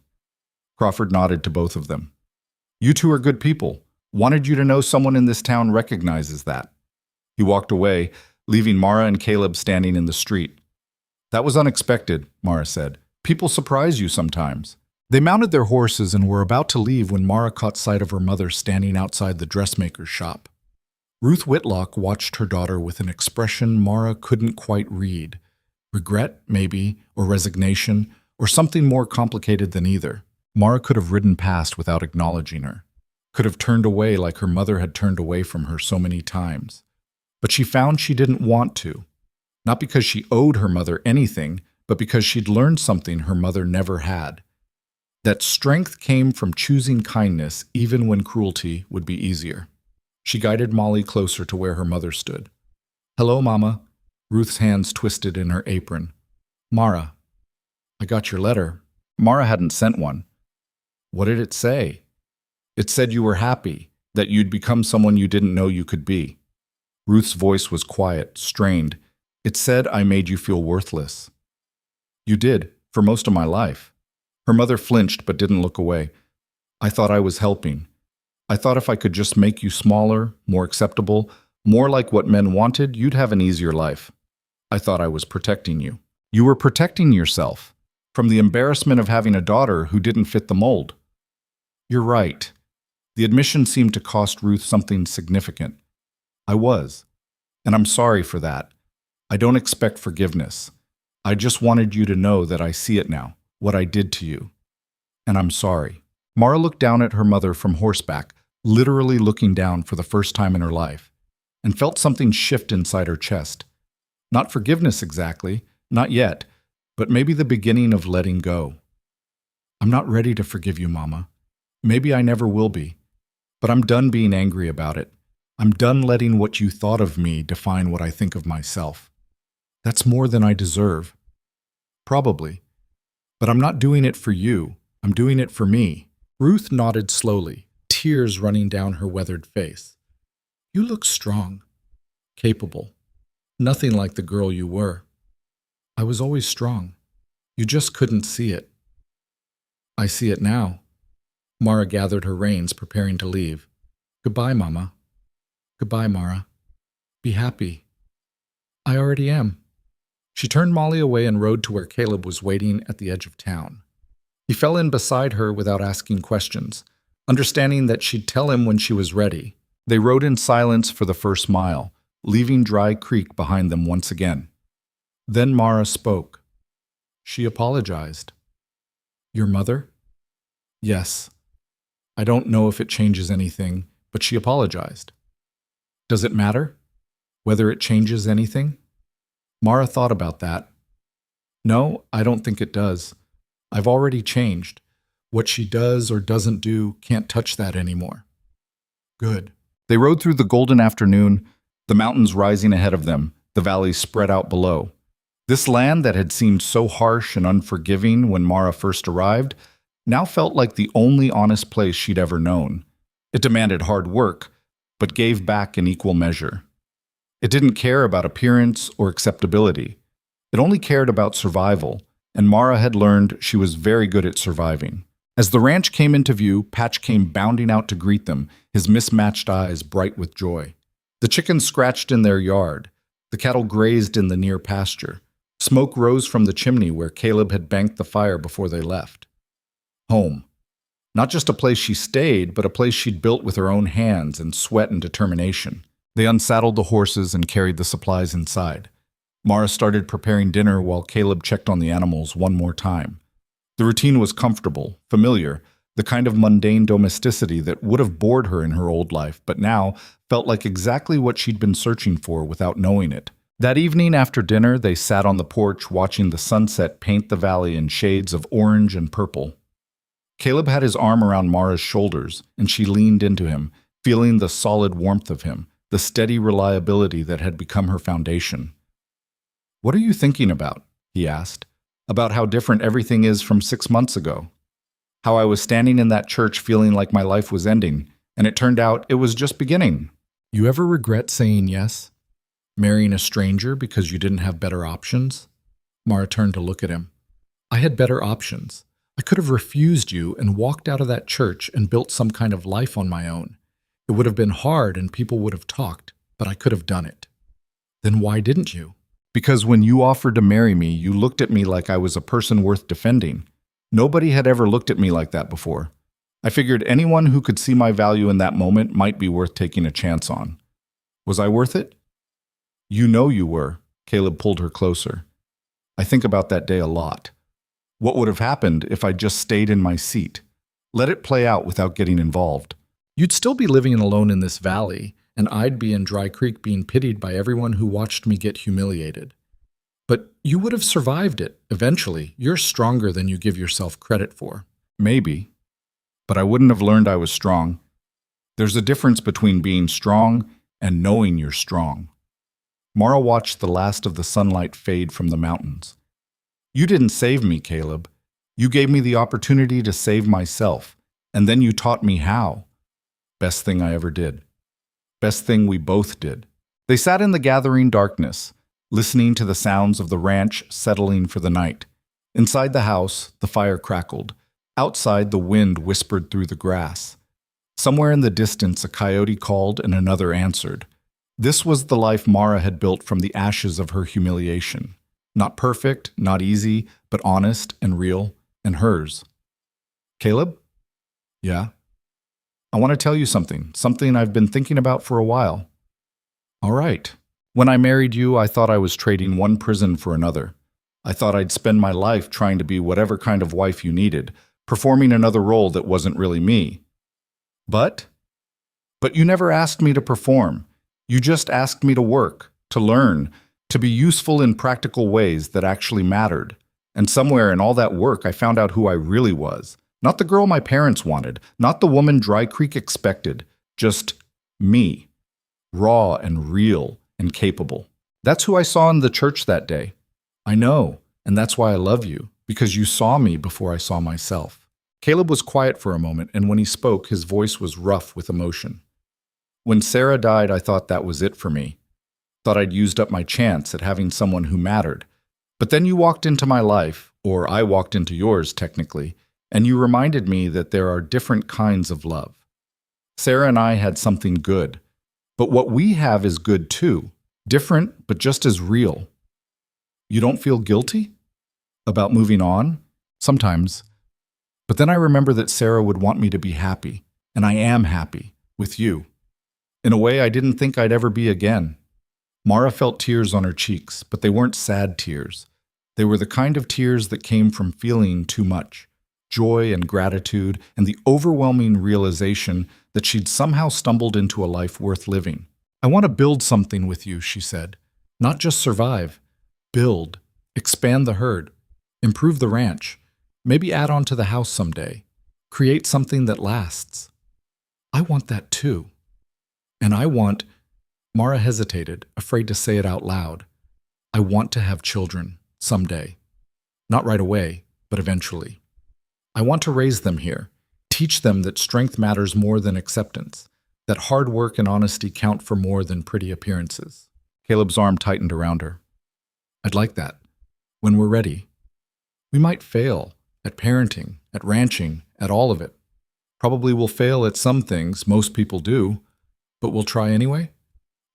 Crawford nodded to both of them. "You two are good people. Wanted you to know someone in this town recognizes that." He walked away, leaving Mara and Caleb standing in the street. "That was unexpected," Mara said. "People surprise you sometimes." They mounted their horses and were about to leave when Mara caught sight of her mother standing outside the dressmaker's shop. Ruth Whitlock watched her daughter with an expression Mara couldn't quite read. Regret, maybe, or resignation, or something more complicated than either. Mara could have ridden past without acknowledging her. Could have turned away like her mother had turned away from her so many times. But she found she didn't want to. Not because she owed her mother anything, but because she'd learned something her mother never had. That strength came from choosing kindness even when cruelty would be easier. She guided Molly closer to where her mother stood. "Hello, Mama." Ruth's hands twisted in her apron. "Mara, I got your letter." Mara hadn't sent one. "What did it say?" "It said you were happy, that you'd become someone you didn't know you could be." Ruth's voice was quiet, strained. "It said I made you feel worthless." "You did, for most of my life." Her mother flinched but didn't look away. "I thought I was helping. I thought if I could just make you smaller, more acceptable, more like what men wanted, you'd have an easier life. I thought I was protecting you." "You were protecting yourself from the embarrassment of having a daughter who didn't fit the mold." "You're right." The admission seemed to cost Ruth something significant. "I was. And I'm sorry for that. I don't expect forgiveness. I just wanted you to know that I see it now, what I did to you. And I'm sorry." Mara looked down at her mother from horseback, literally looking down for the first time in her life, and felt something shift inside her chest. Not forgiveness exactly, not yet, but maybe the beginning of letting go. "I'm not ready to forgive you, Mama. Maybe I never will be. But I'm done being angry about it. I'm done letting what you thought of me define what I think of myself. That's more than I deserve. Probably. But I'm not doing it for you. I'm doing it for me." Ruth nodded slowly, tears running down her weathered face. "You look strong. Capable. Nothing like the girl you were. I was always strong. You just couldn't see it." "I see it now." Mara gathered her reins, preparing to leave. "Goodbye, Mama." "Goodbye, Mara. Be happy." "I already am." She turned Molly away and rode to where Caleb was waiting at the edge of town. He fell in beside her without asking questions, understanding that she'd tell him when she was ready. They rode in silence for the first mile, leaving Dry Creek behind them once again. Then Mara spoke. She apologized. "Your mother?" "Yes. I don't know if it changes anything, but she apologized." "Does it matter? Whether it changes anything?" Mara thought about that. "No, I don't think it does. I've already changed. What she does or doesn't do can't touch that anymore." "Good." They rode through the golden afternoon, the mountains rising ahead of them, the valleys spread out below. This land that had seemed so harsh and unforgiving when Mara first arrived now felt like the only honest place she'd ever known. It demanded hard work, but gave back in equal measure. It didn't care about appearance or acceptability. It only cared about survival, and Mara had learned she was very good at surviving. As the ranch came into view, Patch came bounding out to greet them, his mismatched eyes bright with joy. The chickens scratched in their yard. The cattle grazed in the near pasture. Smoke rose from the chimney where Caleb had banked the fire before they left. Home. Not just a place she stayed, but a place she'd built with her own hands and sweat and determination. They unsaddled the horses and carried the supplies inside. Mara started preparing dinner while Caleb checked on the animals one more time. The routine was comfortable, familiar, the kind of mundane domesticity that would have bored her in her old life, but now felt like exactly what she'd been searching for without knowing it. That evening after dinner, they sat on the porch watching the sunset paint the valley in shades of orange and purple. Caleb had his arm around Mara's shoulders, and she leaned into him, feeling the solid warmth of him, the steady reliability that had become her foundation. "What are you thinking about?" he asked. "About how different everything is from 6 months ago. How I was standing in that church feeling like my life was ending, and it turned out it was just beginning." "You ever regret saying yes? Marrying a stranger because you didn't have better options?" Mara turned to look at him. "I had better options. I could have refused you and walked out of that church and built some kind of life on my own. It would have been hard and people would have talked, but I could have done it." "Then why didn't you?" "Because when you offered to marry me, you looked at me like I was a person worth defending. Nobody had ever looked at me like that before. I figured anyone who could see my value in that moment might be worth taking a chance on. Was I worth it?" "You know you were." Caleb pulled her closer. "I think about that day a lot. What would have happened if I just stayed in my seat? Let it play out without getting involved. You'd still be living alone in this valley, and I'd be in Dry Creek being pitied by everyone who watched me get humiliated. But you would have survived it, eventually. You're stronger than you give yourself credit for." "Maybe. But I wouldn't have learned I was strong. There's a difference between being strong and knowing you're strong." Mara watched the last of the sunlight fade from the mountains. "You didn't save me, Caleb. You gave me the opportunity to save myself, and then you taught me how. Best thing I ever did. Best thing we both did." They sat in the gathering darkness, listening to the sounds of the ranch settling for the night. Inside the house, the fire crackled. Outside, the wind whispered through the grass. Somewhere in the distance, a coyote called and another answered. This was the life Mara had built from the ashes of her humiliation. Not perfect, not easy, but honest and real, and hers. "Caleb?" "Yeah?" "I want to tell you something I've been thinking about for a while." "All right. When I married you, I thought I was trading one prison for another. I thought I'd spend my life trying to be whatever kind of wife you needed, performing another role that wasn't really me. But you never asked me to perform. You just asked me to work, to learn, to be useful in practical ways that actually mattered. And somewhere in all that work, I found out who I really was. Not the girl my parents wanted, not the woman Dry Creek expected, just me, raw and real and capable. That's who I saw in the church that day. I know, and that's why I love you, because you saw me before I saw myself." Caleb was quiet for a moment, and when he spoke, his voice was rough with emotion. "When Sarah died, I thought that was it for me. Thought I'd used up my chance at having someone who mattered. But then you walked into my life, or I walked into yours, technically, and you reminded me that there are different kinds of love. Sarah and I had something good, but what we have is good too, different but just as real. You don't feel guilty about moving on?" "Sometimes. But then I remember that Sarah would want me to be happy, and I am happy, with you. In a way I didn't think I'd ever be again." Mara felt tears on her cheeks, but they weren't sad tears. They were the kind of tears that came from feeling too much, joy and gratitude, and the overwhelming realization that she'd somehow stumbled into a life worth living. "I want to build something with you," she said. "Not just survive. Build. Expand the herd. Improve the ranch. Maybe add on to the house someday. Create something that lasts." "I want that too. And I want—" Mara hesitated, afraid to say it out loud. "I want to have children, someday. Not right away, but eventually." I want to raise them here, teach them that strength matters more than acceptance, that hard work and honesty count for more than pretty appearances. Caleb's arm tightened around her. I'd like that. When we're ready. We might fail at parenting, at ranching, at all of it. Probably we'll fail at some things, most people do, but we'll try anyway?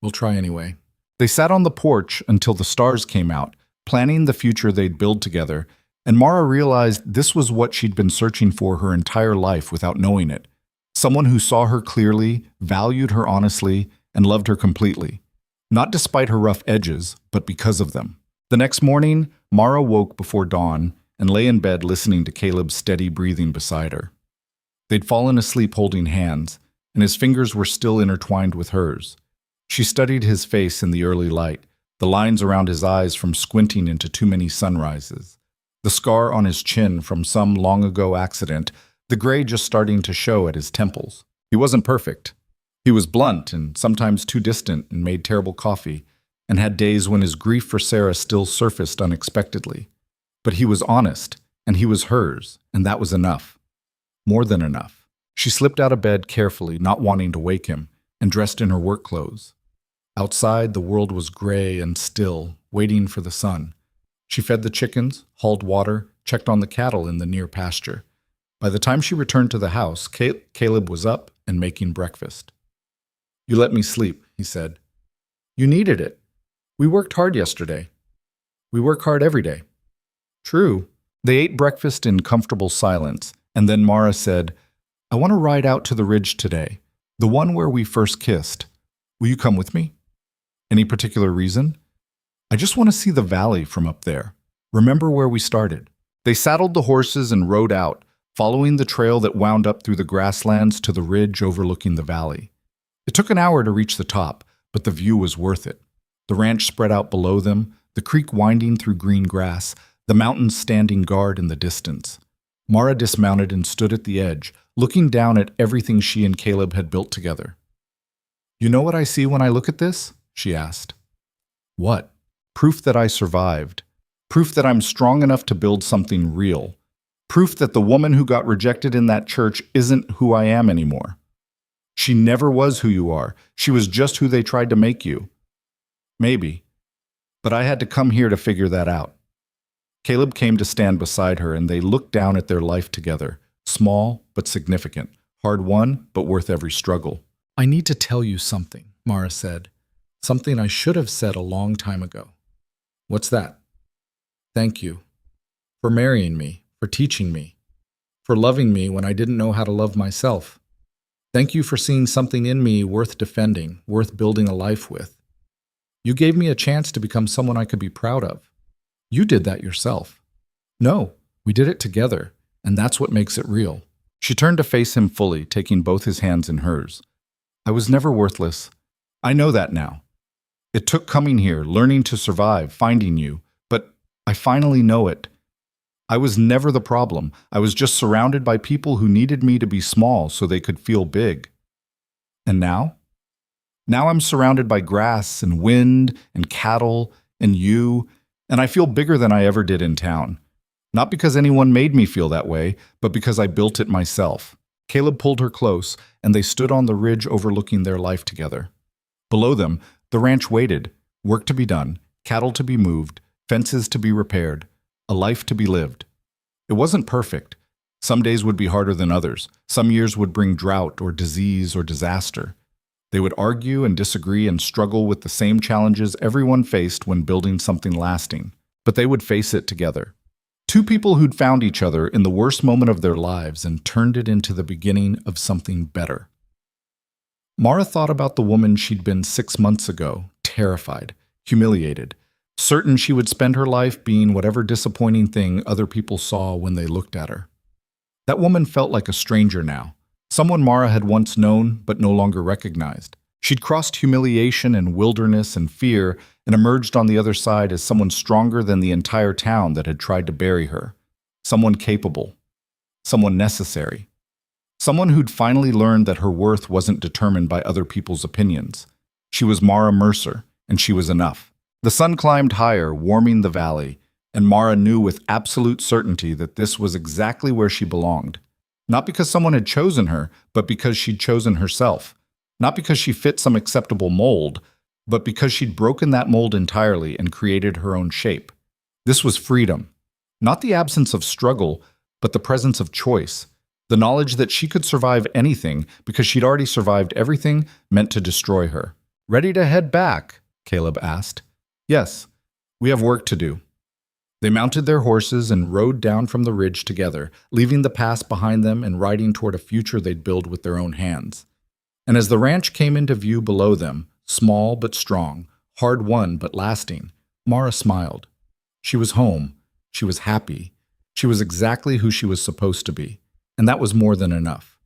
We'll try anyway. They sat on the porch until the stars came out, planning the future they'd build together, and Mara realized this was what she'd been searching for her entire life without knowing it. Someone who saw her clearly, valued her honestly, and loved her completely. Not despite her rough edges, but because of them. The next morning, Mara woke before dawn and lay in bed listening to Caleb's steady breathing beside her. They'd fallen asleep holding hands, and his fingers were still intertwined with hers. She studied his face in the early light, the lines around his eyes from squinting into too many sunrises, the scar on his chin from some long-ago accident, the gray just starting to show at his temples. He wasn't perfect. He was blunt and sometimes too distant and made terrible coffee, and had days when his grief for Sarah still surfaced unexpectedly. But he was honest, and he was hers, and that was enough. More than enough. She slipped out of bed carefully, not wanting to wake him, and dressed in her work clothes. Outside, the world was gray and still, waiting for the sun. She fed the chickens, hauled water, checked on the cattle in the near pasture. By the time she returned to the house, Caleb was up and making breakfast. You let me sleep, he said. You needed it. We worked hard yesterday. We work hard every day. True. They ate breakfast in comfortable silence, and then Mara said, I want to ride out to the ridge today, the one where we first kissed. Will you come with me? Any particular reason? I just want to see the valley from up there. Remember where we started. They saddled the horses and rode out, following the trail that wound up through the grasslands to the ridge overlooking the valley. It took an hour to reach the top, but the view was worth it. The ranch spread out below them, the creek winding through green grass, the mountains standing guard in the distance. Mara dismounted and stood at the edge, looking down at everything she and Caleb had built together. You know what I see when I look at this? She asked. What? Proof that I survived. Proof that I'm strong enough to build something real. Proof that the woman who got rejected in that church isn't who I am anymore. She never was who you are. She was just who they tried to make you. Maybe. But I had to come here to figure that out. Caleb came to stand beside her, and they looked down at their life together. Small, but significant. Hard-won, but worth every struggle. I need to tell you something, Mara said. Something I should have said a long time ago. What's that? Thank you. For marrying me, for teaching me, for loving me when I didn't know how to love myself. Thank you for seeing something in me worth defending, worth building a life with. You gave me a chance to become someone I could be proud of. You did that yourself. No, we did it together, and that's what makes it real. She turned to face him fully, taking both his hands in hers. I was never worthless. I know that now. It took coming here, learning to survive, finding you, but I finally know it. I was never the problem. I was just surrounded by people who needed me to be small so they could feel big. And now? Now I'm surrounded by grass and wind and cattle and you, and I feel bigger than I ever did in town. Not because anyone made me feel that way, but because I built it myself. Caleb pulled her close, and they stood on the ridge overlooking their life together. Below them, the ranch waited, work to be done, cattle to be moved, fences to be repaired, a life to be lived. It wasn't perfect. Some days would be harder than others. Some years would bring drought or disease or disaster. They would argue and disagree and struggle with the same challenges everyone faced when building something lasting. But they would face it together. Two people who'd found each other in the worst moment of their lives and turned it into the beginning of something better. Mara thought about the woman she'd been 6 months ago, terrified, humiliated, certain she would spend her life being whatever disappointing thing other people saw when they looked at her. That woman felt like a stranger now, someone Mara had once known but no longer recognized. She'd crossed humiliation and wilderness and fear and emerged on the other side as someone stronger than the entire town that had tried to bury her. Someone capable. Someone necessary. Someone who'd finally learned that her worth wasn't determined by other people's opinions. She was Mara Mercer, and she was enough. The sun climbed higher, warming the valley, And Mara knew with absolute certainty that this was exactly where she belonged. Not because someone had chosen her, but because she'd chosen herself. Not because she fit some acceptable mold, but because she'd broken that mold entirely and created her own shape. This was freedom. Not the absence of struggle, but the presence of choice. The knowledge that she could survive anything because she'd already survived everything meant to destroy her. "Ready to head back?" Caleb asked. "Yes, we have work to do." They mounted their horses and rode down from the ridge together, leaving the past behind them and riding toward a future they'd build with their own hands. And as the ranch came into view below them, small but strong, hard-won but lasting, Mara smiled. She was home. She was happy. She was exactly who she was supposed to be. And that was more than enough.